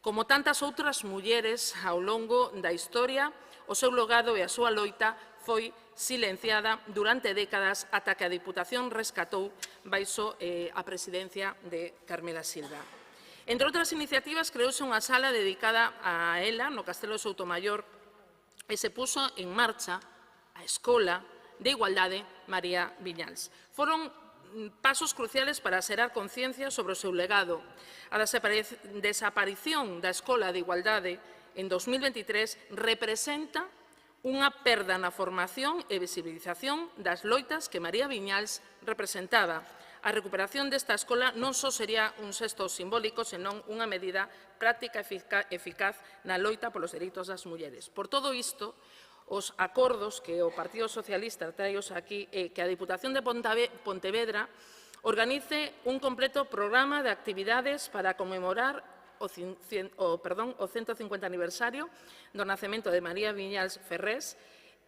Como tantas outras mulleres ao longo da historia, o seu legado e a súa loita foi silenciada durante décadas ata que a Diputación rescatou baixo a presidencia de Carmela Silva. Entre outras iniciativas, creouse unha sala dedicada a ela no Castelo de Soutomayor e se puso en marcha a Escola de Igualdade María Viñals. Foron pasos cruciales para xerar conciencia sobre o seu legado. A desaparición da Escola de Igualdade en 2023 representa unha perda na formación e visibilización das loitas que María Viñals representaba. A recuperación desta escola non só sería un xesto simbólico, senón unha medida práctica e eficaz na loita polos dereitos das mulleres. Por todo isto, os acordos que o Partido Socialista trae aquí é que a Diputación de Pontevedra organice un completo programa de actividades para conmemorar o 150 aniversario do nacemento de María Viñals Ferrés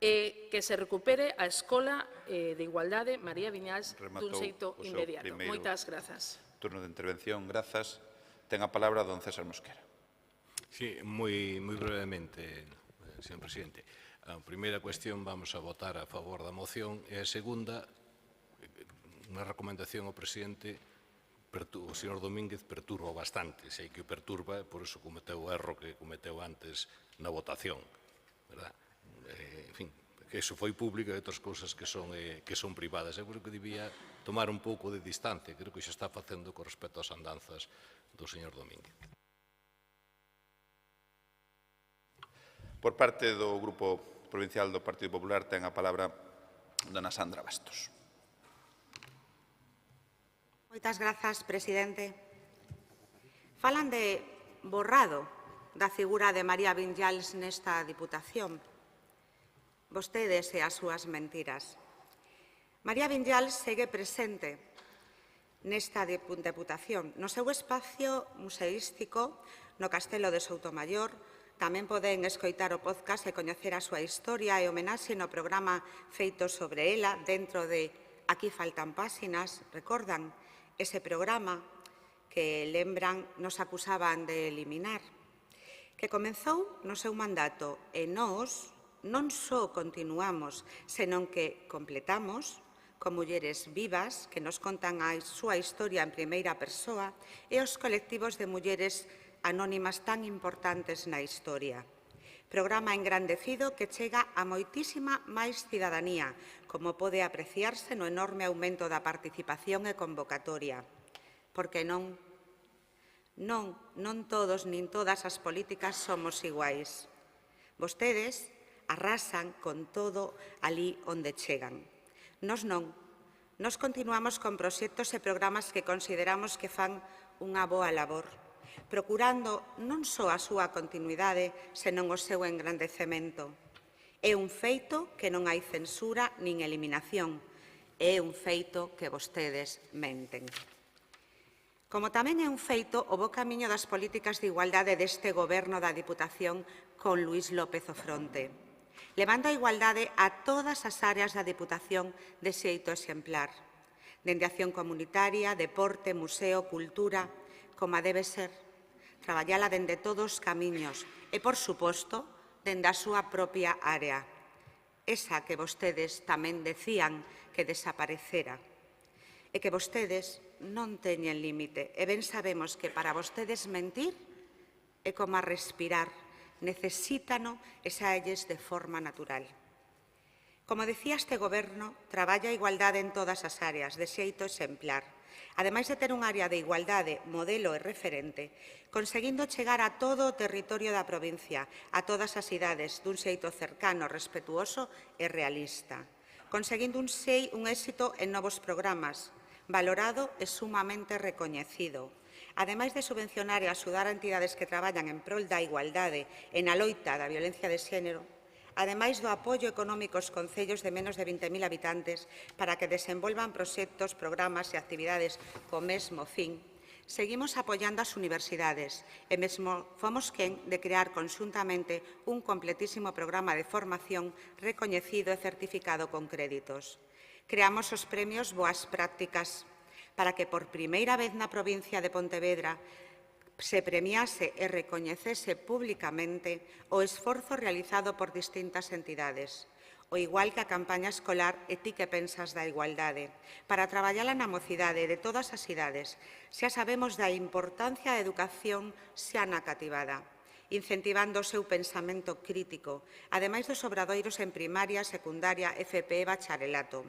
e que se recupere a Escola de Igualdade María Viñals dun xeito inmediato. Moitas grazas. Turno de intervención, grazas. Ten a palabra don César Mosquera. Sí, moi brevemente, señor presidente. A primeira cuestión vamos a votar a favor da moción e a segunda, unha recomendación ao presidente, o señor Domínguez perturba bastante, sei que o perturba, por iso cometeu o erro que cometeu antes na votación, verdad? En fin, que iso foi público e outras cousas que son privadas. Eu creo que debía tomar un pouco de distancia, creo que xa está facendo con respecto ás andanzas do señor Domínguez. Por parte do Grupo Provincial do Partido Popular ten a palabra dona Sandra Bastos. Moitas grazas, presidente. Falan de borrado da figura de María Viñals nesta Diputación. Vostedes e as súas mentiras. María Viñals segue presente nesta Deputación. No seu espacio museístico, no Castelo de Soutomayor, tamén poden escoitar o podcast e coñecer a súa historia e homenaxe no programa feito sobre ela dentro de Aquí faltan páxinas. Recordan ese programa que, lembran, nos acusaban de eliminar, que comezou no seu mandato e nós non só continuamos, senón que completamos con mulleres vivas que nos contan a súa historia en primeira persoa e os colectivos de mulleres anónimas tan importantes na historia. programa engrandecido que chega a moitísima máis cidadanía, como pode apreciarse no enorme aumento da participación e convocatoria. Porque non todos nin todas as políticas somos iguais. Vostedes arrasan con todo ali onde chegan. Nos non. Nos continuamos con proxectos e programas que consideramos que fan unha boa labor, procurando non só a súa continuidade, senón o seu engrandecemento. É un feito que non hai censura nin eliminación. É un feito que vostedes menten. Como tamén é un feito o bo camiño das políticas de igualdade deste Goberno da Diputación con Luís López ao fronte. Levando a igualdade a todas as áreas da Diputación de xeito exemplar, dende acción comunitaria, deporte, museo, cultura, como debe ser, traballala dende todos os camiños e, por suposto, dende a súa propia área, esa que vostedes tamén decían que desaparecera, e que vostedes non teñen límite, e ben sabemos que para vostedes mentir é como a respirar, necesítano e saelles de forma natural. Como decía, este Goberno traballa a igualdade en todas as áreas, de xeito exemplar, ademais de ter un área de igualdade, modelo e referente, conseguindo chegar a todo o territorio da provincia, a todas as cidades, dun xeito cercano, respetuoso e realista, conseguindo un éxito en novos programas, valorado e sumamente recoñecido, ademais de subvencionar e axudar a entidades que traballan en prol da igualdade e na loita da violencia de xénero, ademais do apoio económico aos concellos de menos de 20.000 habitantes para que desenvolvan proxectos, programas e actividades co mesmo fin, seguimos apoiando as universidades e mesmo fomos quen de crear conxuntamente un completísimo programa de formación recoñecido e certificado con créditos. Creamos os premios Boas Prácticas para que por primeira vez na provincia de Pontevedra se premiase e recoñecese públicamente o esforzo realizado por distintas entidades, o igual que a campaña escolar E ti que pensas da igualdade, para traballala na mocidade de todas as idades. Xa sabemos da importancia da educación xa na cativada, incentivando o seu pensamento crítico, ademais dos obradoiros en primaria, secundaria, FP e bacharelato.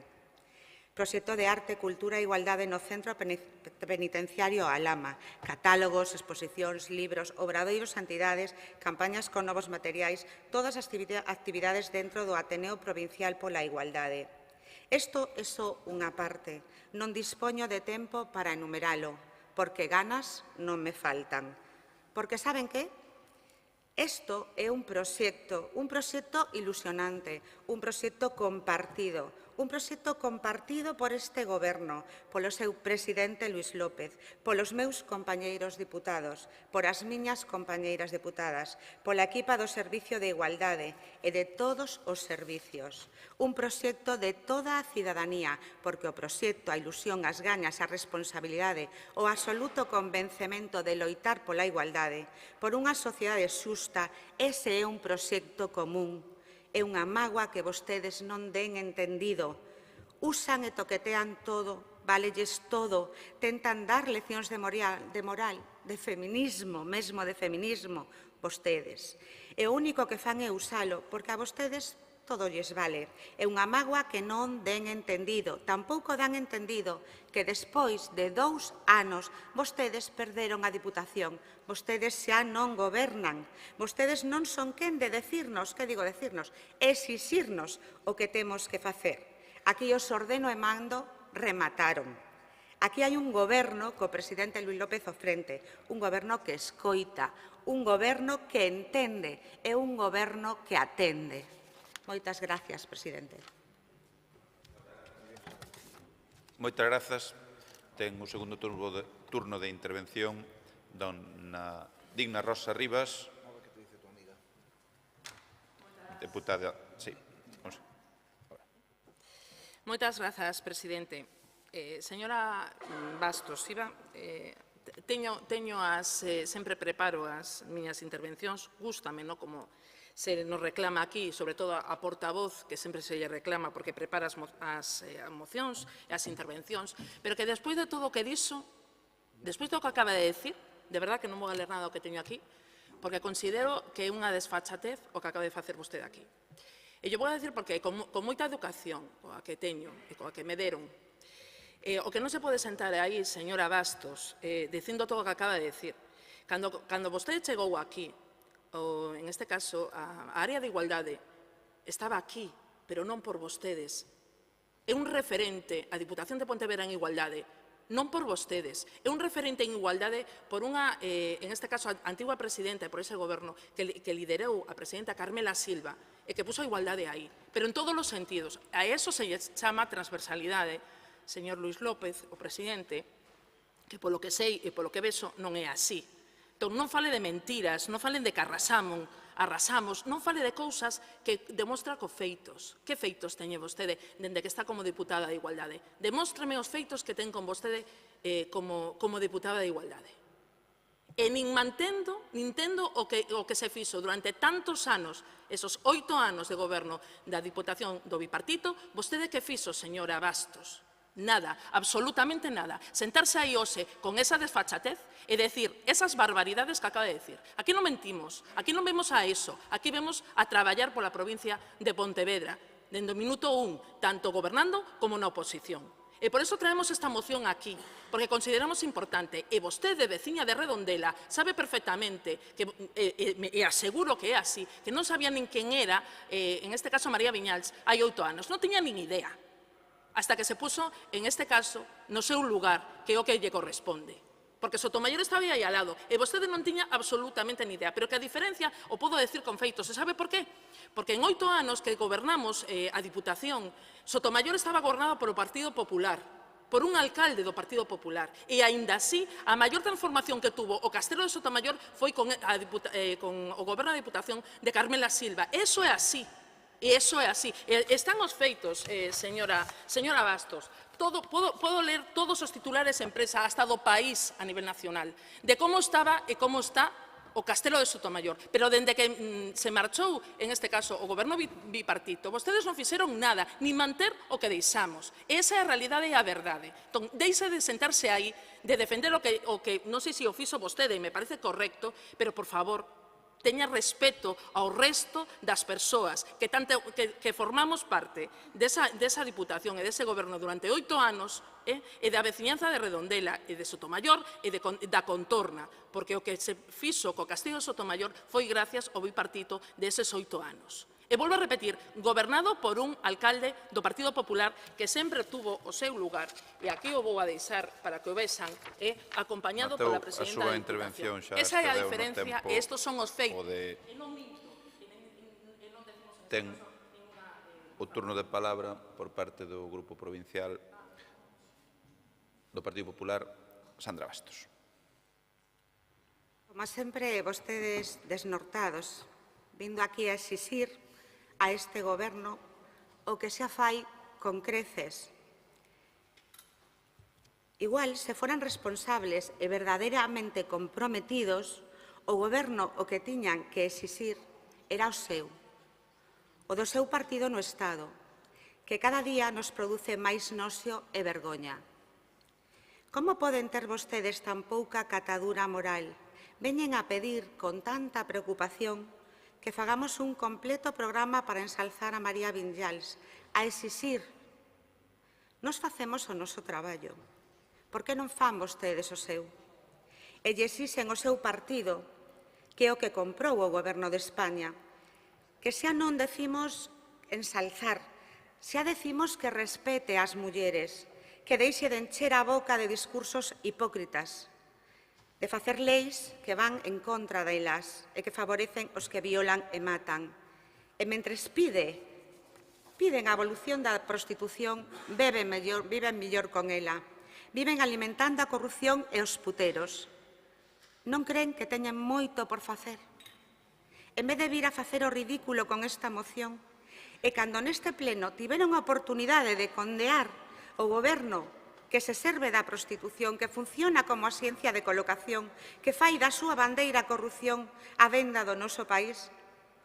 Proxecto de arte, cultura e igualdade no Centro Penitenciario Alhama, catálogos, exposicións, libros, obradoiros a entidades, campañas con novos materiais, todas as actividades dentro do Ateneo Provincial pola Igualdade. Isto é só unha parte. Non dispoño de tempo para enumeralo, porque ganas non me faltan. Porque saben que? Isto é un proxecto ilusionante, un proxecto compartido por este Goberno, polo seu presidente Luís López, polos meus compañeiros diputados, por as miñas compañeiras deputadas, pola equipa do Servicio de Igualdade e de todos os servicios. Un proxecto de toda a cidadanía, porque o proxecto, a ilusión, as gañas, a responsabilidade, o absoluto convencemento de loitar pola igualdade, por unha sociedade xusta, ese é un proxecto común. É unha mágoa que vostedes non den entendido. Usan e toquetean todo, valelles todo, tentan dar leccións de moral, de feminismo, mesmo de feminismo, vostedes. E o único que fan é usalo, porque a vostedes todo lles vale. É unha mágoa que non den entendido. Tampouco dan entendido que despois de 2 anos vostedes perderon a Diputación. Vostedes xa non gobernan. Vostedes non son quen de decirnos, que digo decirnos, exixirnos o que temos que facer. Aquí os ordeno e mando remataron. Aquí hai un goberno co presidente Luís López ao frente, un goberno que escoita, un goberno que entende e un goberno que atende. Moitas gracias, presidente. Moitas grazas. Ten o segundo turno de intervención dona Digna Rosa Rivas. Deputada, sí. Moitas grazas, presidente. Señora Bastos, sempre preparo as miñas intervencións, gústame, como se nos reclama aquí, sobre todo a portavoz, que sempre se lle reclama porque prepara as mocións e as intervencións, pero que despois de todo o que dixo, despois do que acaba de decir, de verdad que non vou a ler nada o que teño aquí, porque considero que é unha desfachatez o que acaba de facer vostede aquí. E yo vou a decir porque con moita educación coa que teño e coa que me deron, o que non se pode sentar aí, señora Bastos, dicindo todo o que acaba de decir. Cando vostede chegou aquí, en este caso, a área de igualdade, estaba aquí, pero non por vostedes. É un referente a Diputación de Pontevedra en igualdade, non por vostedes. É un referente en igualdade por unha, en este caso, antigua presidenta e por ese goberno que liderou a presidenta Carmela Silva e que puso a igualdade aí, pero en todos os sentidos. A eso se chama transversalidade, señor Luís López, o presidente, que polo que sei e polo que vexo non é así. Entón, non fale de mentiras, non falen de que arrasamos, non fale de cousas que demostra co feitos. Que feitos teñe vostede dende que está como diputada de Igualdade? Demóstrame os feitos que ten con vostede como diputada de Igualdade. E nin entendo o que se fixo durante tantos anos, esos 8 anos de goberno da Diputación do Bipartito, vostede que fixo, señora Bastos? Nada, absolutamente nada. Sentarse aí hoxe con esa desfachatez e decir esas barbaridades que acaba de decir. Aquí non mentimos, aquí non vemos a eso, aquí vemos a traballar pola provincia de Pontevedra, dende o minuto 1, tanto gobernando como na oposición. E por eso traemos esta moción aquí, porque consideramos importante, e vostede, veciña de Redondela, sabe perfectamente, e aseguro que é así, que non sabía nin quen era, en este caso María Viñals, hai 8 anos, non tiña nin idea, hasta que se puso, en este caso, no seu lugar, que é o que lle corresponde. Porque Sotomayor estaba aí al lado, e vostede non tiña absolutamente ni idea, pero que a diferencia o podo decir con feitos. E sabe por qué? Porque en 8 anos que gobernamos a Diputación, Sotomayor estaba gobernado polo Partido Popular, por un alcalde do Partido Popular. E, aínda así, a maior transformación que tuvo o Castelo de Sotomayor foi con o goberno da Diputación de Carmela Silva. Eso é así. E iso é así. Están os feitos, señora Bastos. Podo ler todos os titulares en prensa, hasta do país a nivel nacional, de como estaba e como está o Castelo de Sotomayor. Pero dende que se marchou, en este caso, o goberno bipartito, vostedes non fixeron nada, ni manter o que deixamos. Esa é a realidade e a verdade. Entón, deixe de sentarse aí, de defender o que non sei se o fixo vostede, e me parece correcto, pero, por favor, teña respeto ao resto das persoas que formamos parte desa Diputación e dese goberno durante 8 anos e da veciñanza de Redondela e de Sotomayor e da contorna, porque o que se fixo co Castillo de Sotomayor foi gracias ao bipartito deses 8 anos. E volvo a repetir, gobernado por un alcalde do Partido Popular que sempre tuvo o seu lugar, e aquí o vou a deixar para que o vexan, acompañado pola presidenta da Diputación. Esa é a diferencia e estos son os feitos. Ten o turno de palabra por parte do Grupo Provincial do Partido Popular, Sandra Bastos. Como sempre, vostedes desnortados, vindo aquí a exixir a este goberno o que xa fai con creces. Igual, se foran responsables e verdadeiramente comprometidos, o goberno o que tiñan que exixir era o seu, o do seu partido no Estado, que cada día nos produce máis noxo e vergoña. Como poden ter vostedes tan pouca catadura moral? Veñen a pedir con tanta preocupación que fagamos un completo programa para ensalzar a María Viñals, a exixir. Nos facemos o noso traballo. Por que non fan vostedes o seu? E lle exixen o seu partido, que é o que comprou o Goberno de España, que xa non decimos ensalzar, xa decimos que respete ás mulleres, que deixe de encher a boca de discursos hipócritas, de facer leis que van en contra delas e que favorecen os que violan e matan. E mentres piden a evolución da prostitución, viven mellor con ela. Viven alimentando a corrupción e os puteros. Non creen que teñen moito por facer? En vez de vir a facer o ridículo con esta moción, e cando neste pleno tiveron a oportunidade de condear o goberno que se serve da prostitución, que funciona como a ciencia de colocación, que fai da súa bandeira a corrupción a venda do noso país,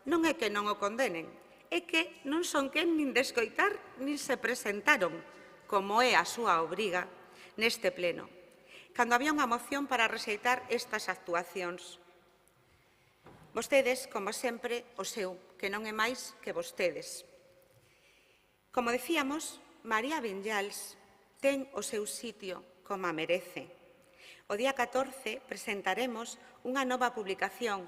non é que non o condenen, é que non son quen nin de escoitar nin se presentaron, como é a súa obriga, neste pleno, cando había unha moción para rexeitar estas actuacións. Vostedes, como sempre, o seu, que non é máis que vostedes. Como decíamos, María Vinyals ten o seu sitio como a merece. O día 14 presentaremos unha nova publicación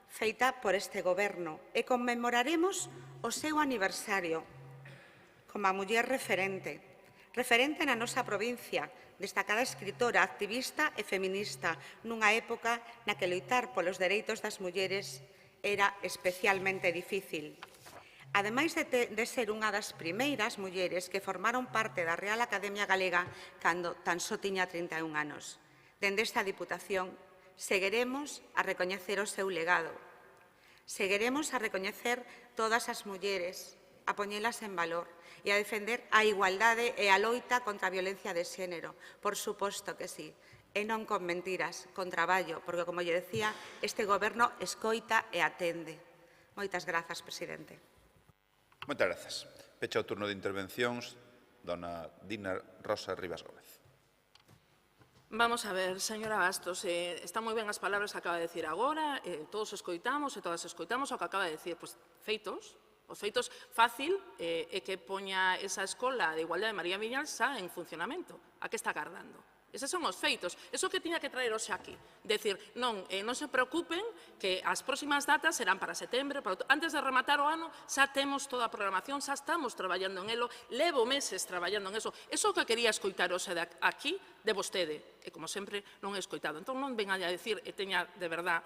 feita por este Goberno e conmemoraremos o seu aniversario como a muller referente na nosa provincia, destacada escritora, activista e feminista, nunha época na que loitar polos dereitos das mulleres era especialmente difícil. Ademais de ser unha das primeiras mulleres que formaron parte da Real Academia Galega cando tan só tiña 31 anos. Dende esta Diputación, seguiremos a recoñecer o seu legado. Seguiremos a recoñecer todas as mulleres, a poñelas en valor e a defender a igualdade e a loita contra a violencia de xénero. Por suposto que sí. E non con mentiras, con traballo, porque, como lle decía, este Goberno escoita e atende. Moitas grazas, presidente. Moitas grazas. Pecha o turno de intervencións, dona Dina Rosa Rivas Gómez. Vamos a ver, señora Bastos, están moi ben as palabras que acaba de decir agora, todos escoitamos e todas escoitamos o que acaba de decir, pois feitos. Os feitos fácil é que poña esa escola de igualdade de María Vinyals xa en funcionamento. A que está agardando? Eses son os feitos. Eso que tiña que traer hoxe aquí. Decir, non se preocupen que as próximas datas serán para setembro, antes de rematar o ano xa temos toda a programación, xa estamos traballando en elo, levo meses traballando en eso. Eso que quería escoitar hoxe aquí de vostede, e como sempre non he escoitado. Entón non venga a decir e teña de verdad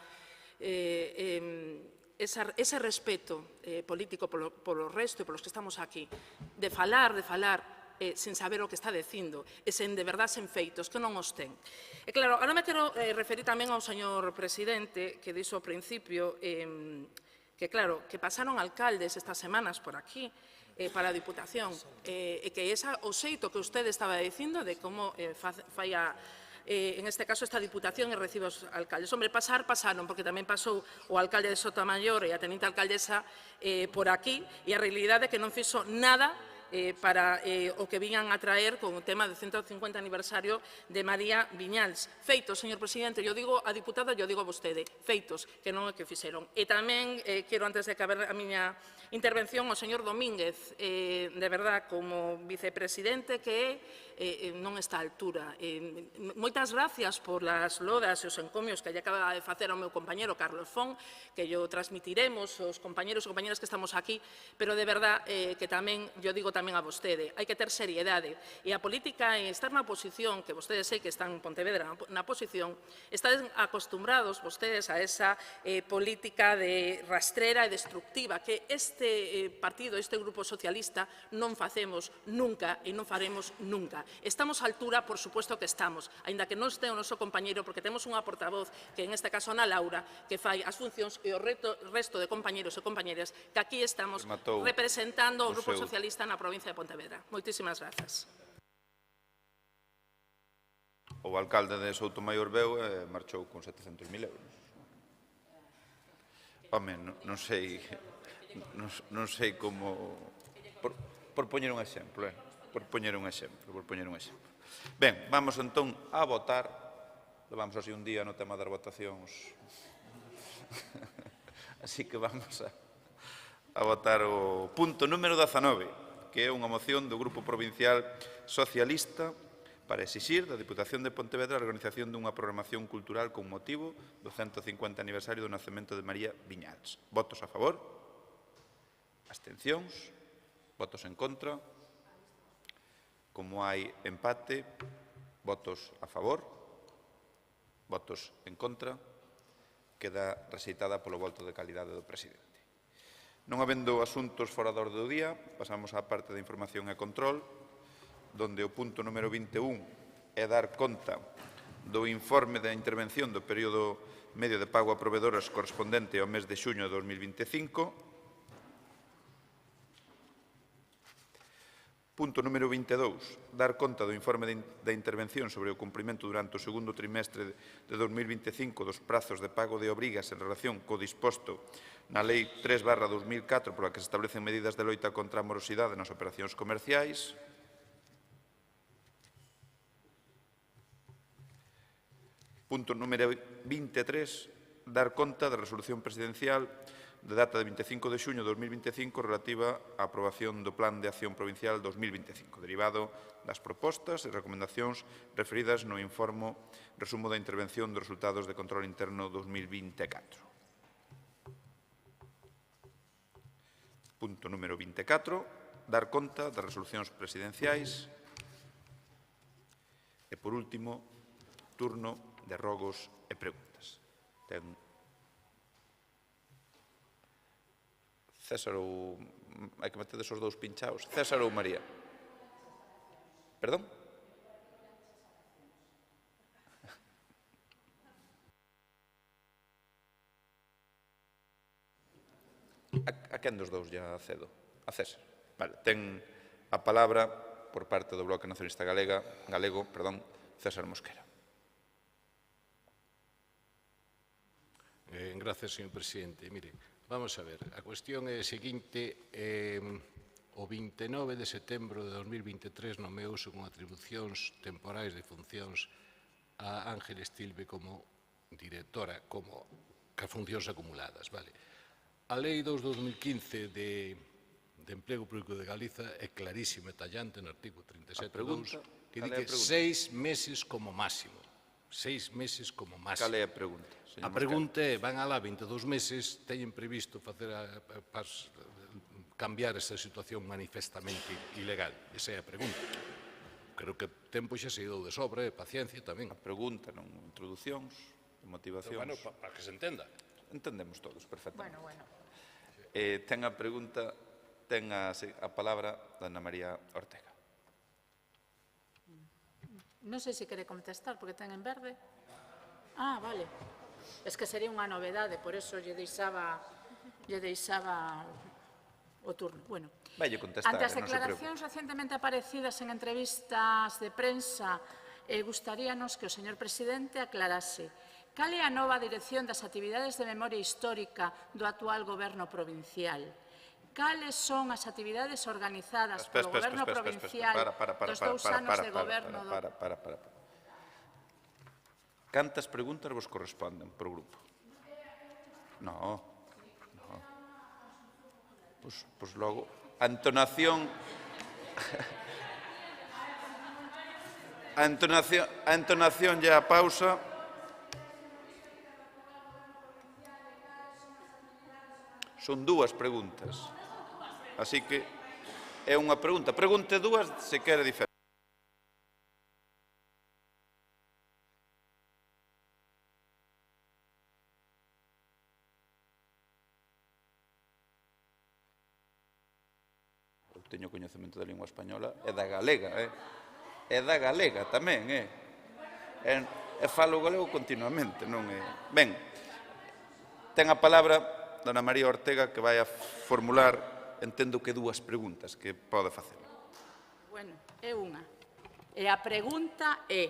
ese respeto político polo resto e polos que estamos aquí, de falar sen saber o que está dicindo, e sen de verdad sen feitos, que non os ten. E claro, agora me quero referir tamén ao señor presidente, que dixo ao principio que, claro, que pasaron alcaldes estas semanas por aquí para a Diputación, e que o xeito que usted estaba dicindo de como fai en este caso, esta Diputación e recibe os alcaldes. Hombre, pasaron, porque tamén pasou o alcalde de Sotomayor e a teniente alcaldesa por aquí, e a realidade é que non fixo nada para o que viñan a traer con o tema do 150 aniversario de María Vinyals. Feitos, señor presidente, eu digo a diputada, eu digo a vostede, feitos, que non é que fixeron. E tamén quero, antes de acabar a miña intervención, ao señor Domínguez, de verdad, como vicepresidente que non está á altura. Moitas gracias por as lodas e os encomios que lle acaba de facer ao meu compañero Carlos Fon, que yo transmitiremos aos compañeros e compañeras que estamos aquí, pero de verdad que tamén, eu digo tamén a vostede, hai que ter seriedade. E a política e estar na oposición, que vostedes sei que están en Pontevedra na oposición, están acostumbrados vostedes a esa política de rastrera e destructiva que este partido, este grupo socialista, non facemos nunca e non faremos nunca. Estamos á altura, por suposto que estamos, aínda que non este o noso compañeiro, porque temos unha portavoz, que en este caso Ana Laura, que fai as funcións e o resto de compañeros e compañeras que aquí estamos representando o Grupo Socialista na provincia de Pontevedra. Moitísimas grazas. O alcalde de Soutomaior veu e marchou con 700.000 euros. Home, non sei como... Por poñer un exemplo, por poñer un exemplo. Ben, vamos entón a votar. Levamos así un día no tema das votacións. Así que vamos a votar o punto número 19, que é unha moción do Grupo Provincial Socialista para exixir da Diputación de Pontevedra a organización dunha programación cultural con motivo do 150 aniversario do nacemento de María Vinyals. Votos a favor? Abstencións? Votos en contra? Como hai empate, votos a favor, votos en contra, queda rexeitada polo voto de calidade do presidente. Non habendo asuntos fora da orde do día, pasamos á parte de información e control, donde o punto número 21 é dar conta do informe da intervención do período medio de pago a proveedoras correspondente ao mes de xuño de 2025. Punto número 22, dar conta do informe da intervención sobre o cumprimento durante o segundo trimestre de 2025 dos prazos de pago de obrigas en relación co disposto na Lei 3/2004 pola que se establecen medidas de loita contra a morosidade nas operacións comerciais. Punto número 23, dar conta da resolución presidencial de data de 25 de xuño de 2025 relativa á aprobación do Plan de Acción Provincial 2025, derivado das propostas e recomendacións referidas no informe resumo da intervención dos resultados de control interno 2024. Punto número 24, dar conta das resolucións presidenciais. E, por último, turno de rogos e preguntas. César ou... hai que meter esos dous pinchaos. César ou María? Perdón? A quen dos dous ya cedo? A César. Vale, ten a palabra por parte do Bloque Nacionalista Galego, César Mosquera. Gracias, señor presidente. Mire, vamos a ver, a cuestión é a seguinte. O 29 de setembro de 2023 nomeouse con atribucións temporais de funcións a Ángeles Tilbe como directora, como ca funcións acumuladas. Vale. A Lei 2/2015 de Emprego Público de Galiza é clarísima e tallante no artigo 37.2 que dice 6 meses como máximo. 6 meses como máximo. Cal é a pregunta? A pregunta é, van alá 22 meses, teñen previsto cambiar esta situación manifestamente ilegal? Esa é a pregunta. Creo que o tempo xa se dou de sobra, e paciencia tamén. A pregunta, non introducións, motivacións. Bueno, para que se entenda. Entendemos todos perfectamente. Bueno. Ten a pregunta, ten a palabra dona María Ortega. Non sei se quere contestar, porque ten en verde. Ah, vale. Es que sería unha novedade, por eso lle deixaba o turno. Bueno, Vaille contestar, ante as non se preocupe. declaracións recentemente aparecidas en entrevistas de prensa, gustaríanos que o señor presidente aclarase cal é a nova dirección das actividades de memoria histórica do actual goberno provincial. Cales son as actividades organizadas polo goberno provincial dos 2 anos de goberno do... Cantas preguntas vos corresponden por grupo? No. Pois logo, a entonación... A entonación e a pausa... Son dúas preguntas. Así que é unha pregunta. Pregunte dúas se quere diferente. Eu teño coñecemento da lingua española e da galega, E da galega tamén, E falo galego continuamente, non é? Ben, ten a palabra dona María Ortega, que vai a formular, entendo que dúas preguntas que pode facer. Bueno, é unha. E a pregunta é: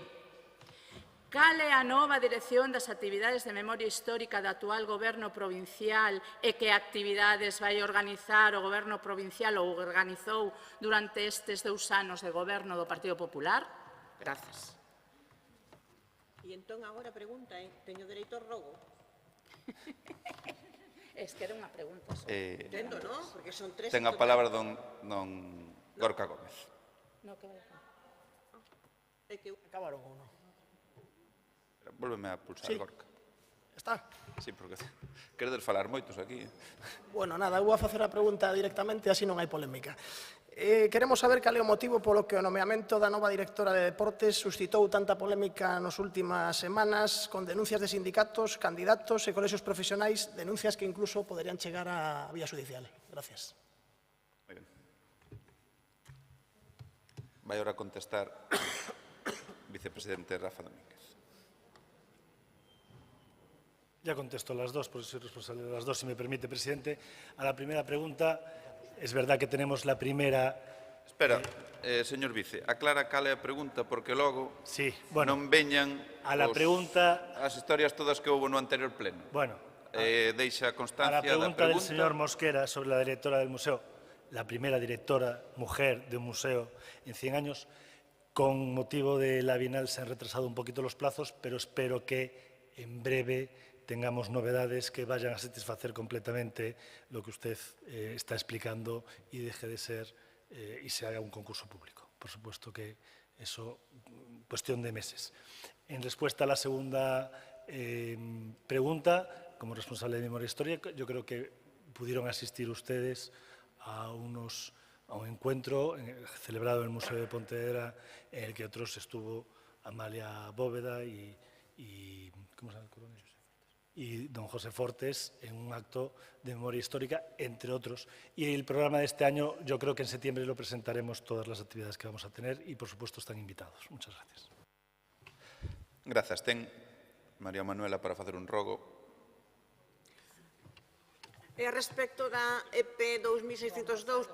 cal é a nova dirección das actividades de memoria histórica do actual goberno provincial e que actividades vai organizar o goberno provincial ou organizou durante estes 2 anos de goberno do Partido Popular? Grazas. E entón agora a pregunta é, teño dereito ao rogo? Es que era unha pregunta. Entendo, non? Porque son 3... Ten a palabra don Gorka Gómez. No, que vai. É que Acabaron ou non? Vólveme a pulsar, Sí. Gorka. Está? Sí, porque queredes falar moitos aquí. Bueno, nada, eu vou a facer a pregunta directamente, así non hai polémica. Queremos saber cal é o motivo polo que o nomeamento da nova directora de Deportes suscitou tanta polémica nas últimas semanas con denuncias de sindicatos, candidatos e colexios profesionais, denuncias que incluso poderían chegar á vía judicial. Gracias. Moi ben. Vai ahora contestar o vicepresidente Rafa Domínguez. Ya contesto las dos, porque soy responsable de las dos, si me permite, presidente. A la primera pregunta, es verdad que tenemos la primera... Espera, señor vice, aclara cal é a pregunta, porque logo Sí, bueno, non veñan a la pregunta... as historias todas que houve no anterior pleno. Bueno, Deixa a constancia la da pregunta del pregunta. señor Mosquera sobre la directora del museo, la primera directora mujer de un museo en 100 años, con motivo de la Bienal se han retrasado un poquito los plazos, pero espero que en breve tengamos novedades que vayan a satisfacer completamente lo que usted está explicando y deje de ser y se haga un concurso público. Por supuesto que eso, cuestión de meses. En respuesta a la segunda pregunta, como responsable de Memoria Histórica, yo creo que pudieron asistir ustedes a un encuentro celebrado en el Museo de Pontevedra en el que otros estuvo Amalia Bóveda y ¿cómo se llama el coronel? Y don José Fortes en un acto de memoria histórica, entre otros. Y el programa de este año, yo creo que en septiembre lo presentaremos todas las actividades que vamos a tener y, por supuesto, están invitados. Muchas gracias. Grazas. Ten María Manuela para facer un rogo. E a respecto da EP 2602,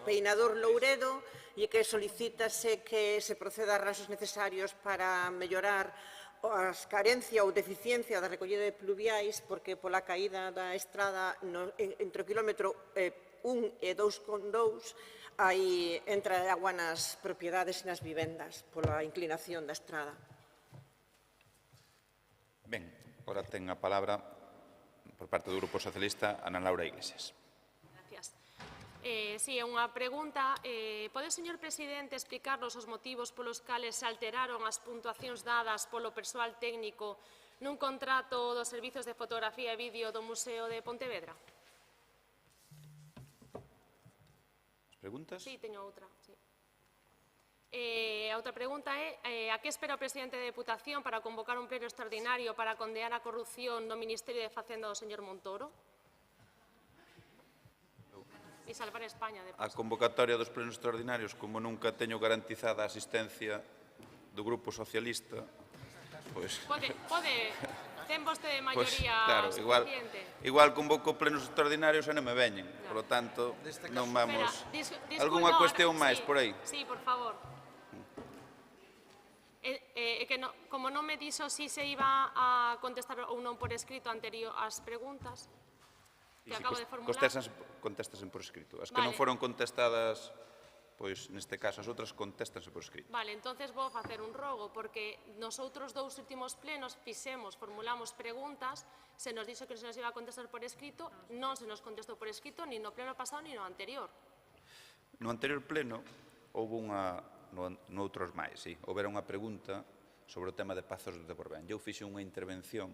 Peinador Louredo, e que solicítase que se proceda a arranxos necesarios para mellorar a carencia ou deficiencia da recollida de pluviais, porque pola caída da estrada entre o quilómetro 1 e 2,2 entra agua nas propiedades e nas vivendas pola inclinación da estrada. Ben, agora ten a palabra por parte do Grupo Socialista Ana Laura Iglesias. Gracias. Sí, é unha pregunta. Pode, señor presidente, explicarnos os motivos polos cales se alteraron as puntuacións dadas polo persoal técnico nun contrato dos servizos de fotografía e vídeo do Museo de Pontevedra? As preguntas? Sí, teño outra. Sí. A outra pregunta é a que espera o presidente da Deputación para convocar un pleno extraordinario para condear a corrupción no Ministerio de Facenda do señor Montoro? E salvar España, de A paso. convocatoria dos plenos extraordinarios, como nunca teño garantizada a asistencia do Grupo Socialista, pois... Ten vostede maioría claro, suficiente. igual convoco plenos extraordinarios e non me veñen, por lo tanto, non vamos... Algúnha cuestión máis por aí? Sí, por favor. Que como non me dixo si se iba a contestar ou non por escrito anterior ás preguntas que acabo de formular. Contéstasen por escrito. As que non foron contestadas, pois, neste caso, as outras contéstanse por escrito. Vale, entonces vou facer un rogo, porque nos outros dous últimos plenos formulamos preguntas, se nos dixo que se nos iba a contestar por escrito, non se nos contestou por escrito, ni no pleno pasado, ni no anterior. No anterior pleno, houve noutros máis, sí, houbera unha pregunta sobre o tema de Pazos de Borbén. Eu fixe unha intervención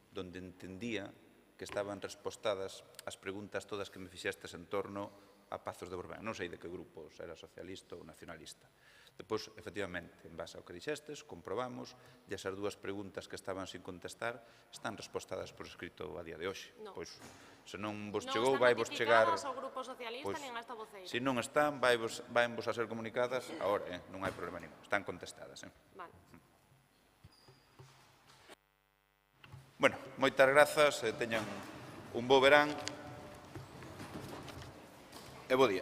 donde entendía que estaban respostadas as preguntas todas que me fixestes en torno a Pazos de Borbén. Non sei de que grupo, se era socialista ou nacionalista. Depois, efectivamente, en base ao que dixestes, comprobamos e esas dúas preguntas que estaban sin contestar están respostadas por escrito a día de hoxe. Pois, se non vos chegou, vai vos chegar... Non están notificadas ao Grupo Socialista nin a esta voceira. Se non están, vai vos a ser comunicadas agora, non hai problema ningún. Están contestadas. Vale. Bueno, moitas grazas, teñan un bo verán e bo día.